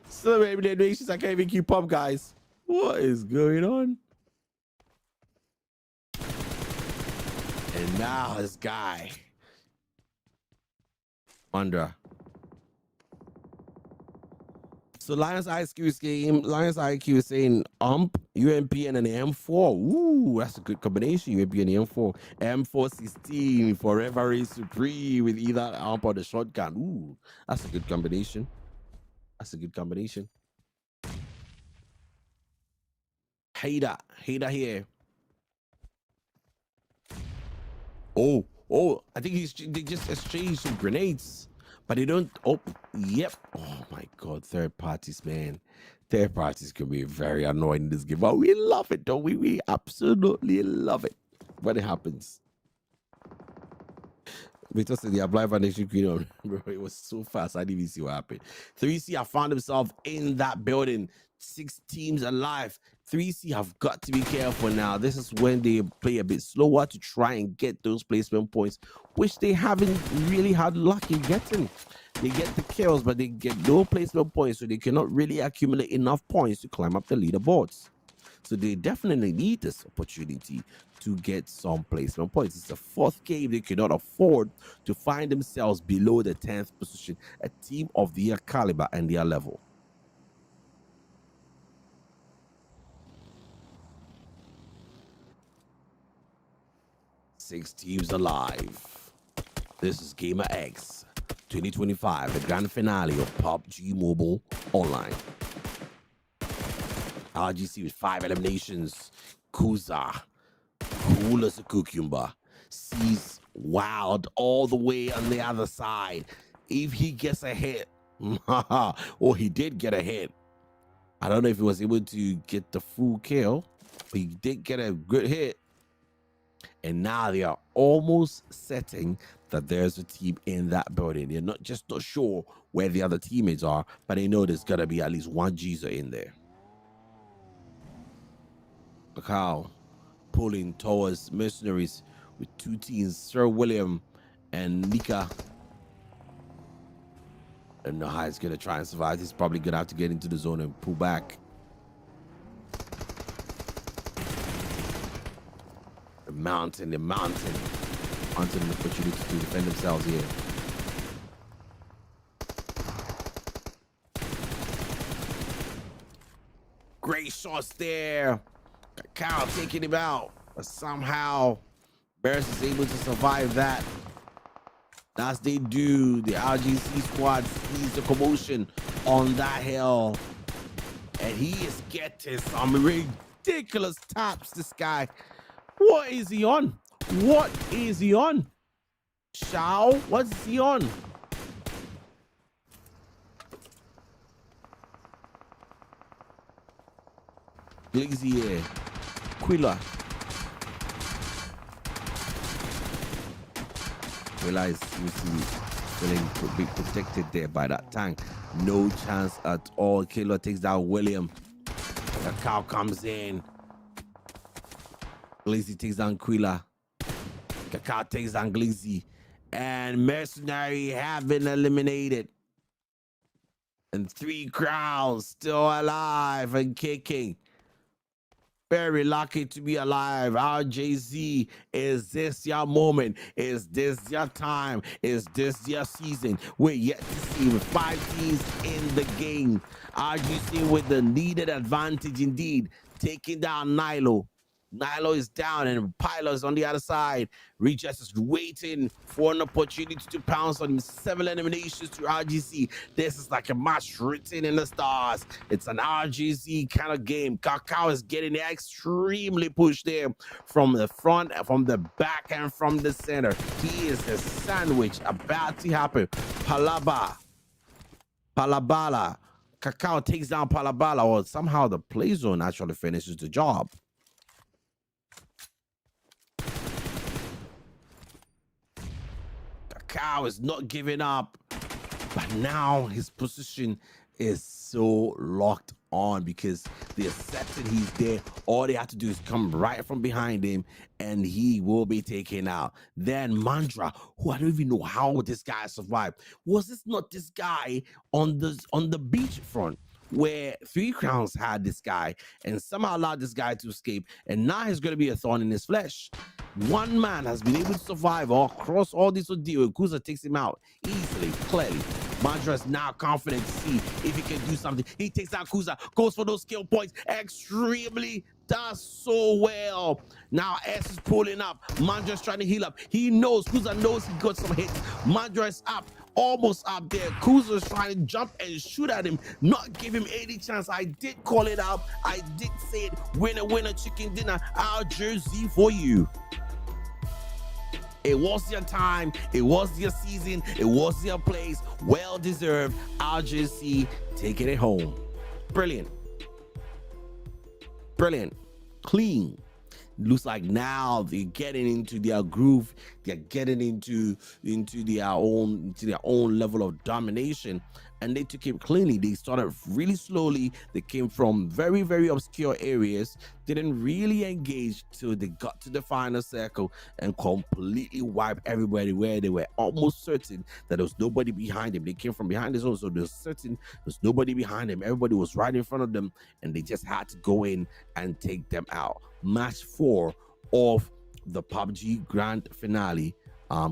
So many eliminations I can't even keep up, guys. What is going on? And now this guy. Wonder. So Lions IQ is saying UMP, and an M4. Ooh, that's a good combination. UMP and the M4. M416 forever is supreme with either AMP or the shotgun. Ooh, that's a good combination. That's a good combination. Hater here. Oh, I think they just exchanged some grenades, but they don't. Oh, yep. Oh my god, third parties, man. Third parties can be very annoying in this game, but we love it, don't we? We absolutely love it when it happens. We just said the Blind Foundation Queen. It was so fast, I didn't even see what happened. 3C have found himself in that building. 6 teams alive. 3C have got to be careful now. This is when they play a bit slower to try and get those placement points, which they haven't really had luck in getting. They get the kills, but they get no placement points, so they cannot really accumulate enough points to climb up the leaderboards. So they definitely need this opportunity to get some placement points. It's the fourth game they cannot afford to find themselves below the 10th position, a team of their caliber and their level. Six teams alive. This is GamrX 2025, the grand finale of PUBG Mobile Online. RGC with 5 eliminations. Kuza, cool as a cucumber, sees Wild all the way on the other side. If he gets a hit, or he did get a hit, I don't know if he was able to get the full kill, but he did get a good hit. And now they are almost setting that there's a team in that building. They're not sure where the other teammates are, but they know there's gotta be at least one Geezer in there. Macau pulling towards mercenaries with 2 teams, Sir William and Nika. I don't know how he's gonna try and survive. He's probably gonna have to get into the zone and pull back. The mountain, an opportunity to defend themselves here. Great shots there. Kyle taking him out, but somehow Bears is able to survive that. As they do, the RGC squad sees the commotion on that hill, and he is getting some ridiculous taps. This guy, what is he on? What is he on? Shao, what's he on? Glazier, Quilla. Quilla is feeling protected there by that tank. No chance at all. Killer takes down William. The cow comes in. Glazy takes down Quilla. Cacao takes down Glazy. And Mercenary have been eliminated. And 3 crowns still alive and kicking. Very lucky to be alive. RJZ, is this your moment? Is this your time? Is this your season? We're yet to see with 5 teams in the game. RGC with the needed advantage indeed, taking down Nilo. Nilo is down and Pilot is on the other side. Regis is waiting for an opportunity to pounce on him. 7 eliminations to RGC. This is like a match written in the stars. It's an RGC kind of game. Kakao is getting extremely pushed there from the front, from the back, and from the center. He is a sandwich about to happen. Palabala. Kakao takes down Palabala, or somehow the play zone actually finishes the job. Cow is not giving up, but now his position is so locked on because they accepted he's there. All they have to do is come right from behind him and he will be taken out. Then Mandra, who I don't even know how this guy survived. Was this not this guy on the beachfront where 3 crowns had this guy and somehow allowed this guy to escape, and now he's going to be a thorn in his flesh? One man has been able to survive all across all this ordeal. Kuza takes him out easily, clearly. Mandra is now confident to see if he can do something. He takes out Kuza, goes for those skill points, extremely does so well. Now S is pulling up. Mandra's trying to heal up. He knows, Kuza knows he got some hits. Mandra is up, almost up there. Kuza is trying to jump and shoot at him, not give him any chance. I did call it out. I did say it. Winner, winner, chicken dinner. Our jersey for you. It was your time, it was your season, it was your place. Well deserved. RGC taking it home. Brilliant. Brilliant. Clean. Looks like now they're getting into their groove. They're getting into their own level of domination. and they took him cleanly. They started really slowly. They came from very, very obscure areas, didn't really engage till they got to the final circle and completely wiped everybody where they were almost certain that there was nobody behind them. They came from behind the zone, so they were certain there was nobody behind them. Everybody was right in front of them, and they just had to go in and take them out. Match 4 of the PUBG Grand Finale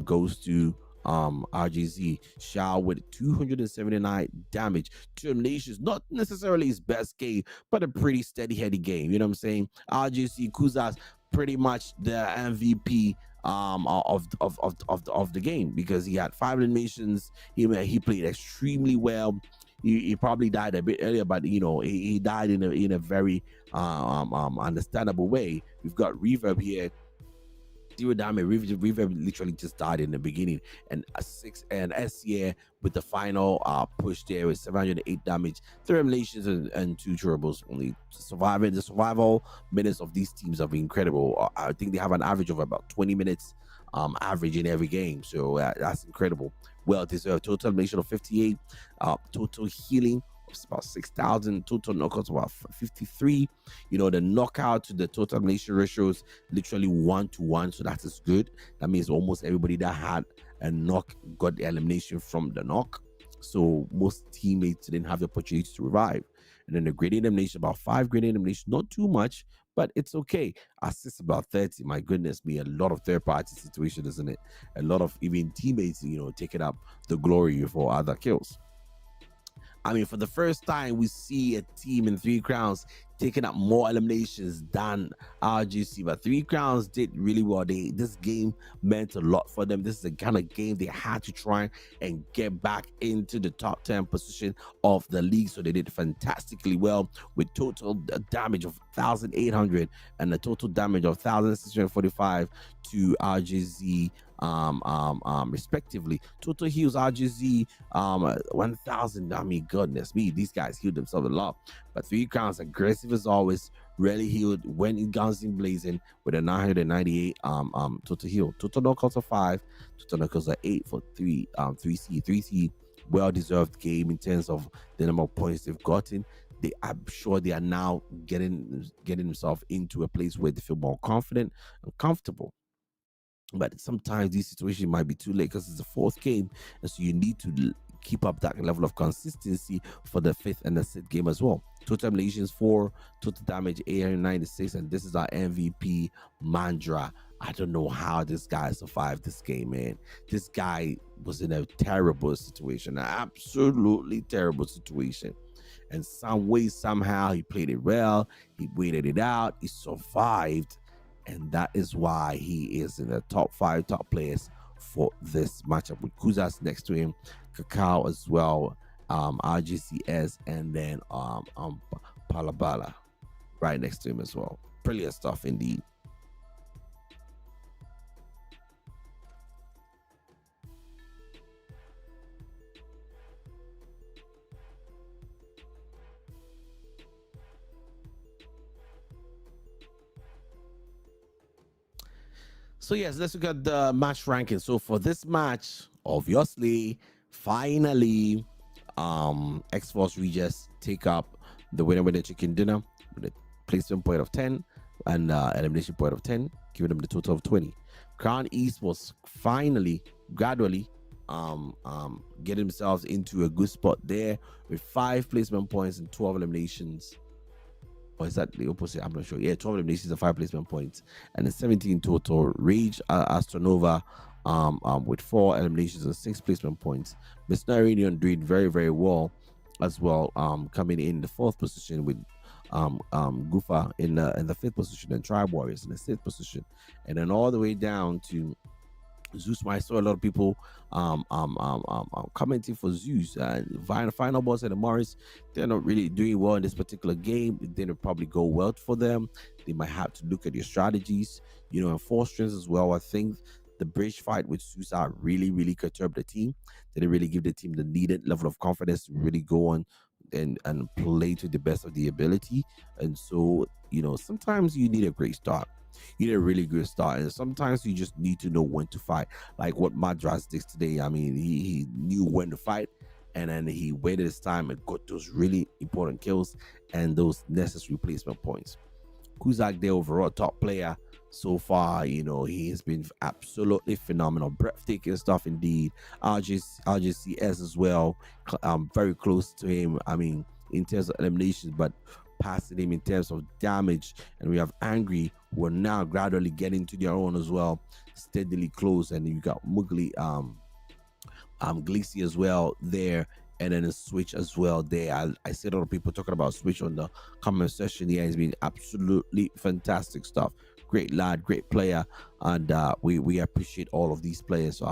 goes to RGZ Shao with 279 damage, 2 eliminations. Not necessarily his best game, but a pretty steady heady game. You know what I'm saying? RGZ Kuzas pretty much the MVP of the game, because he had 5 eliminations. He played extremely well. He probably died a bit earlier, but you know he died in a very understandable way. We've got Reverb here, 0 damage. Reverb literally just died in the beginning, and a 6 and S here with the final push there with 708 damage, 3 eliminations and 2 durables. Only surviving. The survival minutes of these teams have been incredible. I think they have an average of about 20 minutes average in every game, so that's incredible. Well deserved. Total elimination of 58, total healing of about 6,000, total knockouts about 53. You know, the knockout to the total elimination ratios literally 1-to-1, so that is good. That means almost everybody that had a knock got the elimination from the knock, so most teammates didn't have the opportunity to revive. And then the gradient elimination, about 5 gradient elimination, not too much, but it's okay. Assists about 30. My goodness me, a lot of third-party situation, isn't it? A lot of even teammates, you know, taking up the glory for other kills. I mean, for the first time, we see a team in 3 Crowns taking up more eliminations than RGC, but 3 Crowns did really well. This game meant a lot for them. This is the kind of game they had to try and get back into the top 10 position of the league, so they did fantastically well with total damage of 1,800 and a total damage of 1,645 to RGZ respectively. Total heals RGZ 1,000. I mean, goodness me, these guys healed themselves a lot. But 3 Crowns, aggressive as always, rarely healed, went in guns in blazing with a 998 total heal. Total knockouts of 5, total knockouts of 8 for 3C. Well deserved game in terms of the number of points they've gotten. I'm sure they are now getting themselves into a place where they feel more confident and comfortable. But sometimes these situations might be too late because it's the 4th game, and so you need to keep up that level of consistency for the 5th and the 6th game as well. Total eliminations 4, total damage 896, and this is our MVP Mandra. I don't know how this guy survived this game, man. This guy was in a terrible situation, an absolutely terrible situation. And some way, somehow, he played it well. He waited it out. He survived. And that is why he is in the top 5 top players for this matchup, with Kuzas next to him, Kakao as well, RGCS, and then Palabala right next to him as well. Brilliant stuff indeed. So yes, let's look at the match ranking. So for this match, obviously, finally, X-Force Regis take up the winner with the chicken dinner with a placement point of 10 and elimination point of 10, giving them the total of 20. Crown East was finally, gradually, get themselves into a good spot there with 5 placement points and 12 eliminations. Or is that the opposite? I'm not sure. Yeah, 12 eliminations and 5 placement points, and a 17 total. Rage Astronova with 4 eliminations and 6 placement points. Miss Naridian doing very, very well as well, coming in the 4th position with Gufa in the 5th position, and Tribe Warriors in the 6th position, and then all the way down to Zeus. I saw a lot of people commenting for Zeus. Final Boss and the Morris, they're not really doing well in this particular game. It didn't probably go well for them. They might have to look at your strategies, you know, and 4 strings as well. I think the bridge fight with Susa really, really perturbed the team. They didn't really give the team the needed level of confidence to really go on and play to the best of the ability. And so, you know, sometimes you need a great start. You need a really good start, and sometimes you just need to know when to fight. Like what Madras did today. I mean, he knew when to fight, and then he waited his time and got those really important kills and those necessary placement points. Kuzak, the overall top player so far, he has been absolutely phenomenal, breathtaking stuff indeed. RJCS as well, very close to him. I mean, in terms of eliminations, but passing him in terms of damage. And we have Angry, who are now gradually getting to their own as well, steadily close. And you got Mugli, Glacy as well there, and then a Switch as well there. I see a lot of people talking about Switch on the comment section. Yeah, he's been absolutely fantastic stuff. Great lad, great player, and we appreciate all of these players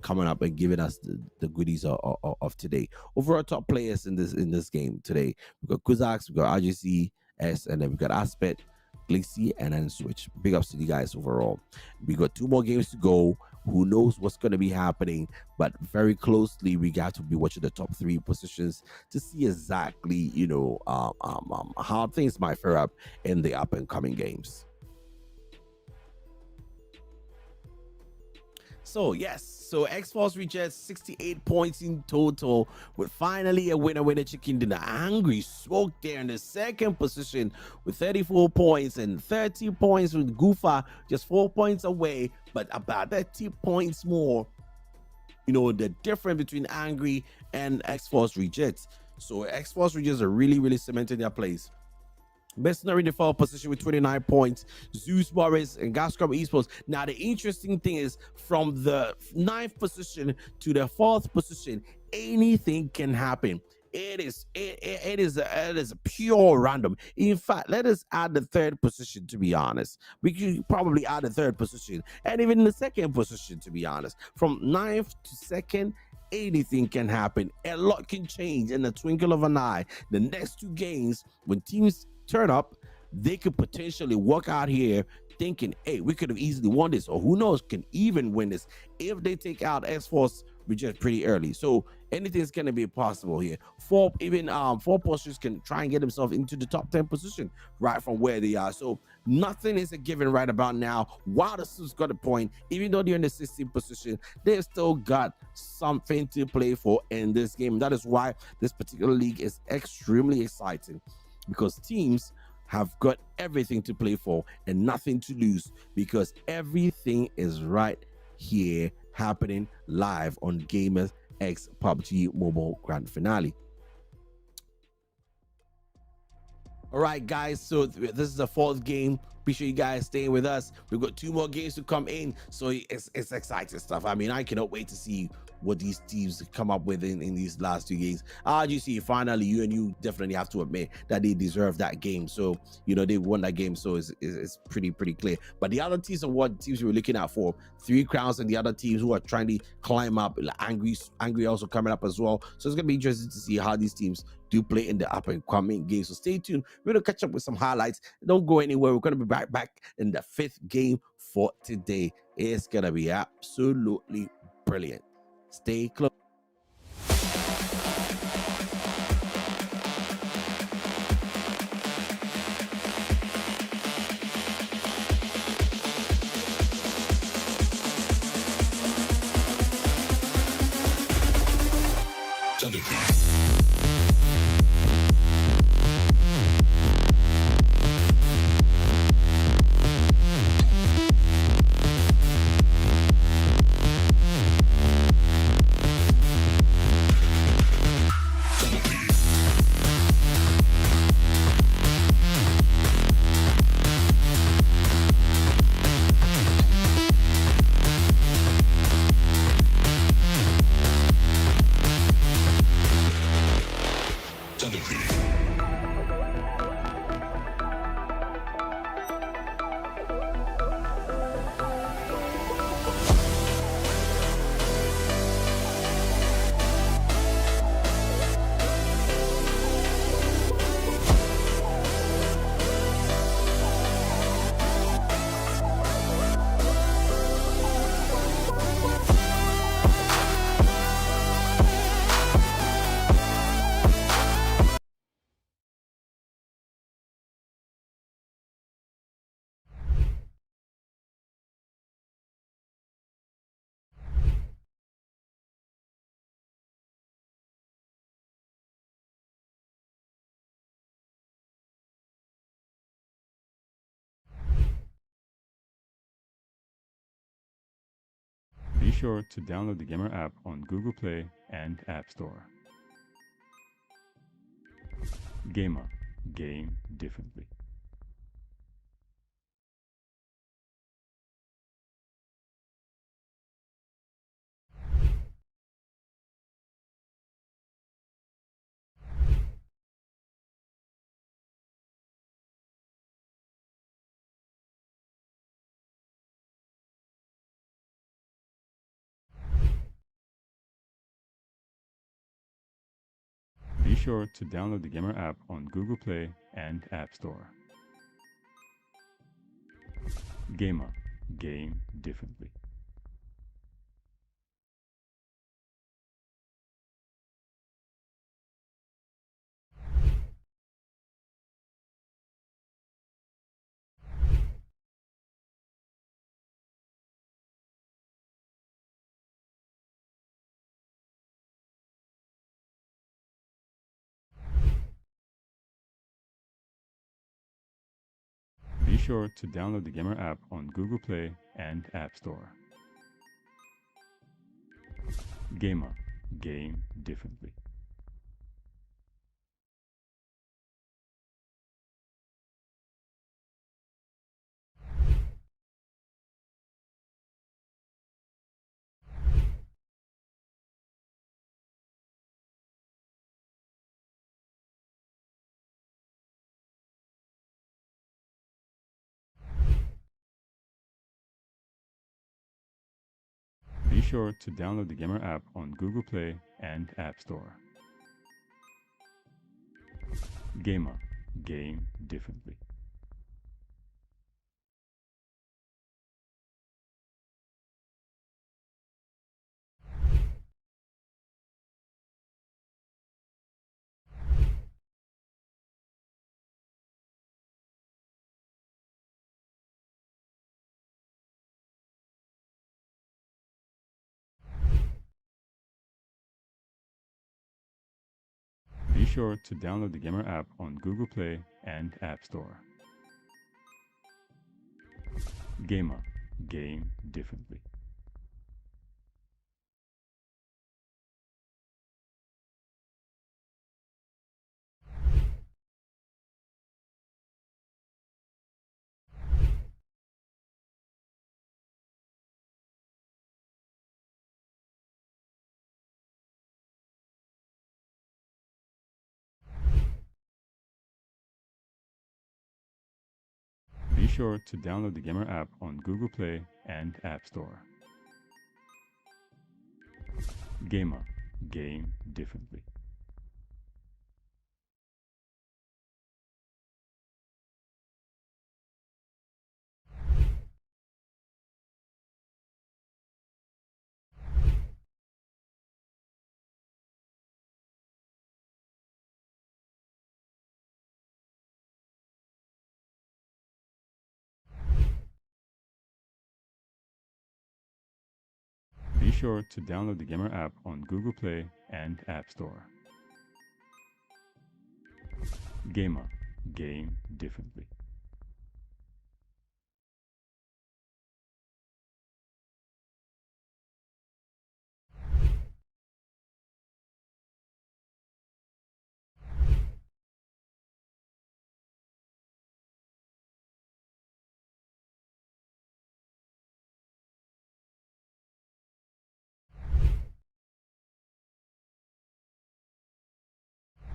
coming up and giving us the goodies of today. Overall top players in this game today, we've got Kuzaks, we've got RGC S, and then we've got Aspect, Glacy, and then Switch. Big ups to you guys overall. We got 2 more games to go. Who knows what's going to be happening, but very closely we got to be watching the top 3 positions to see exactly how things might fare up in the up and coming games. So so X-Force reaches 68 points in total, with finally a winner chicken dinner. Angry Smoke there in the second position with 34 points, and 30 points with Goofa, just 4 points away, but about 30 points more. The difference between Angry and X-Force Rejects. So X-Force Rejects are really cementing their place. Mercenary in the 4th position with 29 points. Zeus Morris and Gascom Esports. Now, the interesting thing is, from the 9th position to the 4th position, anything can happen. It is a pure random. In fact, let us add the 3rd position, to be honest. We could probably add the 3rd position, and even the 2nd position, to be honest. From 9th to 2nd, anything can happen. A lot can change in the twinkle of an eye. The next 2 games, when teams turn up, they could potentially walk out here thinking, hey, we could have easily won this, or who knows, can even win this if they take out X-Force Reject pretty early. So anything's going to be possible here. 4 posters can try and get themselves into the top 10 position right from where they are. So nothing is a given right about now. While the Suits got a point, even though they're in the 16th position, they've still got something to play for in this game. That is why this particular league is extremely exciting, because teams have got everything to play for and nothing to lose, because everything is right here happening live on GamrX PUBG Mobile Grand Finale. All right, guys, so this is the 4th game. Appreciate you guys staying with us. We've got 2 more games to come in, so it's exciting stuff. I mean, I cannot wait to see what these teams come up with in these last 2 games. You see, finally, you definitely have to admit that they deserve that game. So, they won that game, so it's pretty clear. But the other teams are what teams we're looking at for 3 crowns, and the other teams who are trying to climb up, like Angry also coming up as well. So it's gonna be interesting to see how these teams do play in the up and coming games. So stay tuned. We're gonna catch up with some highlights. Don't go anywhere. We're gonna be back in the 5th game for today. It's gonna be absolutely brilliant. Stay close. sure to download the Gamr app on Google Play and App Store. Gamr. Game differently. Be sure to download the Gamr app on Google Play and App Store. Gamr. Game differently. Be sure to download the Gamr app on Google Play and App Store. Gamr. Game differently. Be sure to download the Gamr app on Google Play and App Store. Gamr. Game differently. Be sure to download the Gamr app on Google Play and App Store. Gamr. Game differently. Be sure to download the Gamr app on Google Play and App Store. Gamr. Game differently. Be sure to download the Gamr app on Google Play and App Store. Gamr. Game differently.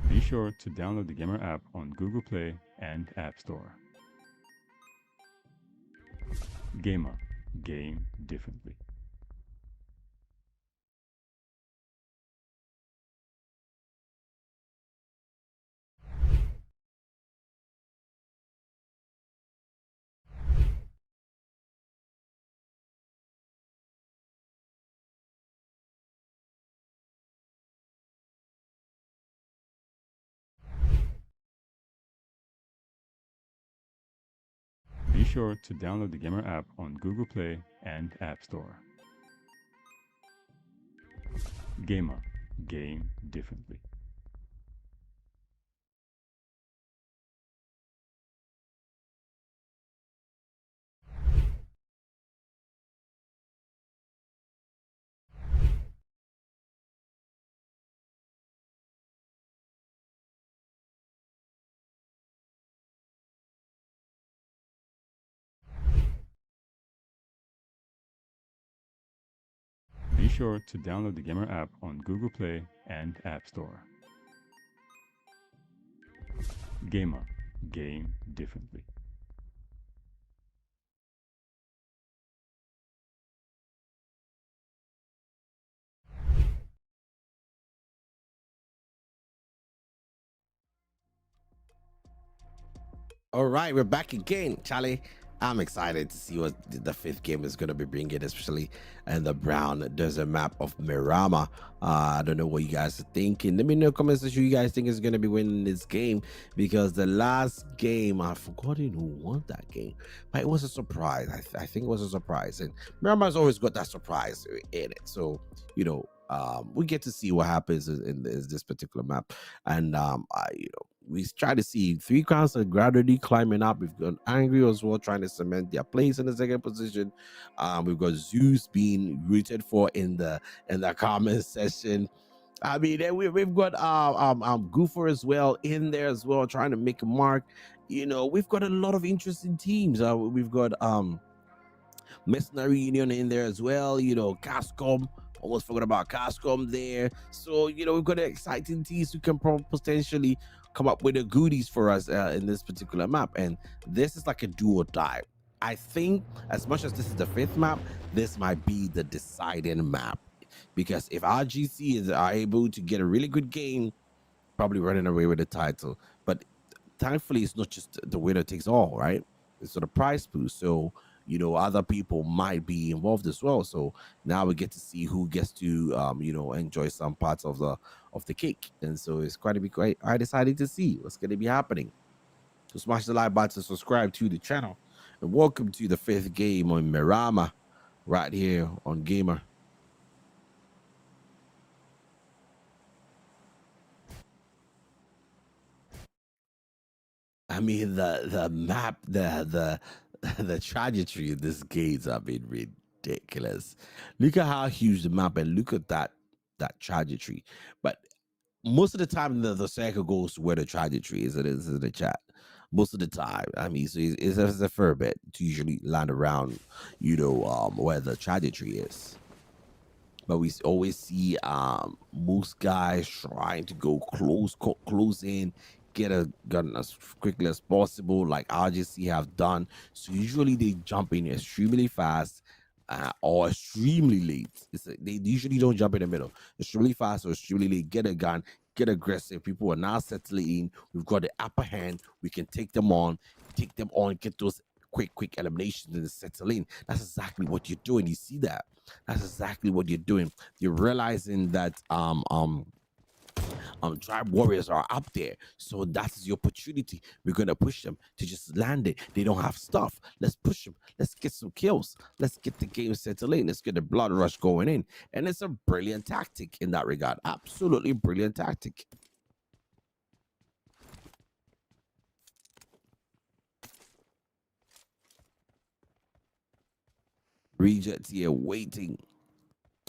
Be sure to download the Gamr app on Google Play and App Store. Gamr. Game differently. Be sure to download the Gamr app on Google Play and App Store. Gamr. Game differently. sure to download the Gamr app on Google Play and App Store. Gamr. Game differently. All right, we're back again, Charlie. I'm excited to see what the fifth game is going to be bringing, especially in the brown desert map of Miramar. I don't know what you guys are thinking. Let me know in the comments section who you guys think is going to be winning this game, because the last game, I've forgotten who won that game, but it was a surprise. I think it was a surprise, and Miramar's always got that surprise in it. So, we get to see what happens in this particular map, and we try to see three crowns are gradually climbing up. We've got Angry as well trying to cement their place in the second position. We've got Zeus being rooted for in the comment section. I mean, then we've got Goofer as well in there as well, trying to make a mark. We've got a lot of interesting teams. We've got Mercenary Union in there as well. Cascom. Almost forgot about Cascom there. So, we've got exciting teams who can potentially come up with the goodies for us in this particular map. And this is like a do or die. I think as much as this is the fifth map, this might be the deciding map. Because if RGC are able to get a really good game, probably running away with the title. But thankfully, it's not just the winner takes all, right? It's sort of prize pool. So, other people might be involved as well. So now we get to see who gets to, enjoy some parts of the cake. And so it's going to be great. I decided to see what's going to be happening. So smash the like button, subscribe to the channel, and welcome to the fifth game on Miramar, right here on Gamer. I mean, the map, the the trajectory of this games have been ridiculous. Look at how huge the map, and look at that trajectory. But most of the time, the circle goes to where the trajectory is. It is in the chat. Most of the time, I mean, so it's a fair bet to usually land around, where the trajectory is. But we always see most guys trying to go close in, get a gun as quickly as possible, like RGC have done. So usually they jump in extremely fast or extremely late. They usually don't jump in the middle. Extremely fast or extremely late. Get a gun, get aggressive. People are now settling in. We've got the upper hand. We can take them on, get those quick eliminations and settle in. That's exactly what you're doing. You see that? That's exactly what you're doing. You're realizing that tribe warriors are up there, so that's the opportunity. We're gonna push them to just land it. They don't have stuff. Let's push them. Let's get some kills. Let's get the game settled in. Let's get the blood rush going in. And it's a brilliant tactic in that regard. Absolutely brilliant tactic. Reject here waiting.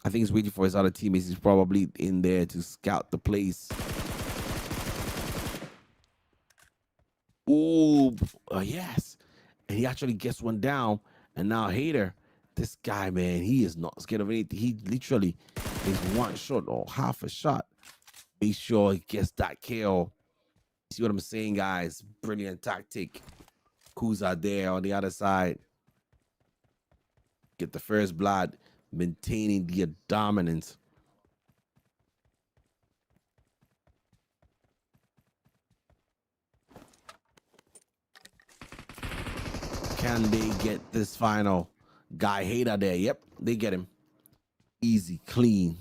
I think he's waiting for his other teammates. He's probably in there to scout the place. Oh, yes. And he actually gets one down. And now Hater, this guy, man, he is not scared of anything. He literally is one shot or half a shot. Make sure he gets that kill. See what I'm saying, guys? Brilliant tactic. Who's out there on the other side? Get the first blood, maintaining the dominance. Can they get this final guy Hater there? Yep, they get him. Easy, clean.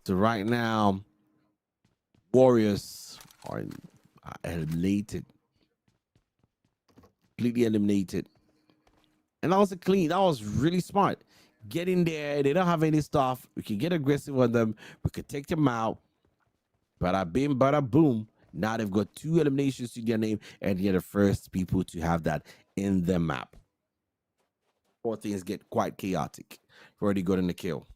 So right now, Warriors are eliminated. Completely eliminated. And that was a clean. That was really smart. Get in there. They don't have any stuff. We can get aggressive on them. We could take them out. Bada bing, bada boom. Now they've got 2 eliminations to their name, and they're the first people to have that in the map. Or things get quite chaotic. We've already got in the kill.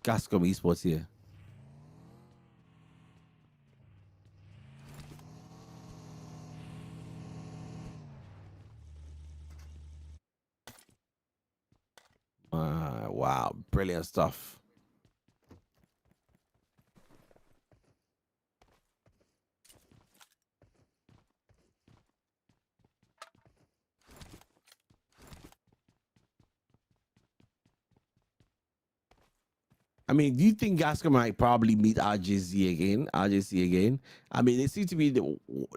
Gascom Esports here. Wow, brilliant stuff. I mean, do you think Gascom might probably meet RJC again? RJC again? I mean, they seem to be,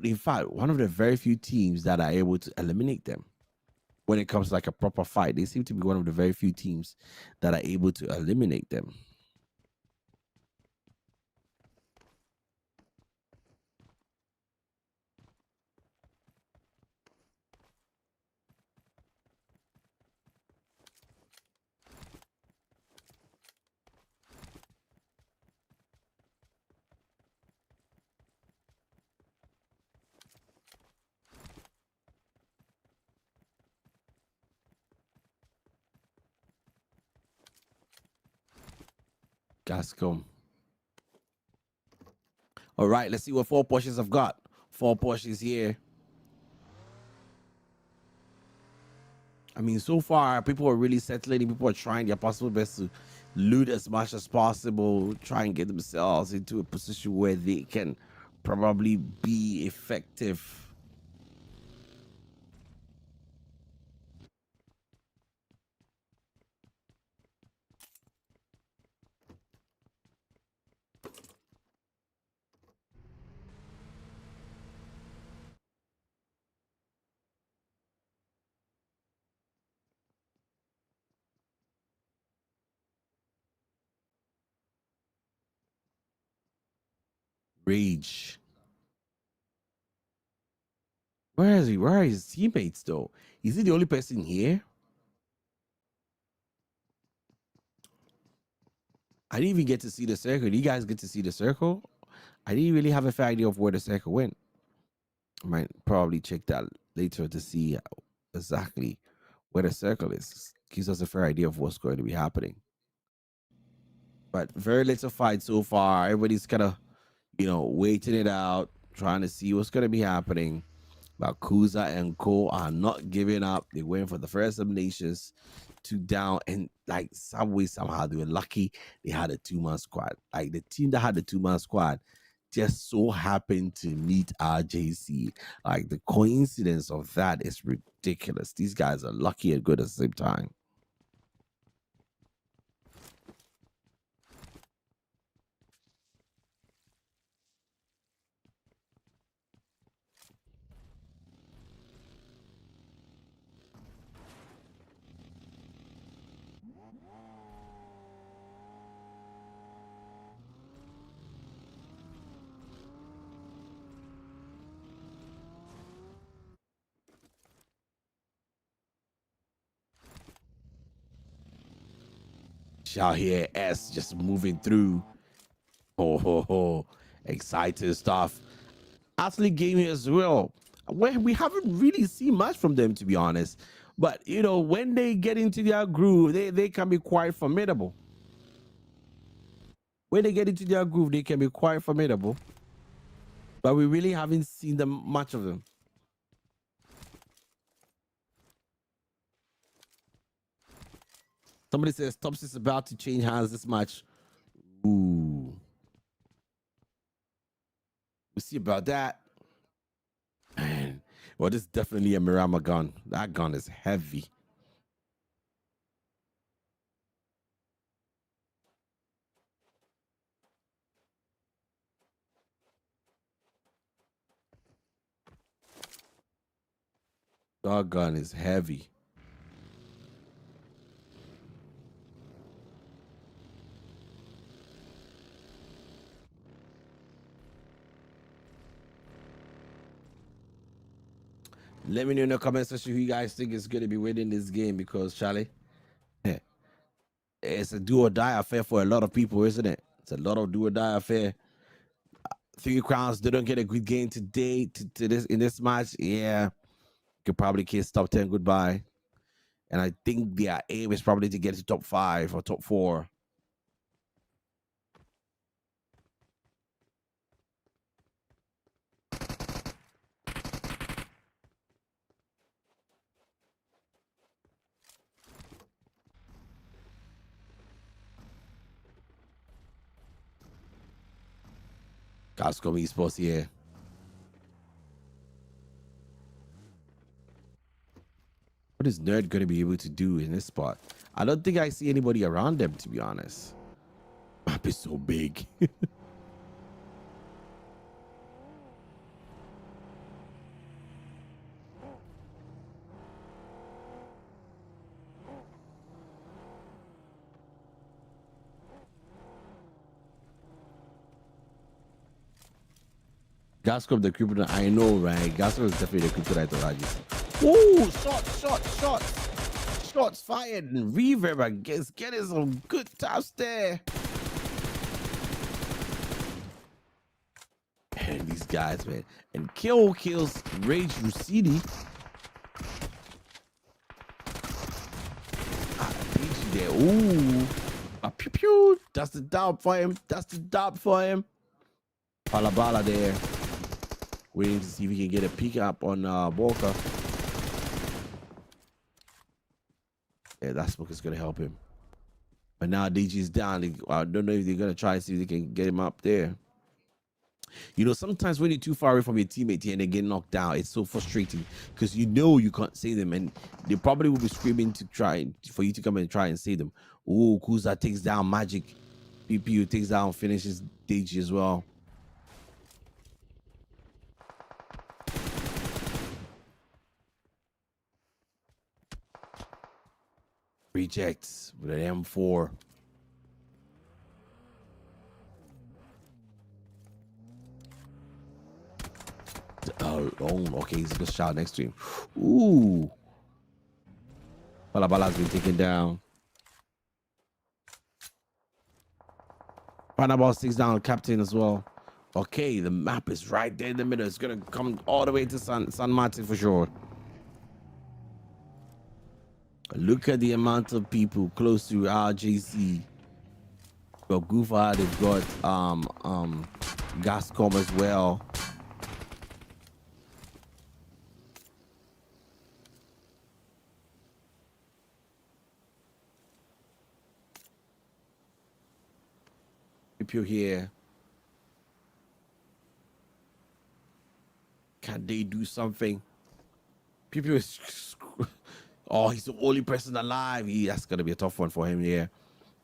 in fact, one of the very few teams that are able to eliminate them when it comes to like a proper fight. They seem to be one of the very few teams that are able to eliminate them. Gascom. All right, let's see what 4 Porsches I've got. 4 Porsches here. I mean, so far, people are really settling. People are trying their possible best to loot as much as possible, try and get themselves into a position where they can probably be effective. Rage. Where is he? Where are his teammates though? Is he the only person here? I didn't even get to see the circle. Did you guys get to see the circle? I didn't really have a fair idea of where the circle went. I might probably check that later to see exactly where the circle is. Gives us a fair idea of what's going to be happening. But very little fight so far. Everybody's kind of, waiting it out, trying to see what's going to be happening. But Kuza and Co are not giving up. They went for the first eliminations, 2 down, and like some way, somehow they were lucky they had a 2-man squad. Like the team that had the 2-man squad just so happened to meet RJC. Like the coincidence of that is ridiculous. These guys are lucky and good at the same time. Out here, S just moving through. Oh, exciting stuff. Athlete gaming as well. We haven't really seen much from them, to be honest. But when they get into their groove, they can be quite formidable. When they get into their groove, they can be quite formidable. But we really haven't seen them much of them. Somebody says Tops is about to change hands this match. Ooh. We'll see about that. Man. Well, this is definitely a Miramar gun. That gun is heavy. That gun is heavy. Let me know in the comment section who you guys think is going to be winning this game, because Charlie, it's a do or die affair for a lot of people, isn't it? It's a lot of do or die affair. 3 Crowns, they don't get a good game today to this in this match. Yeah, could probably kiss top 10 goodbye. And I think their aim is probably to get to top 5 or top 4. Gascom Esports here. What is Nerd going to be able to do in this spot? I don't think I see anybody around them, to be honest. Map is so big. Gascom the kryptonite. I know, right? Gascom is definitely the kryptonite to Rajis. Ooh, shots fired, and Reverb, I guess, getting some good taps there. And these guys, man, and kills Rage Rusidi. There, ooh, pew pew. That's the dub for him. Palabala there, waiting to see if he can get a peek up on Walker. Yeah, that smoke is gonna help him. But now DG's down. I don't know if they're gonna try to see if they can get him up there. You know, sometimes when you're too far away from your teammate and they get knocked down, it's so frustrating because you know you can't save them, and they probably will be screaming to try for you to come and try and save them. Ooh, Kuza takes down Magic. PPU takes down, finishes DG as well. Rejects with an M4. Oh, okay, he's gonna shot next to him. Ooh. Balabala's been taken down. Panabal takes down Captain as well. Okay, the map is right there in the middle. It's gonna come all the way to San Martin for sure. Look at the amount of people close to RJC. Got Goofa, they've got Gascom as well. People here. Can they do something? People is oh, he's the only person alive. That's gonna be a tough one for him here.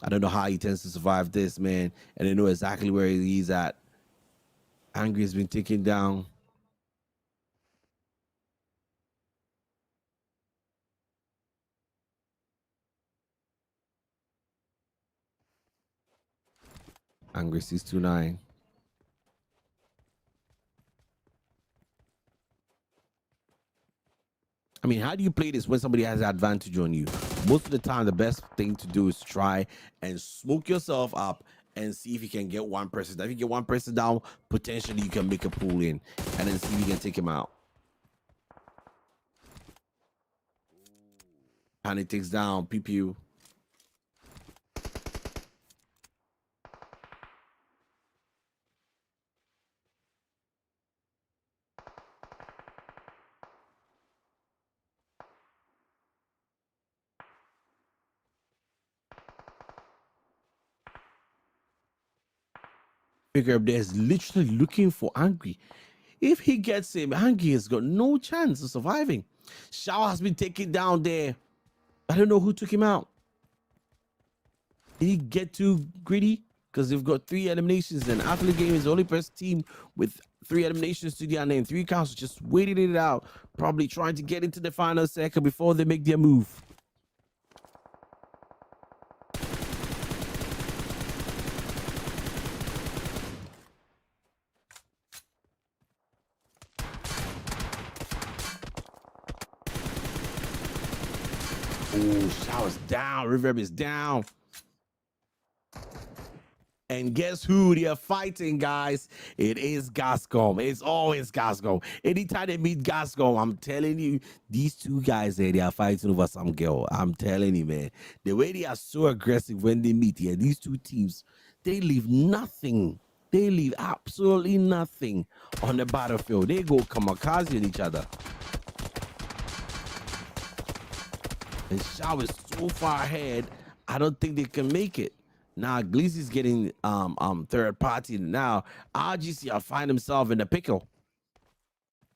I don't know how he tends to survive this, man. And they know exactly where he's at. Angry has been taken down. Angry 629. I mean, how do you play this when somebody has an advantage on you? Most of the time, the best thing to do is try and smoke yourself up and see if you can get one person down. If you get one person down, potentially you can make a pull in and then see if you can take him out. And it takes down PPU. Figure up there is literally looking for Angry. If he gets him, Angry has got no chance of surviving. Shao has been taken down there. I don't know who took him out. Did he get too greedy? Because they've got 3 eliminations, and Athlete Game is the only person team with 3 eliminations to their name. 3 counts, just waiting it out, probably trying to get into the final second before they make their move. Oh, Shower's down. Reverb is down. And guess who they are fighting, guys? It is Gascom. It's always Gascom. Anytime they meet Gascom, I'm telling you, these 2 guys there, they are fighting over some girl. I'm telling you, man. The way they are so aggressive when they meet here, these 2 teams, they leave nothing. They leave absolutely nothing on the battlefield. They go kamikaze on each other. And Shao is so far ahead, I don't think they can make it. Now Gleazy's getting third party. Now RGC will find himself in a pickle.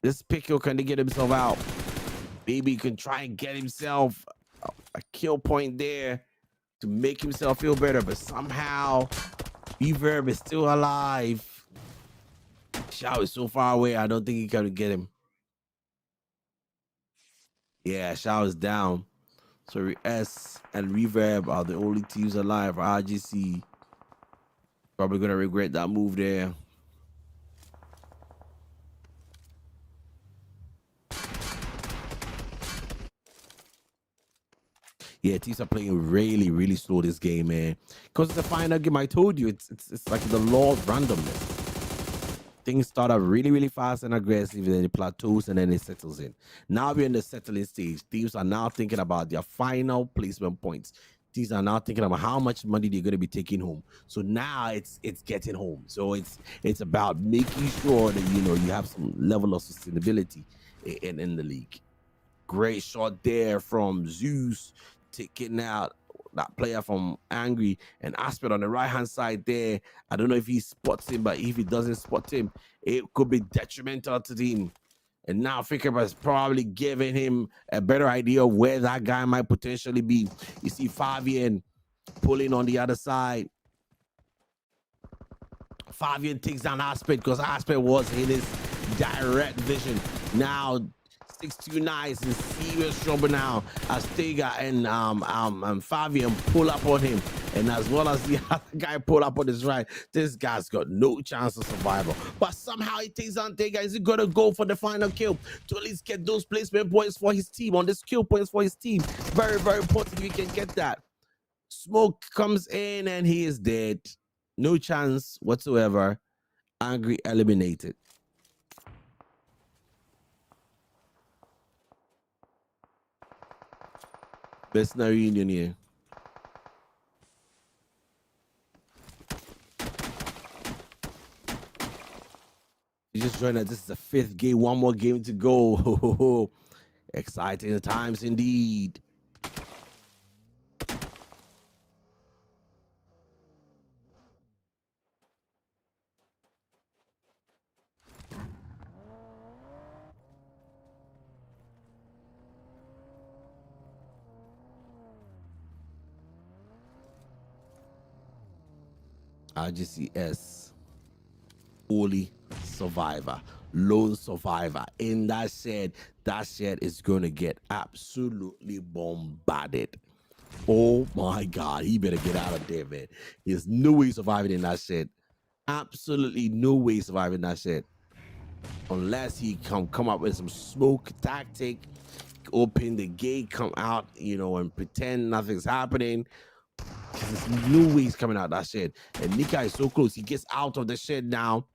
This pickle can get himself out. Maybe he can try and get himself a kill point there to make himself feel better, but somehow Reverb is still alive. Shao is so far away, I don't think he can get him. Yeah, Shao is down. So S and Reverb are the only teams alive. RGC probably gonna regret that move there. Yeah, teams are playing really, really slow this game, man. Because it's the final game. I told you, it's like the law of randomness. Things start out really, really fast and aggressive, and then it plateaus and then it settles in. Now we're in the settling stage. Teams are now thinking about their final placement points. Teams are now thinking about how much money they're going to be taking home. So now it's getting home. So it's about making sure that you have some level of sustainability in the league. Great shot there from Zeus, taking out that player from Angry, and Aspect on the right hand side there. I don't know if he spots him, but if he doesn't spot him, it could be detrimental to the team. And now Africa is probably giving him a better idea of where that guy might potentially be. You see Fabian pulling on the other side. Fabian takes down Aspect because Aspect was in his direct vision. Now 629 is in serious trouble now as Tega and Fabian pull up on him, and as well as the other guy pull up on his right. This guy's got no chance of survival, but somehow he takes on Tega. Is he gonna go for the final kill to at least get those placement points for his team, on this kill points for his team? Very, very important if he can get that. Smoke comes in and he is dead. No chance whatsoever. Angry eliminated. Best no reunion here. You just joined us. This is the 5th game. One more game to go. Exciting times indeed. RGCS, only survivor, lone survivor in that shed. That shed is going to get absolutely bombarded. Oh my God, he better get out of there, man. There's no way surviving in that shed. Absolutely no way surviving that shed. Unless he come up with some smoke tactic, open the gate, come out, and pretend nothing's happening. There's no way he's coming out that shed. And Nika is so close. He gets out of the shed now.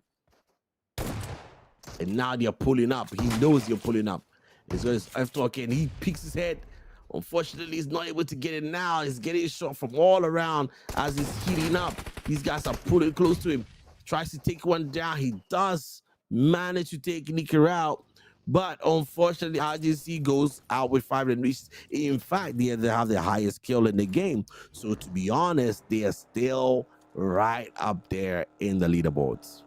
And now they're pulling up. He knows you're pulling up. He's going to F-talk and he peeks his head. Unfortunately, he's not able to get it now. He's getting shot from all around as he's heating up. These guys are pulling close to him. Tries to take one down. He does manage to take Nika out. But unfortunately, RGC goes out with 5 and reaches. In fact, they have the highest kill in the game. So to be honest, they are still right up there in the leaderboards.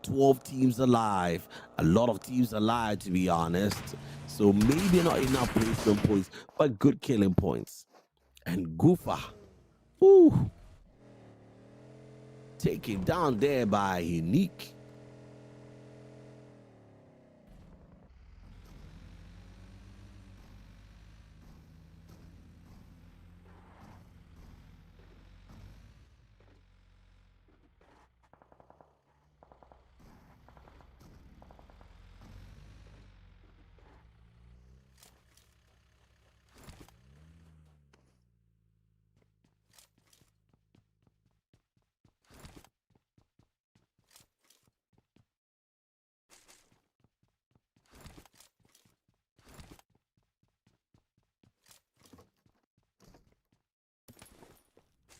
12 teams alive. A lot of teams alive, to be honest. So maybe not enough placement points, but good killing points. And Goofa, ooh, taken down there by Unique.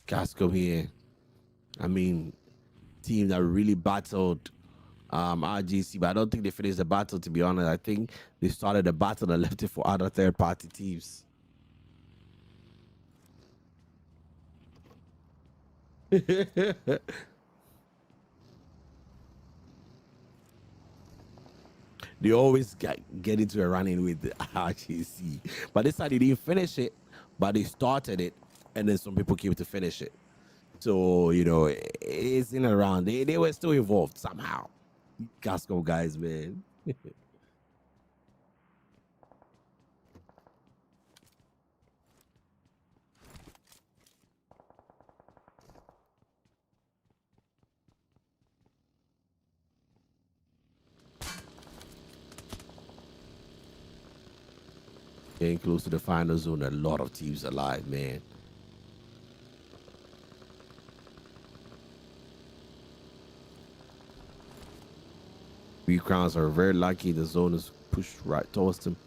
Casco here. I mean, team that really battled RGC, but I don't think they finished the battle, to be honest. I think they started the battle and left it for other third-party teams. They always get into a running with the RGC, but this time they didn't finish it, but they started it, and then some people came to finish it. So you know, it's in and around. They were still involved somehow. Casco guys, man. Getting close to the final zone, a lot of teams alive, man. Three Crowns are very lucky. The zone is pushed right towards them.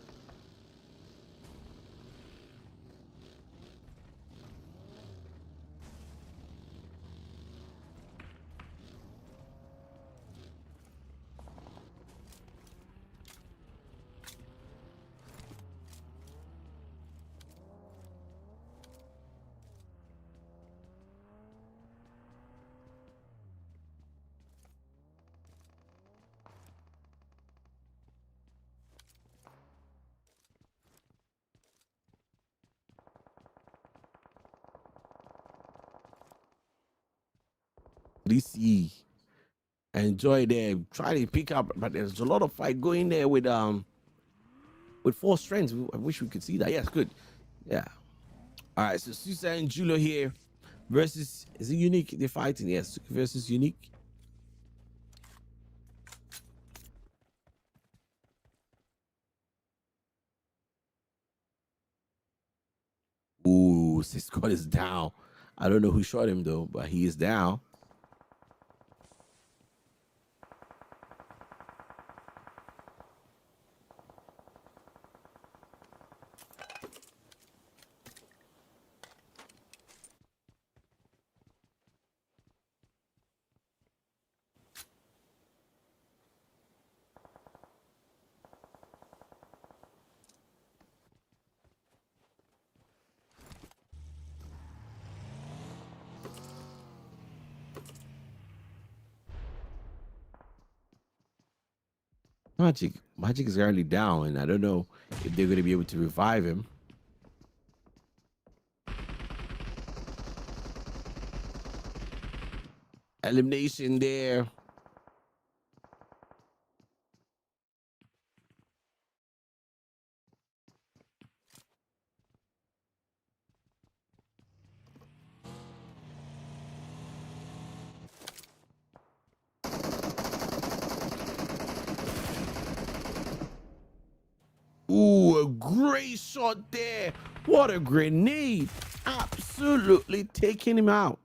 DC, enjoy there. Try to pick up, but there's a lot of fight going there with four strengths. I wish we could see that. Yes, good. Yeah. All right. So Susan and Julio here versus, is it Unique? They're fighting. Yes, versus Unique. Ooh, Cisco is down. I don't know who shot him though, but he is down. Magic is currently down, and I don't know if they're going to be able to revive him. Elimination there. Ooh, a great shot there. What a grenade. Absolutely taking him out.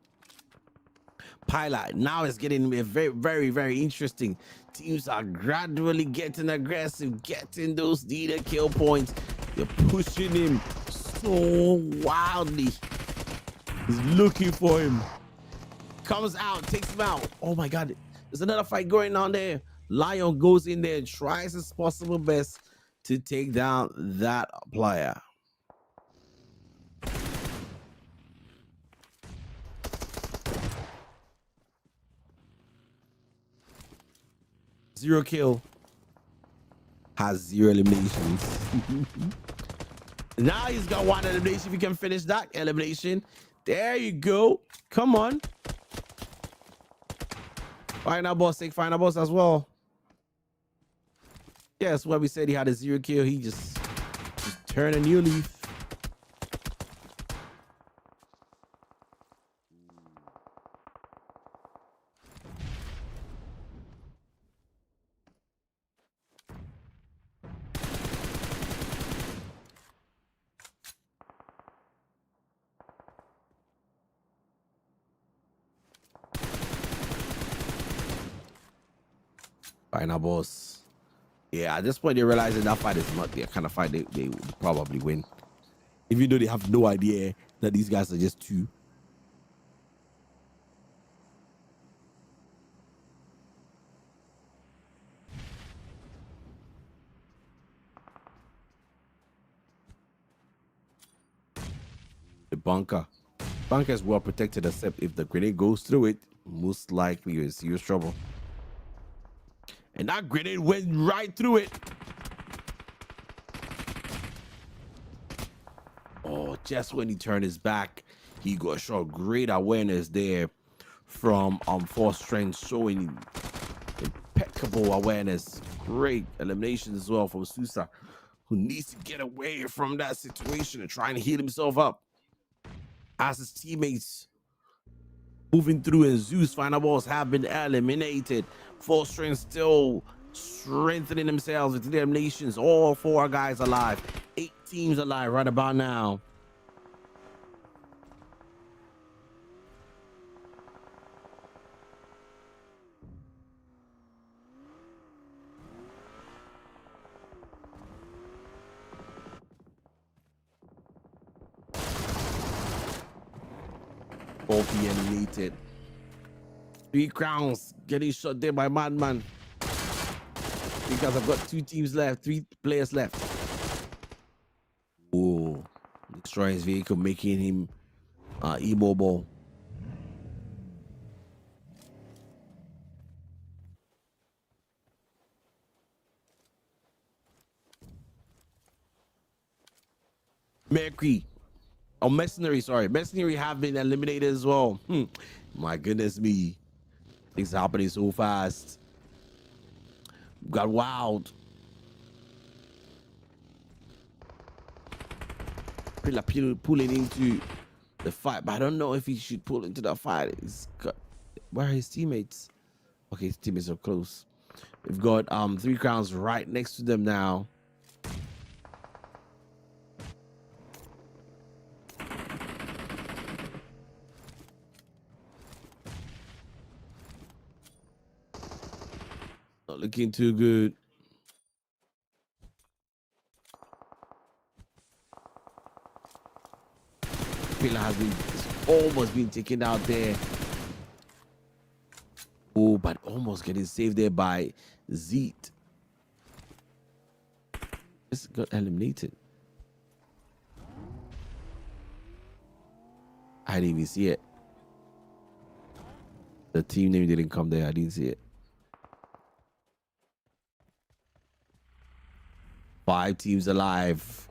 Pilot, now it's getting very, very, very interesting. Teams are gradually getting aggressive, getting those leader kill points. They're pushing him so wildly. He's looking for him. Comes out, takes him out. Oh my God, there's another fight going on there. Lion goes in there and tries his possible best to take down that player. Zero kill. Has 0 eliminations. Now he's got 1 elimination. If you can finish that elimination. There you go. Come on. Final boss, take final boss as well. Yes, what we said, he had a 0 kill. He just turned a new leaf. Final boss. Yeah, at this point, they're realizing that fight is not their kind of fight they would probably win. Even though they have no idea that these guys are just 2. The bunker. Bunker is well protected, except if the grenade goes through it, most likely you're in serious trouble. And that grenade went right through it. Oh, just when he turned his back, he got shot. Great awareness there from Force Strength, showing impeccable awareness. Great elimination as well from Susa, who needs to get away from that situation and trying to heal himself up. As his teammates moving through, and Zeus final balls have been eliminated. Force Strength still strengthening themselves with the eliminations. All 4 guys alive. 8 teams alive right about now. Both eliminated. 3 crowns getting shot there by Madman. Because I've got 2 teams left, 3 players left. Oh, destroying his vehicle, making him immobile. Mercury. Oh, Mercenary, sorry. Mercenary have been eliminated as well. My goodness me. Things happening so fast. Got wild. Pulling into the fight, but I don't know if he should pull into the fight. Where are his teammates? Okay, his teammates are close. We've got 3 crowns right next to them now. Not looking too good. Pillar has been almost been taken out there. Oh, but almost getting saved there by Zeet. This got eliminated. I didn't even see it. The team name didn't come there. I didn't see it. 5 teams alive.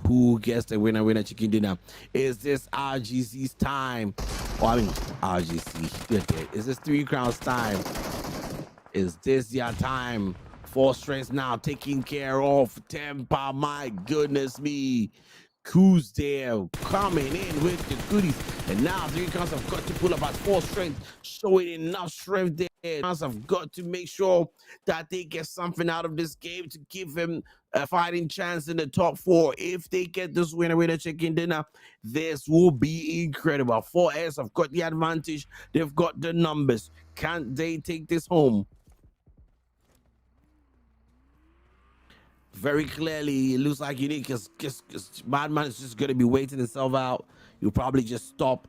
Who gets the winner chicken dinner? Is this RGC's time? Oh, I mean RGC. Is this 3 crowns time? Is this your time? 4 strengths now taking care of Temper. My goodness me. Who's there coming in with the goodies? And now 3 crowns have got to pull up at 4 strength, showing enough strength there. Crowns have got to make sure that they get something out of this game to give them a fighting chance in the top 4. If they get this winner chicken dinner, this will be incredible. 4S have got the advantage. They've got the numbers. Can't they take this home? Very clearly, it looks like Unique is just Madman is just going to be waiting himself out. You'll probably just stop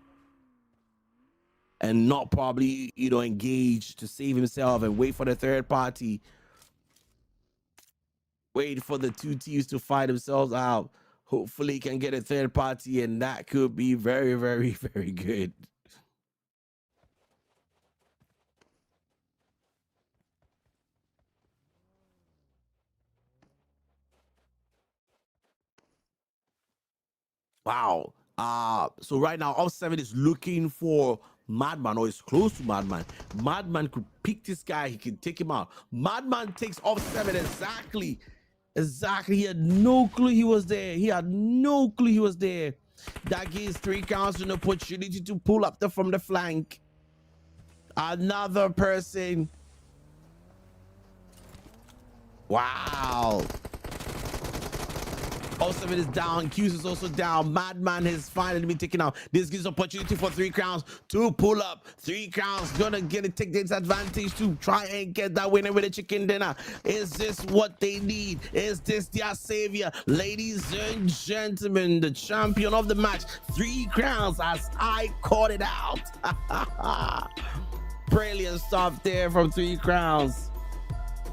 and not probably, engage to save himself and wait for the third party. Wait for the 2 teams to fight themselves out. Hopefully, he can get a third party, and that could be very, very, very good. Wow. So right now, Off 7 is looking for Madman, or is close to Madman. Madman could pick this guy. He can take him out. Madman takes Off 7 exactly. He had no clue he was there. That gives 3 counts an opportunity to pull up from the flank. Another person. Wow. Off 7 is down. Q's is also down. Madman has finally been taken out. This gives opportunity for 3 crowns to pull up. 3 crowns gonna take this advantage to try and get that winner with a chicken dinner. Is this what they need? Is this their savior? Ladies and gentlemen, the champion of the match, 3 crowns, as I called it out. Brilliant stuff there from 3 crowns.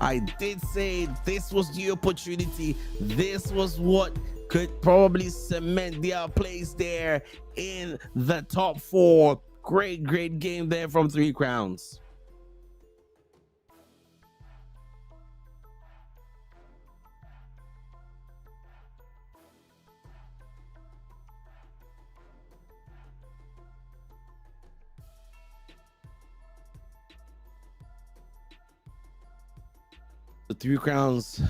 I did say this was the opportunity. This was what could probably cement their place there in the top 4. Great game there from 3 Crowns. The 3 Crowns,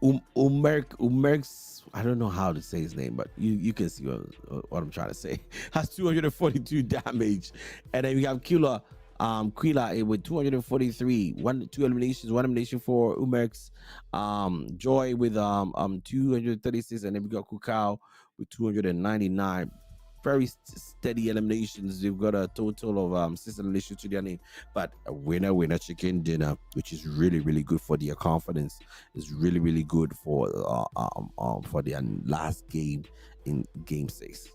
Umerk's, I don't know how to say his name, but you can see what I'm trying to say. Has 242 damage, and then we have Quila with 243, 2 eliminations, 1 elimination for Umerk's, Joy with 236, and then we got Kukao with 299. Very steady eliminations. They've got a total of 6 eliminations to their name, but a winner chicken dinner, which is really good for their confidence. Is really good for their last game in game 6.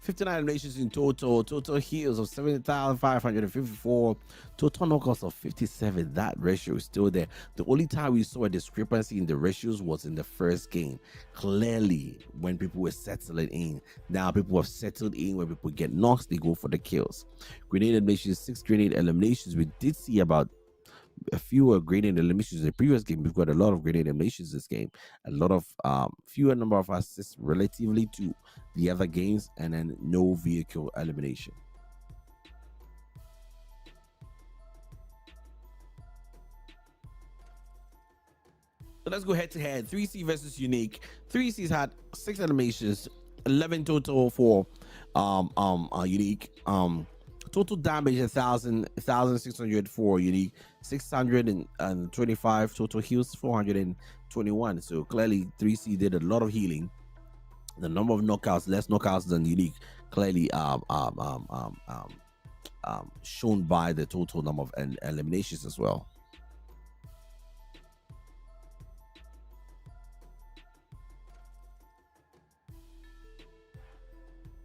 $59 eliminations in total heals of 7,554, total knockouts of 57. That ratio is still there. The only time we saw a discrepancy in the ratios was in the first game. Clearly, when people were settling in. Now people have settled in. When people get knocks, they go for the kills. Grenade eliminations, 6 grenade eliminations. We did see about a fewer grenade eliminations in the previous game. We've got a lot of grenade eliminations this game, a lot of fewer number of assists relatively to the other games, and then no vehicle elimination. So let's go head to head. 3C versus Unique. 3C's had 6 eliminations, 11 total for Unique. Total damage 1,600 for Unique, 625 total heals, 421. So clearly 3C did a lot of healing. The number of knockouts, less knockouts than Unique, clearly shown by the total number of eliminations as well.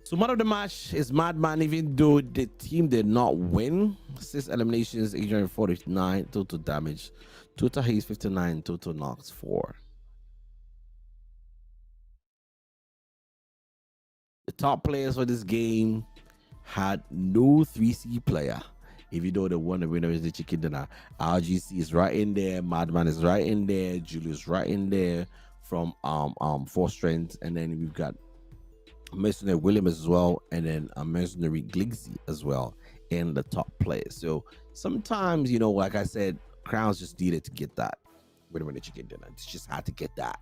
So man of the match is Madman, even though the team did not win. 6 eliminations, 849 total damage, total hits 59, total knocks 4. The top players for this game had no 3C player. If you know the one, the winner is the chicken dinner. RGC is right in there, Madman is right in there, Julius right in there from 4 strength, and then we've got Mercenary Williams as well, and then a Mercenary Gligsy as well in the top players. So sometimes, you know, like I said, Crowns just needed to get that winner in the chicken dinner. It's just had to get that.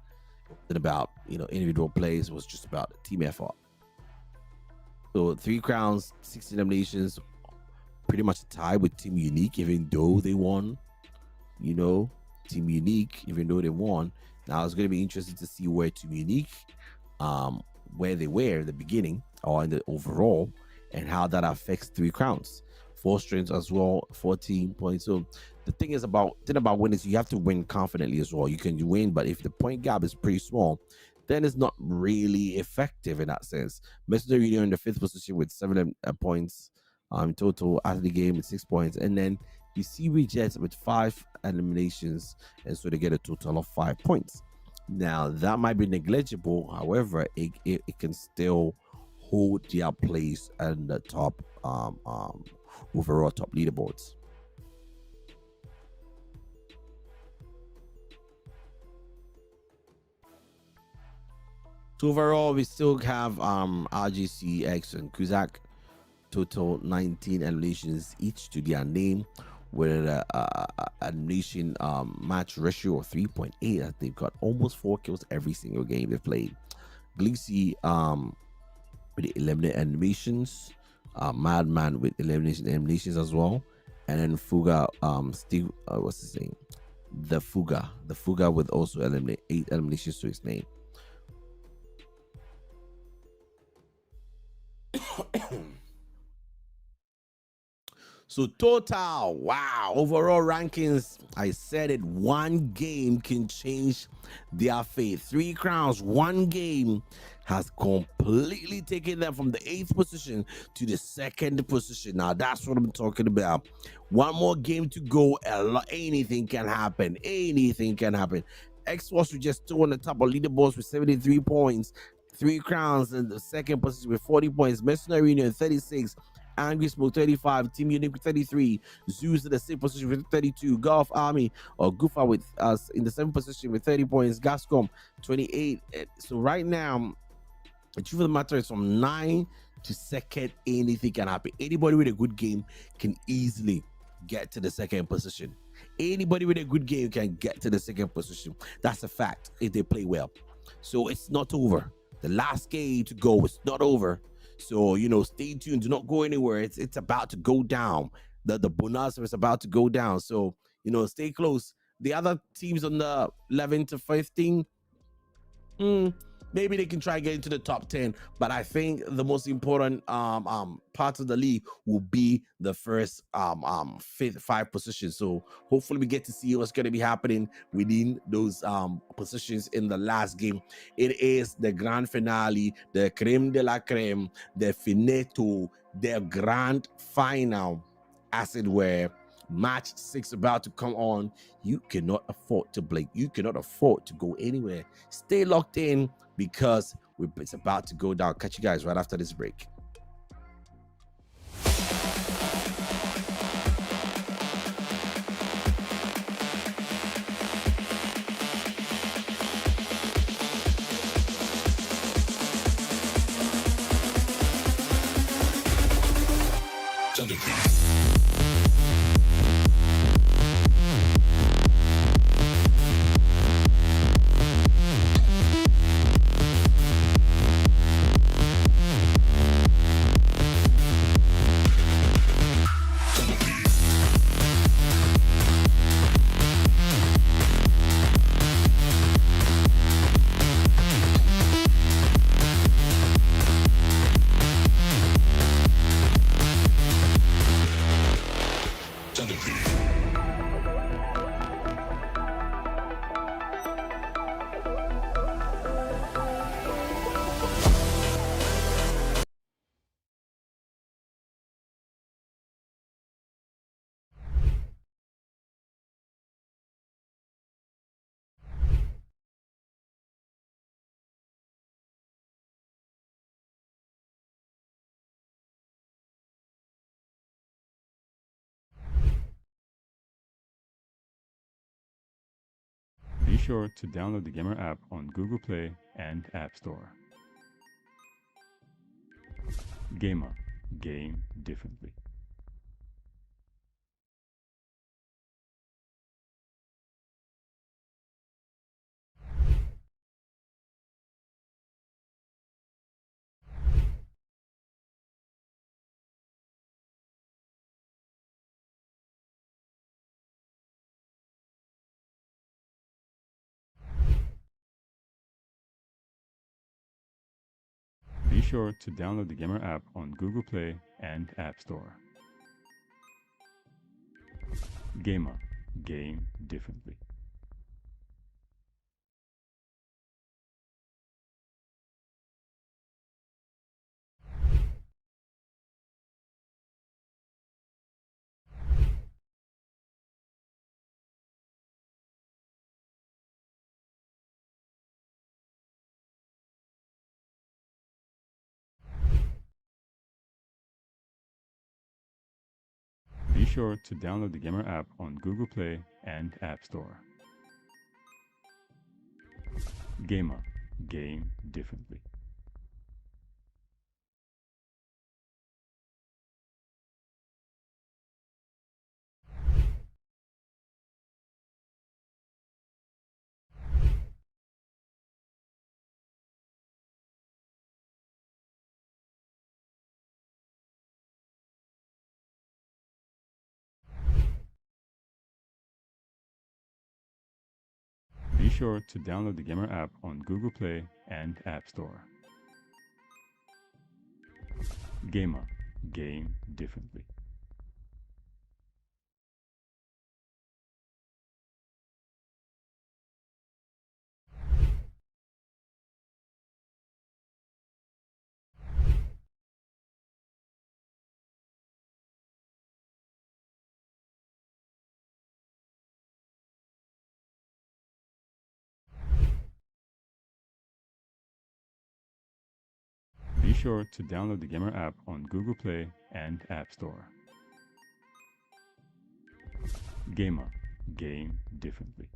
It wasn't about, you know, individual plays. It was just about a team effort. So 3 Crowns, 16 eliminations, pretty much a tie with Team Unique, even though they won. You know, Team Unique, even though they won. Now it's going to be interesting to see where Team Unique, where they were in the beginning or in the overall, and how that affects 3 Crowns. 4 strengths as well, 14 points. So the thing about winning is you have to win confidently as well. You can win, but if the point gap is pretty small, then it's not really effective in that sense. Mercenary Union in the 5th position with 7 points total after the game with 6 points, and then you see Rejects with 5 eliminations, and so they get a total of 5 points. Now that might be negligible, however, it can still hold their place in the top overall top leaderboards. So overall, we still have RGC, X, and Kuzak, total 19 eliminations each to their name, with an elimination match ratio of 3.8. They've got almost 4 kills every single game they've played. Gleesy with the 11 eliminations, Madman with eliminations as well, and then Fuga, Steve, what's his name? The Fuga with also 8 eliminations to his name. So total, wow, overall rankings. I said it. One game can change their fate. 3 crowns. One game has completely taken them from the 8th position to the 2nd position. Now that's what I'm talking about. One more game to go. Anything can happen. Anything can happen. Xbox with just 2 on the top of leaderboards with 73 points. 3 crowns in the 2nd position with 40 points. Mercenary Union 36. Angry Smoke 35, Team Unique with 33, Zeus in the 6th position with 32, Golf Army or Goofa with us in the 7th position with 30 points, Gascom 28. So right now, the truth of the matter is from 9 to 2nd, anything can happen. Anybody with a good game can easily get to the 2nd position. Anybody with a good game can get to the 2nd position. That's a fact if they play well. So it's not over. The last game to go is not over. So, stay tuned. Do not go anywhere. It's about to go down. The bonus is about to go down. So, stay close. The other teams on the 11 to 15, maybe they can try get into the top 10, but I think the most important part of the league will be the first 5 positions. So hopefully we get to see what's going to be happening within those positions in the last game. It is the grand finale, the creme de la creme, the finito, the grand final, as it were. Match 6 about to come on. You cannot afford to blink. You cannot afford to go anywhere. Stay locked in because it's about to go down. Catch you guys right after this break. Be sure to download the Gamr app on Google Play and App Store. Gamr, game differently. Be sure to download the Gamr app on Google Play and App Store. Gamr, game differently. Be sure to download the Gamr app on Google Play and App Store. Gamr, game differently. Be sure to download the Gamr app on Google Play and App Store. Gamr, game differently. sure to download the Gamr app on Google Play and App Store. Gamr. Game differently.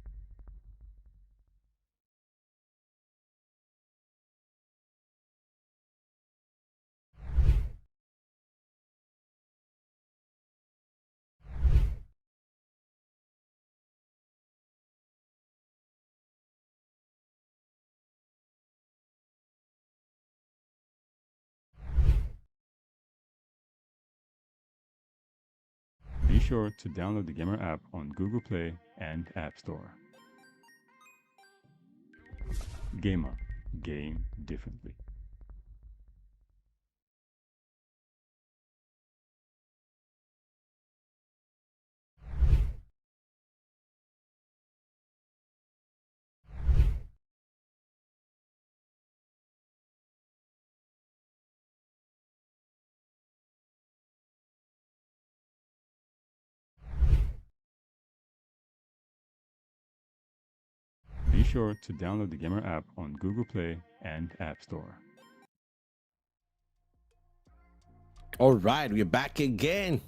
Be sure to download the Gamr app on Google Play and App Store. Gamr. Game differently. Be sure to download the Gamr app on Google Play and App Store. All right, we're back again.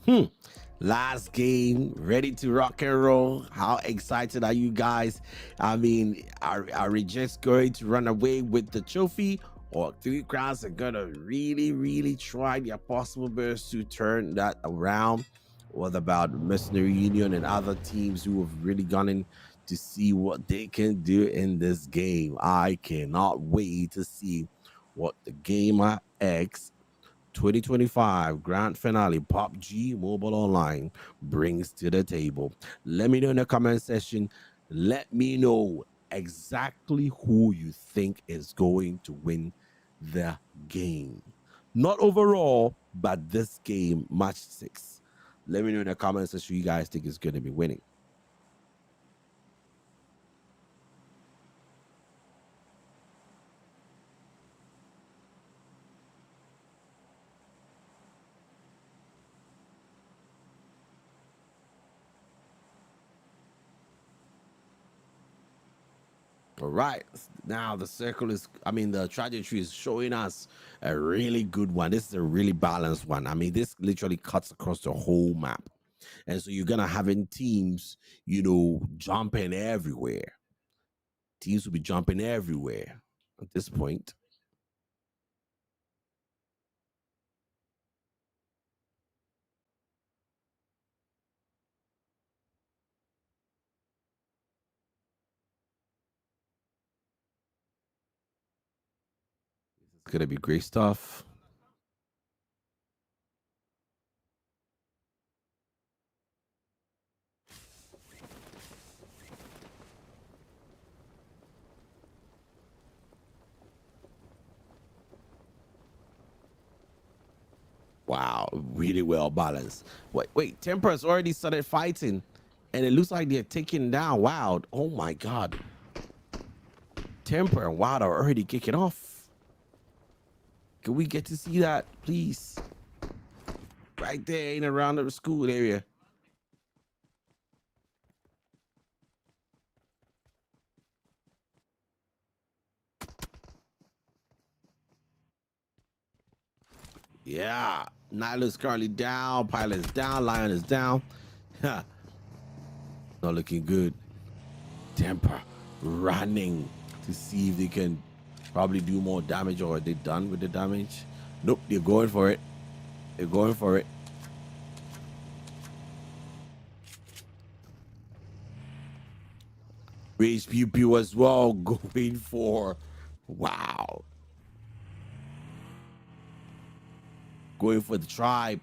Last game, ready to rock and roll. How excited are you guys? I mean, are we just going to run away with the trophy, or three crowns are gonna really try their possible best to turn that around? What about Mercenary Union and other teams who have really gone in to see what they can do in this game? I cannot wait to see what the GamrX 2025 Grand Finale PUBG Mobile Online brings to the table. Let me know in the comment section. Let me know exactly who you think is going to win the game. Not overall, but this game, match 6. Let me know in the comment section who you guys think is going to be winning. All right, now the circle is, the trajectory is showing us a really good one. This is a really balanced one. I mean, this literally cuts across the whole map. And so you're going to having teams, jumping everywhere. Teams will be jumping everywhere at this point. It's going to be great stuff. Wow, really well balanced. Wait, Temper's already started fighting, and it looks like they're taking down Wild. Oh my God. Temper and Wild are already kicking off. Can we get to see that, please? Right there in around the school area. Yeah, Nyla's currently down. Pilot's down. Lion is down. Not looking good. Temper running to see if they can probably do more damage, or are they done with the damage? Nope, they're going for it. They're going for it. Rage Pew Pew as well, going for, wow. Going for the tribe.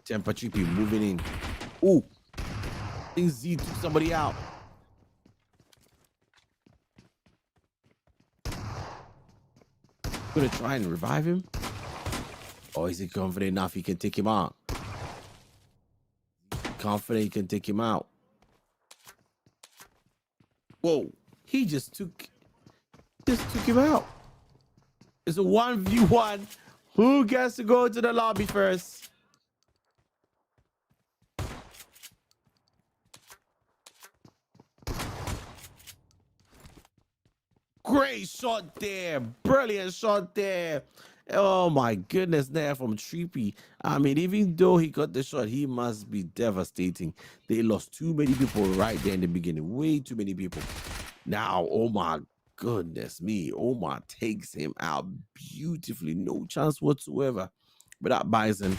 Temper Chippy moving in. Ooh. I think Z took somebody out. Gonna try and revive him. Or is he confident enough he can take him out? Confident he can take him out. Whoa, he just took him out. It's a 1v1. Who gets to go to the lobby first? Great shot there. Brilliant shot there. Oh my goodness, there from Treepy. I mean, even though he got the shot, he must be devastating. They lost too many people right there in the beginning. Way too many people. Now, oh my goodness me. Omar takes him out beautifully. No chance whatsoever. But that Bison.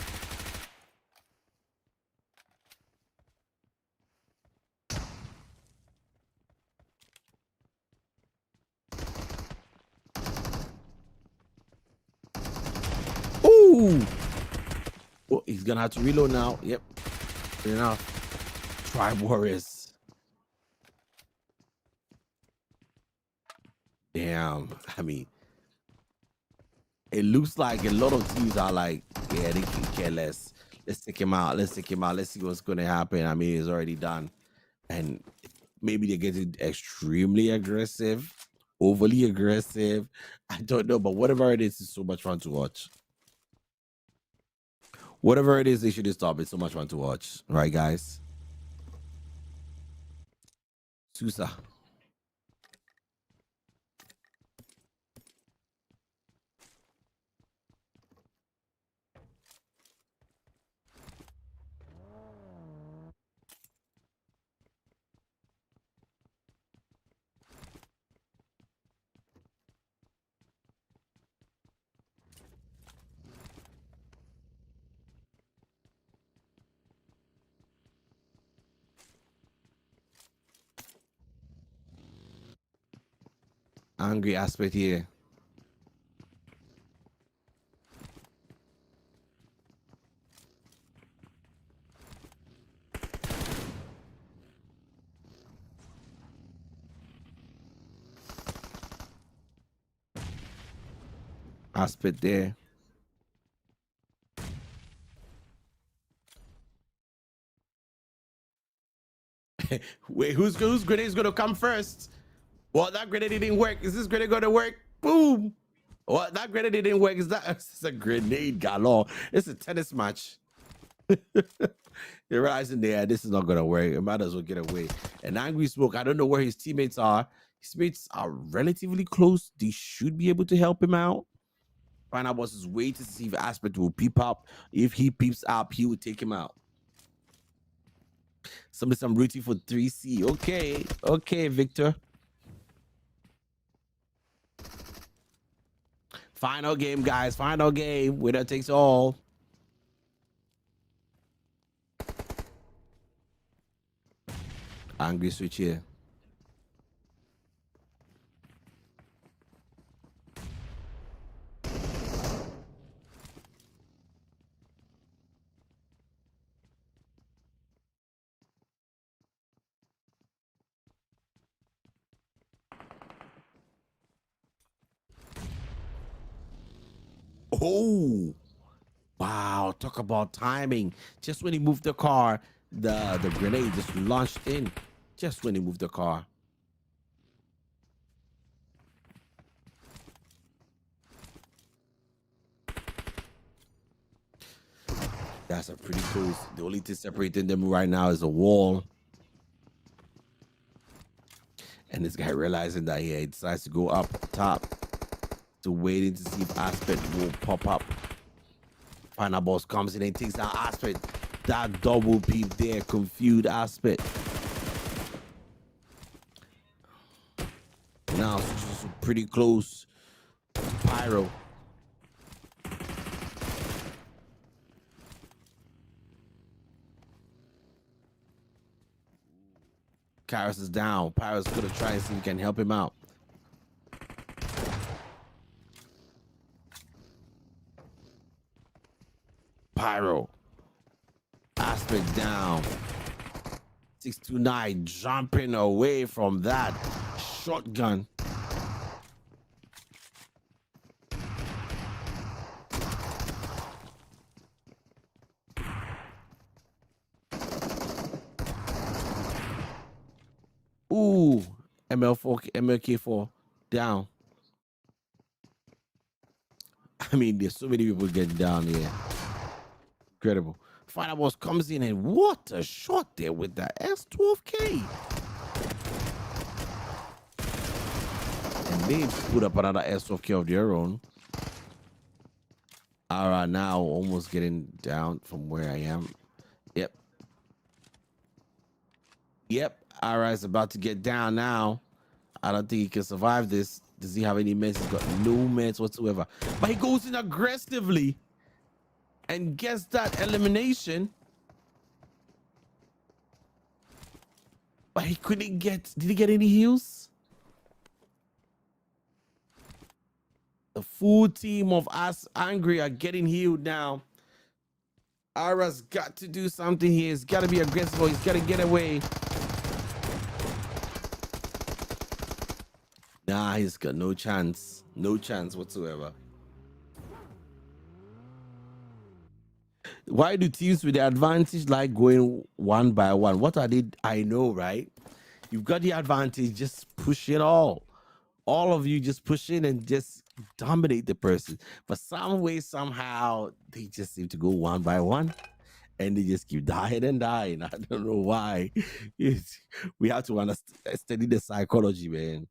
Ooh. Oh, he's gonna have to reload now. Yep. Fair enough. Tribe Warriors. Damn. I mean, it looks like a lot of teams are like, yeah, they can care less. Let's take him out. Let's take him out. Let's see what's gonna happen. I mean, it's already done. And maybe they're getting extremely aggressive, overly aggressive. I don't know, but whatever it is, it's so much fun to watch. Whatever it is, they should stop. It's so much fun to watch. Right, guys? Susa. Angry aspect here. Aspect there. Wait, whose grenade is gonna come first? Well, that grenade didn't work. Is this grenade gonna work? Boom! Well, that grenade didn't work. Is that it's a grenade galore? It's a tennis match. You're realizing there, this is not gonna work. It might as well get away. And Angry Smoke, I don't know where his teammates are. His mates are relatively close. They should be able to help him out. Final Boss is waiting to see if Aspect will peep up. If he peeps up, he will take him out. I'm rooting for 3C. Okay, okay, Victor. Final game, guys. Final game. Winner takes all. Angry switch here. Oh, wow. Talk about timing. Just when he moved the car, the grenade just launched in. Just when he moved the car. That's a pretty close. The only thing separating them right now is a wall. And this guy realizing that he decides to go up top. To waiting to see if Aspect will pop up. Final Boss comes in and takes that Aspect. That double peep there, confused Aspect. Now it's pretty close to Pyro. Karis is down. Pyro's gonna try and see if he can help him out. Pyro. Aspect down. 629 jumping away from that shotgun. Ooh, MLK4 down. I mean, there's so many people getting down here. Incredible. Final Boss comes in and what a shot there with that S12K. And They put up another SOK of their own. Ara now almost getting down from where I am. Yep. Yep. Ara is about to get down now. I don't think he can survive this. Does he have any meds? He's got no meds whatsoever. But he goes in aggressively and gets that elimination. But he couldn't get... Did he get any heals? The full team of us angry are getting healed now. Ara's got to do something here. He's got to be aggressive. He's got to get away. Nah, he's got no chance. No chance whatsoever. Why do teams with the advantage like going one by one? What are they? I know, right? You've got the advantage. Just push it all. All of you just push in and just dominate the person. But some way, somehow, they just seem to go one by one. And they just keep dying and dying. I don't know why. We have to study the psychology, man.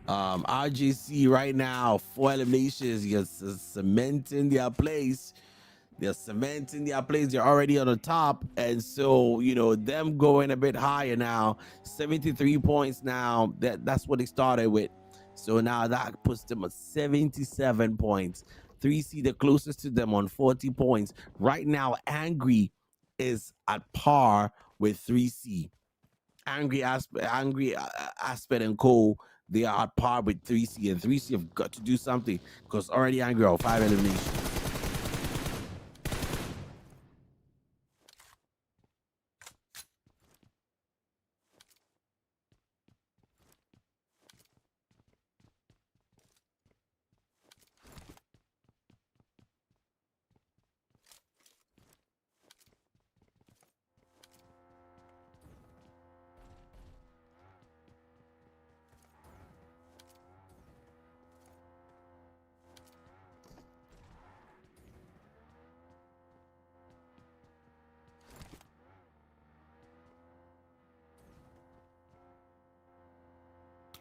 RGC right now, 4 eliminations. You're cementing their place. They're cementing their place. They're already on the top. And so, you know, them going a bit higher now. 73 points now. That's what they started with. So now that puts them at 77 points. 3C, the closest to them on 40 points. Right now, Angry is at par with 3C. Angry Aspect and Co. They are at par with 3C, and 3C have got to do something because already Angry are 5 eliminations.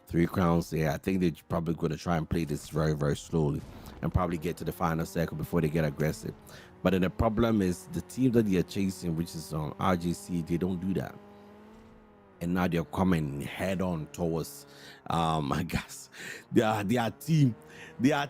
Three crowns there. I think they're probably going to try and play this very, very slowly and probably get to the final circle before they get aggressive. But then the problem is the team that they're chasing, which is on RGC, they don't do that. And now they're coming head on towards, I guess, their team, their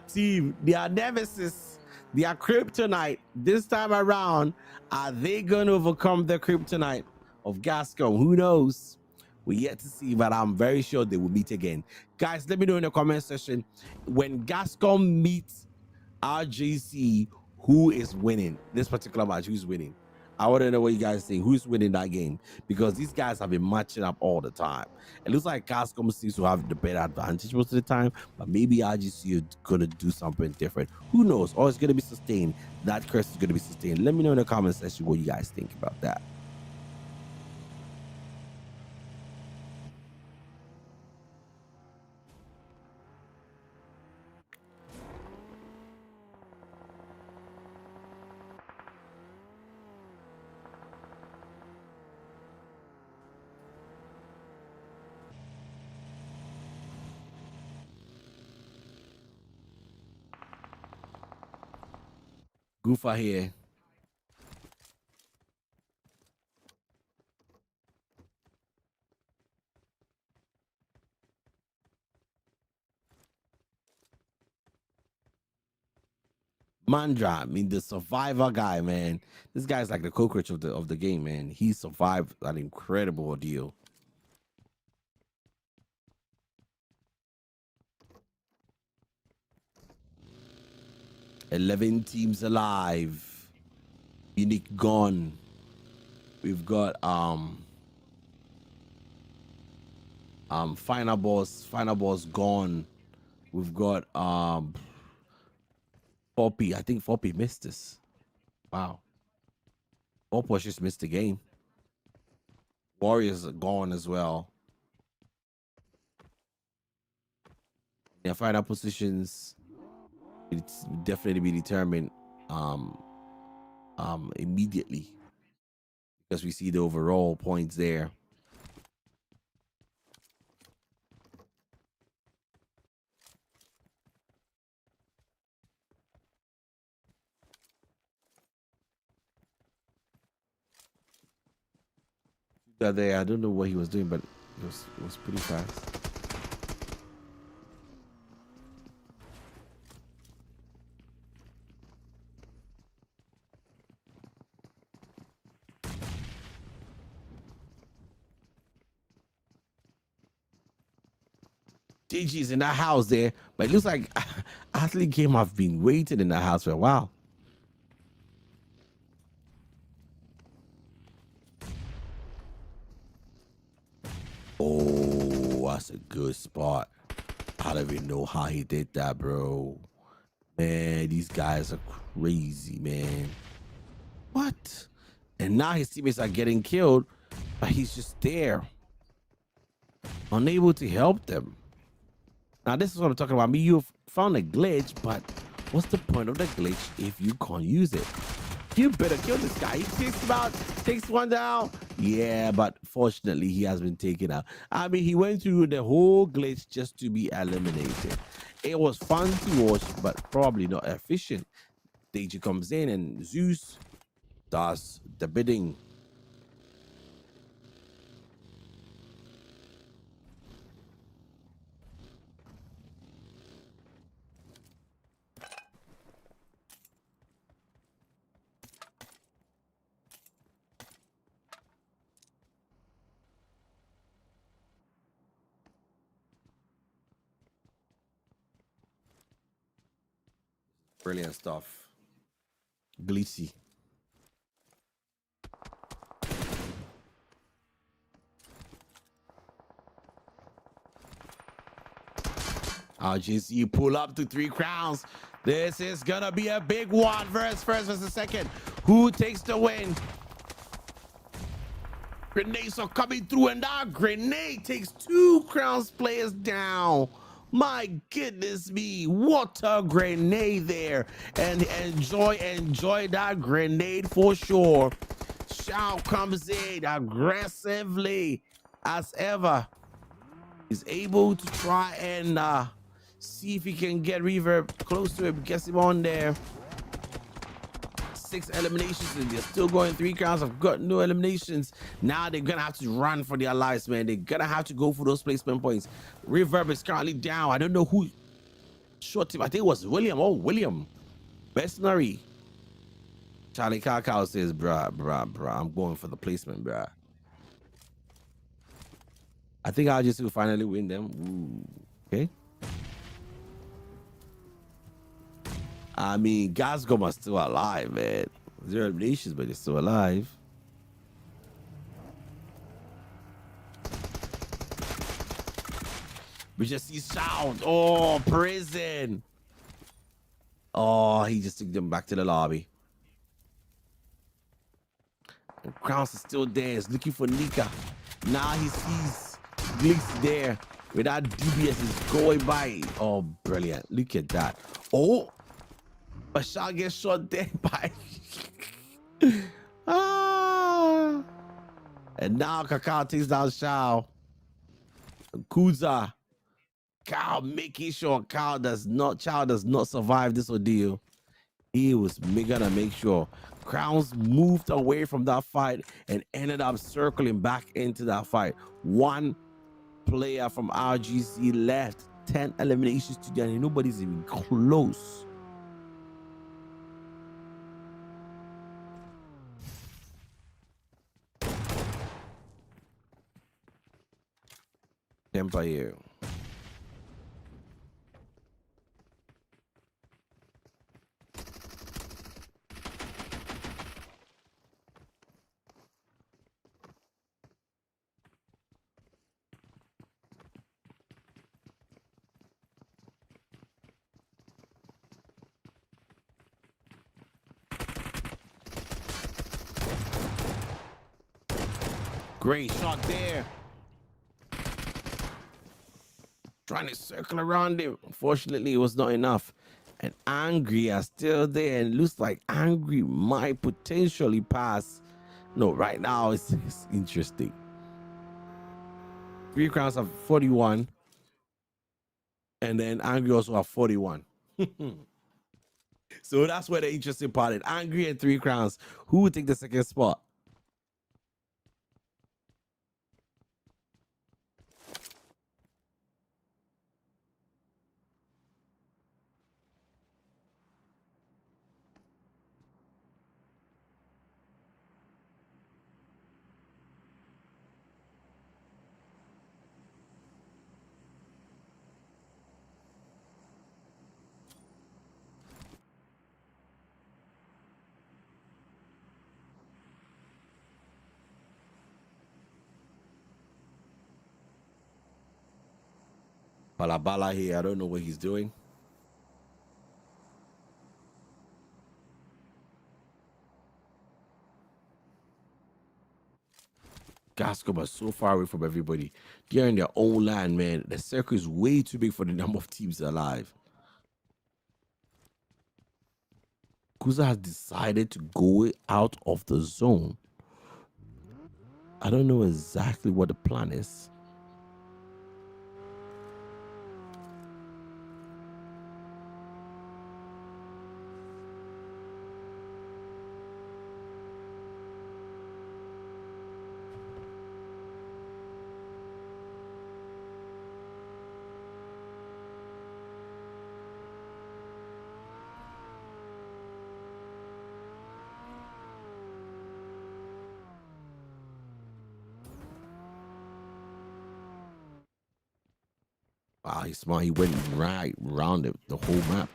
nemesis, their kryptonite. This time around, are they going to overcome the kryptonite of Gascon? Who knows? We're yet to see, but I'm very sure they will meet again. Guys, let me know in the comment section, when Gascon meets RGC, who is winning this particular match? Who's winning? I want to know what you guys think. Who's winning that game? Because these guys have been matching up all the time. It looks like Gascon seems to have the better advantage most of the time, but maybe RGC is going to do something different. Who knows? Or it's going to be sustained. That curse is going to be sustained. Let me know in the comment section what you guys think about that. Goofa here. Mandra, I mean the survivor guy, man. This guy's like the cockroach of the game, man. He survived an incredible ordeal. $11 teams alive. Unique gone. We've got final boss gone. We've got Poppy. I think Poppy missed this. Wow. Poppy just missed the game. Warriors are gone as well. Their final positions, it's definitely be determined immediately because we see the overall points there. there. I don't know what he was doing, but it was pretty fast. JG's in that house there, but it looks like Athlete Game have been waiting in that house for a while. Oh, that's a good spot. I don't even know how he did that, bro. Man, these guys are crazy, man. What? And now his teammates are getting killed, but he's just there, unable to help them. Now, this is what I'm talking about. I mean, you've found a glitch, but what's the point of the glitch if you can't use it? You better kill this guy. He takes one down. Yeah, but fortunately, he has been taken out. I mean, he went through the whole glitch just to be eliminated. It was fun to watch, but probably not efficient. Deji comes in and Zeus does the bidding. Brilliant stuff. Glitzy. RGC pull up to 3 crowns. This is gonna be a big one. First versus second. Who takes the win? Grenades are coming through, and that grenade takes 2 crowns players down. My goodness me, what a grenade there. And enjoy that grenade for sure. Shao comes in aggressively as ever. He's able to try and see if he can get Reverb close to him, gets him on there. 6 eliminations, and they're still going 3 crowns. I've got no eliminations. Now they're gonna have to run for their lives, man. They're gonna have to go for those placement points. Reverb is currently down. I don't know who shot him. I think it was William. Oh, William. Besnary. Charlie Kakao says, bruh, I'm going for the placement, bruh. I think I'll just finally win them. Ooh, okay. I mean, Gasgom are still alive, man. 0 eliminations, but they're still alive. We just see sound. Oh, prison. Oh, he just took them back to the lobby. And Krause is still there. He's looking for Nika. Now he sees Glitz there. With that DBS is going by. Oh, brilliant. Look at that. Oh. Bashar gets shot dead by. And now Kakao takes down Shao. Kuza. Chow making sure Chow does not survive this ordeal. He was gonna make sure Crowns moved away from that fight and ended up circling back into that fight. 1 player from RGC left. 10 eliminations to the end. Nobody's even close. Empire. Great shot there. Trying to circle around him. Unfortunately, it was not enough. And Angry are still there. And it looks like Angry might potentially pass. No, right now it's interesting. 3 crowns have 41. And then Angry also have 41. So that's where the interesting part is. Angry and 3 crowns. Who would take the second spot? Palabala here. I don't know what he's doing. Gascom are so far away from everybody. They're in their own land, man. The circle is way too big for the number of teams alive. Kuza has decided to go out of the zone. I don't know exactly what the plan is. Wow, he's smart. He went right around it, the whole map.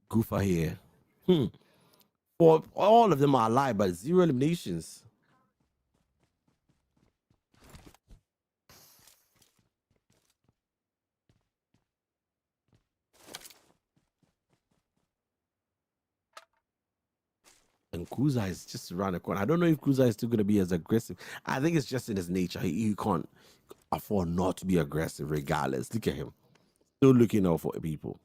Goofa here. For all of them are alive, but 0 eliminations. And Kuza is just around the corner. I don't know if Kuza is still going to be as aggressive. I think it's just in his nature. He can't afford not to be aggressive regardless. Look at him. Still looking out for people.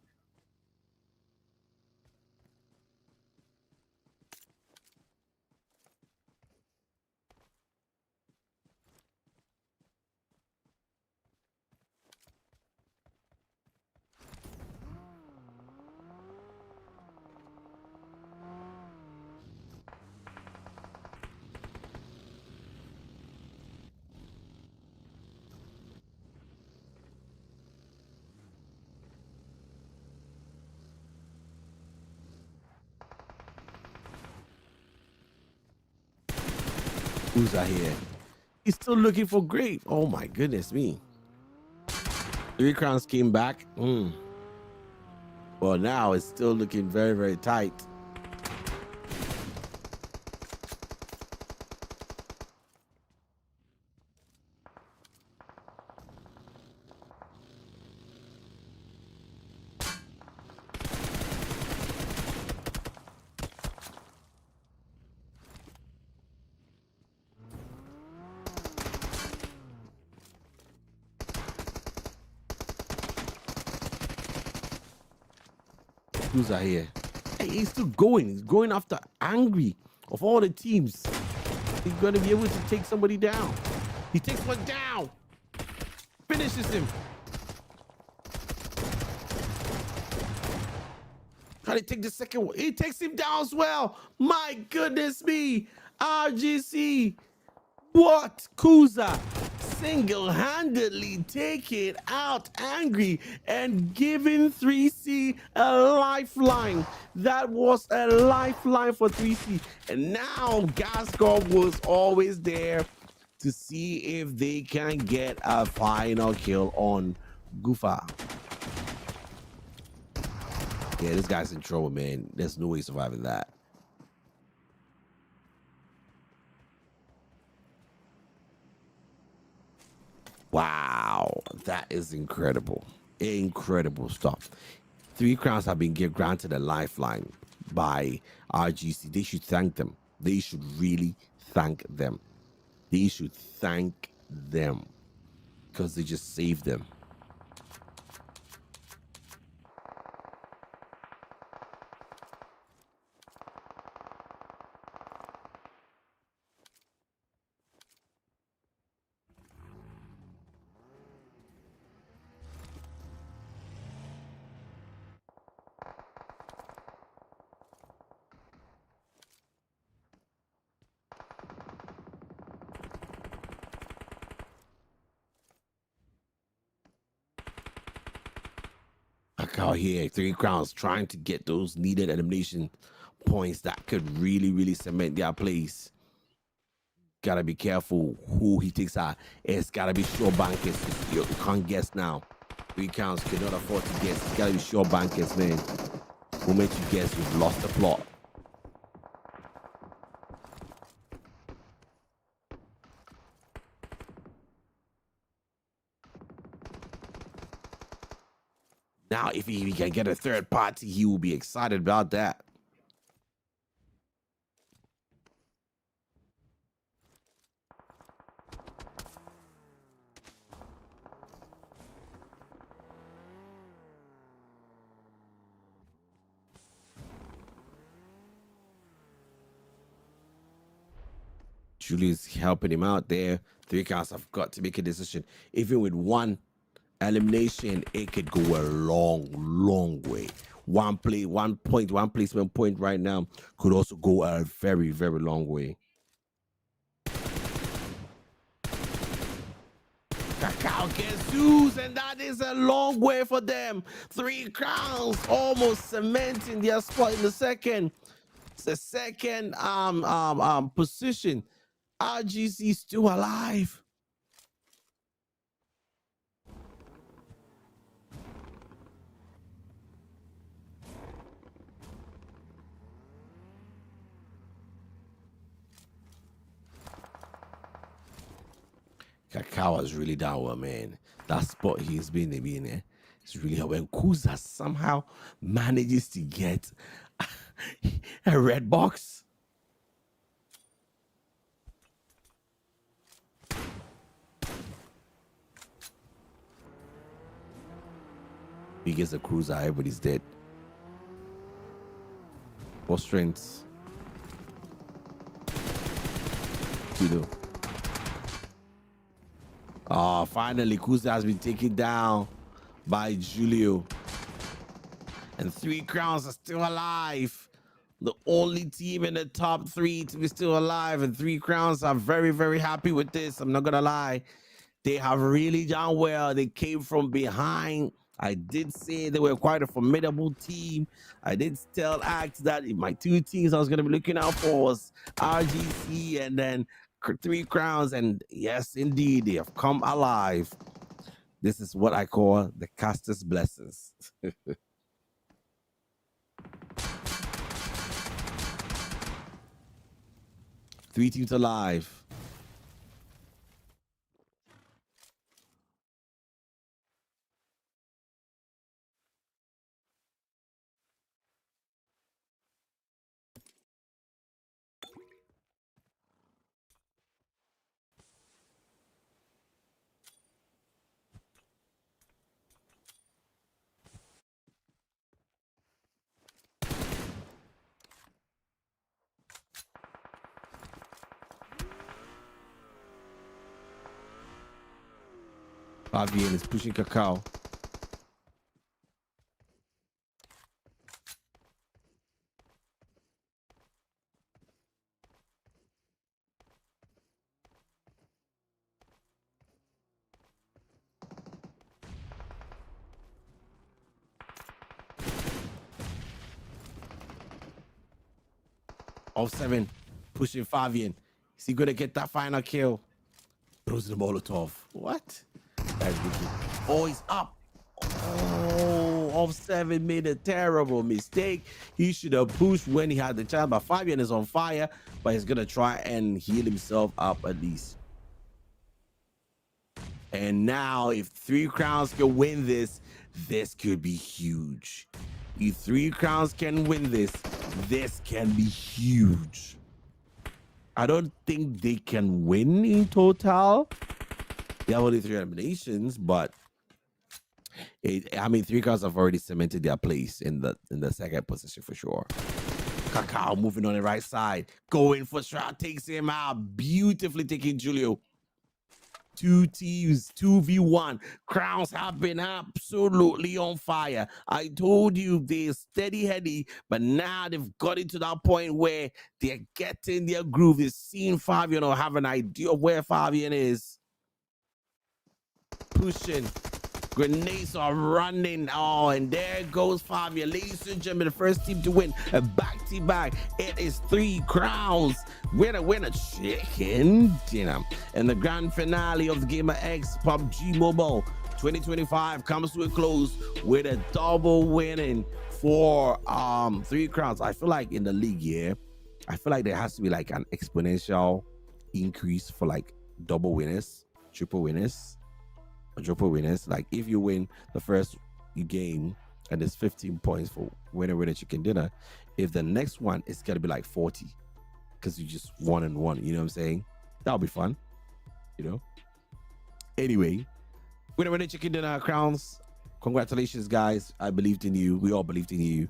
Kuza here. He's still looking for Grape. Oh my goodness me. 3 crowns came back. Well, now it's still looking very, very tight. Kuza here. Hey, he's still going. He's going after Angry of all the teams. He's going to be able to take somebody down. He takes one down. Finishes him. Trying to take the second one. He takes him down as well. My goodness me. RGC. What? Kuza single-handedly taking out Angry and giving 3C a lifeline. That was a lifeline for 3C. And now Gascom was always there to see if they can get a final kill on Goofa. Yeah, this guy's in trouble, man. There's no way surviving that. Wow, that is incredible. Incredible stuff. 3 crowns have been granted a lifeline by RGC. They should thank them. They should really thank them. They should thank them because they just saved them. Kakao here, 3 crowns, trying to get those needed elimination points that could really, really cement their place. Gotta be careful who he takes out. It's gotta be sure bankers. You can't guess now. 3 crowns cannot afford to guess. It's gotta be sure bankers, man. Who made you guess? You've lost the plot. Now, if he can get a third party, he will be excited about that. Julius helping him out there. 3 counts have got to make a decision. Even with 1 elimination, it could go a long way. One placement point right now could also go a very, very long way. Kakao gets used, and that is a long way for them. 3 crowns almost cementing their spot in the second position. RGC still alive. Kakao has really done well, man. That spot he's been in, it's really hard. When Kuza somehow manages to get a red box. He gets a cruiser, everybody's dead. 4 strengths. Kudo. Oh, finally, Kusa has been taken down by Julio. And 3 crowns are still alive. The only team in the top 3 to be still alive. And 3 crowns are very, very happy with this. I'm not going to lie. They have really done well. They came from behind. I did say they were quite a formidable team. I did tell Axe that my 2 teams I was going to be looking out for was RGC and then 3 crowns. And yes, indeed, they have come alive. This is what I call the caster's blessings. 3 teams alive. Fabian is pushing Kakao. Off 7, pushing Fabian. Is he gonna get that final kill? Throws the Molotov. What? That's wicked. Oh, he's up. Oh, off 7 made a terrible mistake. He should have pushed when he had the chance. But Fabian is on fire, but he's gonna try and heal himself up at least. And now, if 3 crowns can win this, this could be huge. If 3 crowns can win this, this can be huge. I don't think they can win in total. They have only 3 eliminations, but I mean, 3 crowns have already cemented their place in the second position for sure. Kakao moving on the right side, going for Shroud, takes him out, beautifully taking Julio. 2 teams, 2v1. Crowns have been absolutely on fire. I told you they're steady heady, but now they've got into that point where they're getting their groove. They're seeing Fabian or have an idea of where Fabian is. Pushing. Grenades are running. Oh, and there goes Fabio. Ladies and gentlemen, the first team to win a back-to-back. It is 3 crowns. Winner, chicken dinner. And the grand finale of the GamrX PUBG Mobile 2025 comes to a close with a double winning for 3 crowns. I feel like in the league here, I feel like there has to be like an exponential increase for like double winners, triple winners. Like if you win the first game and there's 15 points for winner chicken dinner, if the next one is gonna be like 40 because you just 1 and 1, you know what I'm saying? That'll be fun, you know. Anyway, winner chicken dinner crowns. Congratulations, guys. I believed in you. We all believed in you,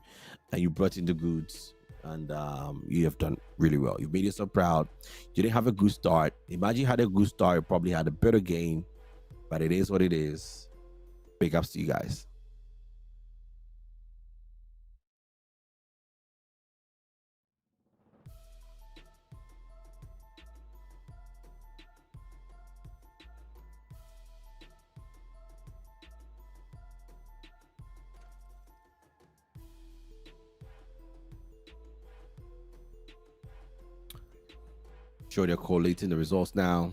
and you brought in the goods, and you have done really well. You made yourself proud. You didn't have a good start. Imagine you had a good start, you probably had a better game. But it is what it is. Big ups to you guys. Sure, they're collating the results now.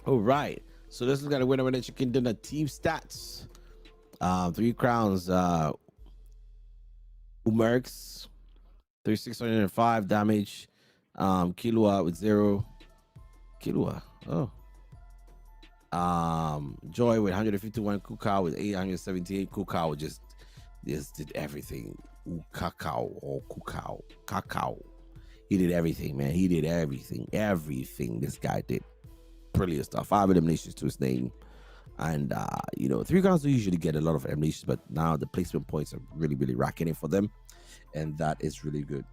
All right, so this is gonna winner chicken dinner team stats. 3 crowns. Umerx 3605 damage. Kilua with 0. Kilua. Oh. Joy with 151. Kukao with 878. Kukao just did everything. Kakao or Kukao. Kakao. He did everything, man. He did everything. Everything this guy did. Brilliant stuff. 5 eliminations to his name. And you know, 3 crowns don't usually get a lot of eliminations, but now the placement points are really, really racking it for them. And that is really good.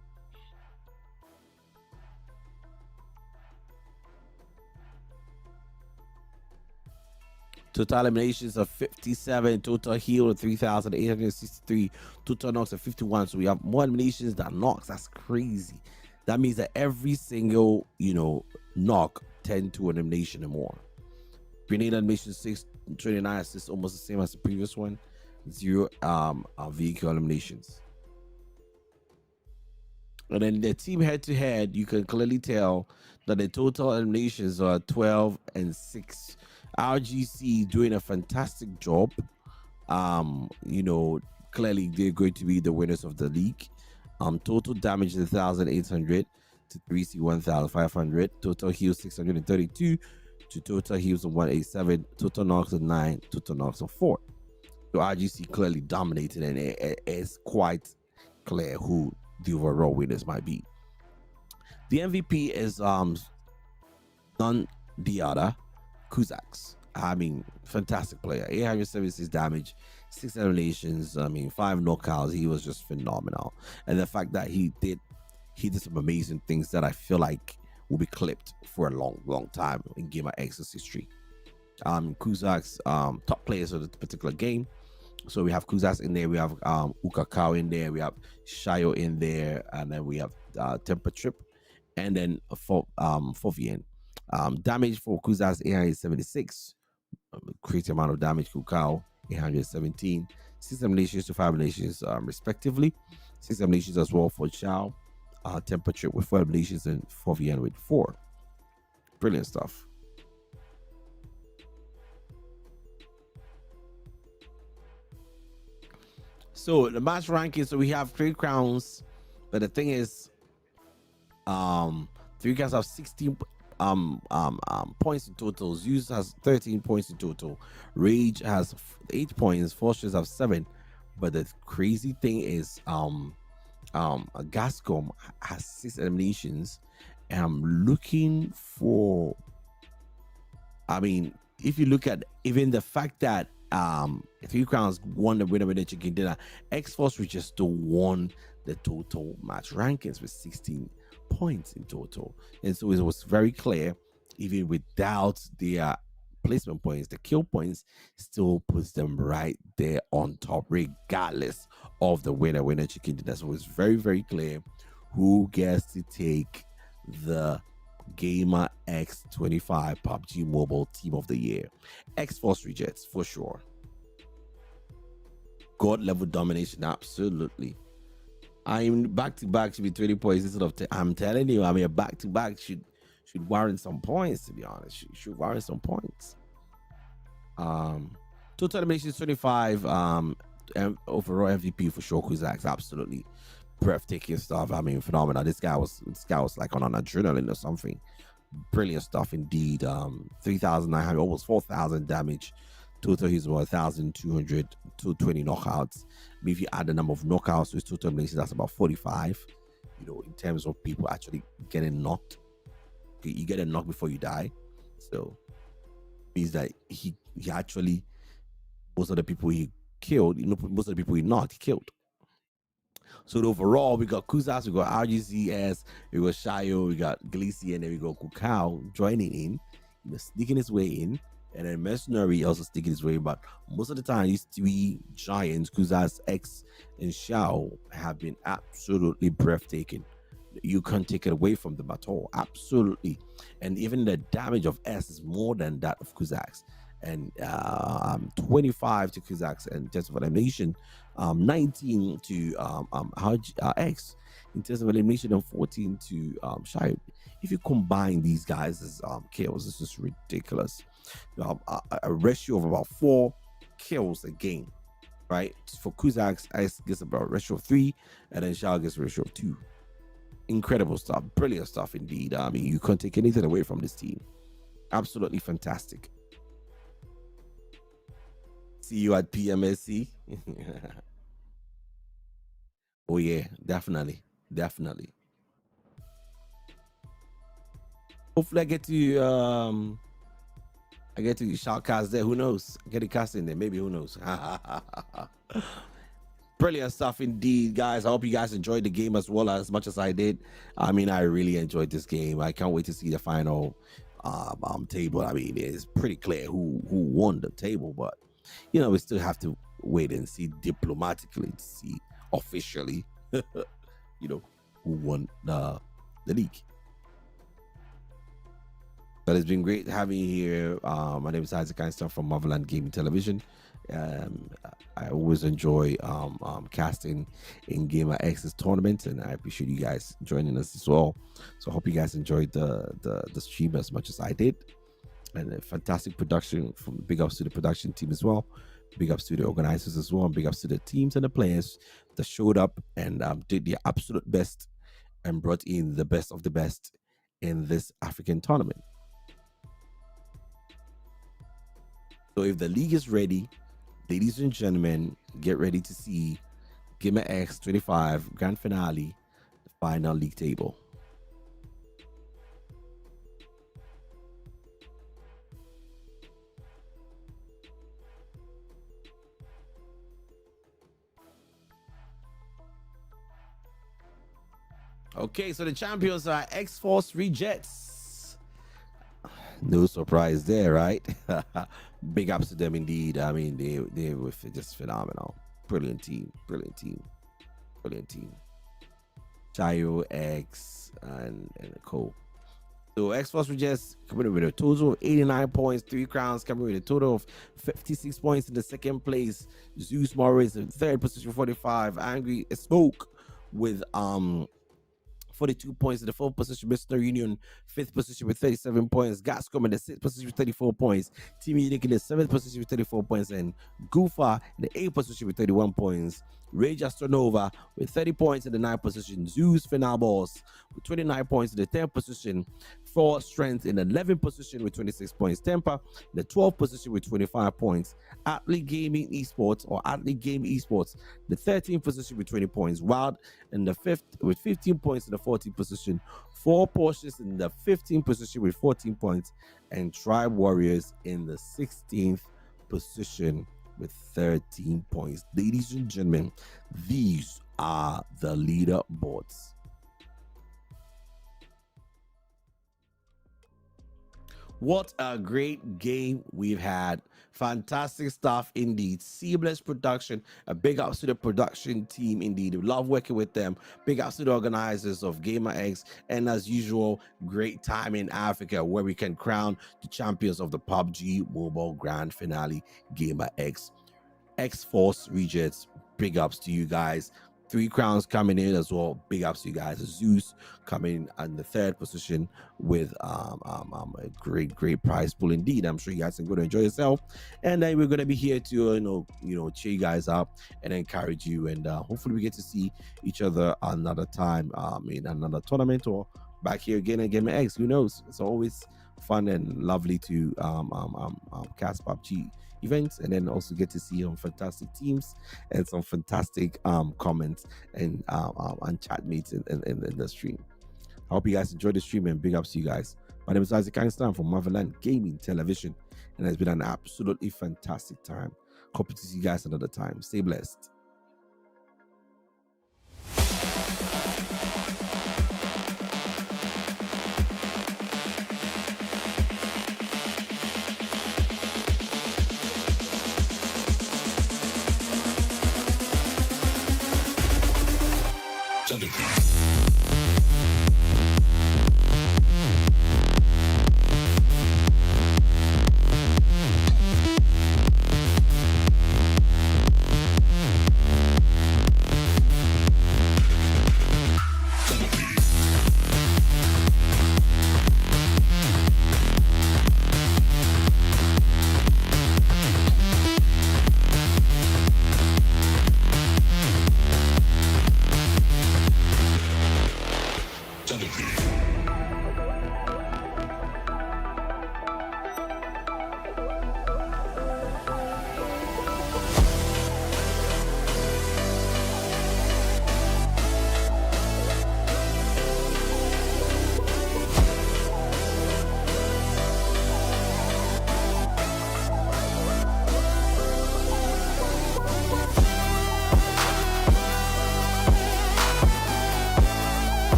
Total eliminations of 57, total heal of 3,863, total knocks of 51. So we have more eliminations than knocks. That's crazy. That means that every single, you know, knock 10 to an elimination or more. Grenade elimination 629 assists, almost the same as the previous one. 0 vehicle eliminations. And then the team head to head, you can clearly tell that the total eliminations are 12 and 6. RGC doing a fantastic job. You know, clearly they're going to be the winners of the league. Total damage is 1,800 to 3C 1,500. Total heals 632 to total heals of 187. Total knocks of 9. Total knocks of 4. So RGC clearly dominated, and it's quite clear who the overall winners might be. The MVP is none the other Kuzaks. I mean, fantastic player. 876 damage, 6 eliminations. I mean, 5 knockouts. He was just phenomenal. And the fact that he did some amazing things that I feel like will be clipped for a long time in GamrX's history. Kuzaks, top players of the particular game. So we have Kuzaks in there, we have Ukakao in there, we have Shayo in there, and then we have Temper Trip, and then for Fovian. Damage for Kuzaks 876, crazy amount of damage. Kukao 817, 6 eliminations to 5 eliminations respectively. 6 eliminations as well for Chao. Temper Trip with 4 eliminations and Fovian with 4. Brilliant stuff. So the match ranking, so we have 3 crowns, but the thing is, 3 crowns have 16 points in total. Zeus has 13 points in total. Rage has 8 points. Fortress have 7. But the crazy thing is, Gascom has 6 eliminations, and I'm looking for. I mean, if you look at even the fact that Three Crowns won the winner with the chicken dinner, X-Force Riches still won the total match rankings with 16 points in total. And so it was very clear, even without their placement points, the kill points still puts them right there on top, regardless of the winner chicken dinner. So it's very, very clear who gets to take the GamrX 25 PUBG Mobile Team of the Year. X-Force Rejects for sure. God level domination, absolutely. I'm back to back should be 20 points instead of 10. I'm telling you, I mean, a back to back should warrant some points, to be honest. Should warrant some points. Total elimination 25. Overall MVP for sure. Kuzak's absolutely breathtaking stuff. I mean, phenomenal. This guy was like on an adrenaline or something. Brilliant stuff indeed. 3,900, almost 4,000 damage. Total he's 1,220 knockouts. But if you add the number of knockouts to his total elimination, that's about 45. You know, in terms of people actually getting knocked. You get a knock before you die. So means that he actually, most of the people he killed, most of the people he knocked, he killed. So overall, we got Kuzas, we got RGCS, we got Shayo, we got Gleesi, and then we got Kukao joining in, sneaking his way in, and then Mercenary also sneaking his way in. But most of the time, these three giants, Kuzas, X, and Xiao, have been absolutely breathtaking. You can't take it away from them at all. Absolutely. And even the damage of S is more than that of Kuzaks. And 25 to Kuzaks in terms of elimination, 19 to X in terms of elimination, and 14 to Shai. If you combine these guys as kills, this is ridiculous. A ratio of about 4 kills a game, right? For Kuzaks, X gets about a ratio of 3, and then Shai gets a ratio of 2. Incredible stuff, brilliant stuff indeed. I mean, you can't take anything away from this team. Absolutely fantastic. See you at PMSC. Oh yeah, definitely. Hopefully I get to shout cast there. Who knows? Get a cast in there. Maybe, who knows? Brilliant stuff indeed, guys. I hope you guys enjoyed the game as well as much as I did. I mean, I really enjoyed this game. I can't wait to see the final table. I mean, it's pretty clear who won the table, but you know, we still have to wait and see diplomatically to see officially, you know, who won the league. But it's been great having you here. My name is Isaac Einstein from Marveland Gaming Television. I always enjoy casting in GamrX's tournament, and I appreciate you guys joining us as well. So I hope you guys enjoyed the stream as much as I did. And a fantastic production from big ups to the production team as well. Big ups to the organizers as well. And big ups to the teams and the players that showed up and did their absolute best and brought in the best of the best in this African tournament. So if the league is ready, ladies and gentlemen, get ready to see GamrX 25 Grand Finale, the final league table. Okay, so the champions are X-Force Rejects. No surprise there, right? Big ups to them indeed. I mean, they were just phenomenal. Brilliant team. Chayo, X, and Co. So X-Force Rejects coming with a total of 89 points, 3 crowns, coming with a total of 56 points in the second place. Zeus Morris in third position, 45. Angry Smoke with 42 points in the fourth position. Mr. Union, fifth position with 37 points. Gascom in the sixth position with 34 points. Team Unique in the seventh position with 34 points. And Goofa in the eighth position with 31 points. Rage Astronova with 30 points in the ninth position. Zeus Final Boss with 29 points in the 10th position. For strength, in the 11th position with 26 points, Temper in the 12th position with 25 points, Athlete Gaming Esports or Athlete Game Esports, the 13th position with 20 points, Wild in the 5th with 15 points in the 14th position, 4 Porsches in the 15th position with 14 points, and Tribe Warriors in the 16th position with 13 points. Ladies and gentlemen, these are the leaderboards. What a great game we've had. Fantastic stuff indeed. Seamless production. A big ups to the production team indeed. We love working with them. Big ups to the organizers of GamrX. And as usual, great time in Africa where we can crown the champions of the PUBG Mobile Grand Finale. GamrX X-Force Rejects. Big ups to you guys. 3 crowns coming in as well. Big ups to you guys. Zeus coming in the 3rd position with a great prize pool indeed. I'm sure you guys are going to enjoy yourself, and then we're going to be here to cheer you guys up and encourage you, and hopefully we get to see each other another time in another tournament or back here again at GamrX. Who knows? It's always fun and lovely to cast PUBG events, and then also get to see some fantastic teams and some fantastic comments and chat mates in the stream. I hope you guys enjoyed the stream, and big ups to you guys. My name is Isaac Einstein from Motherland Gaming Television, and it's been an absolutely fantastic time. Hope to see you guys another time. Stay blessed.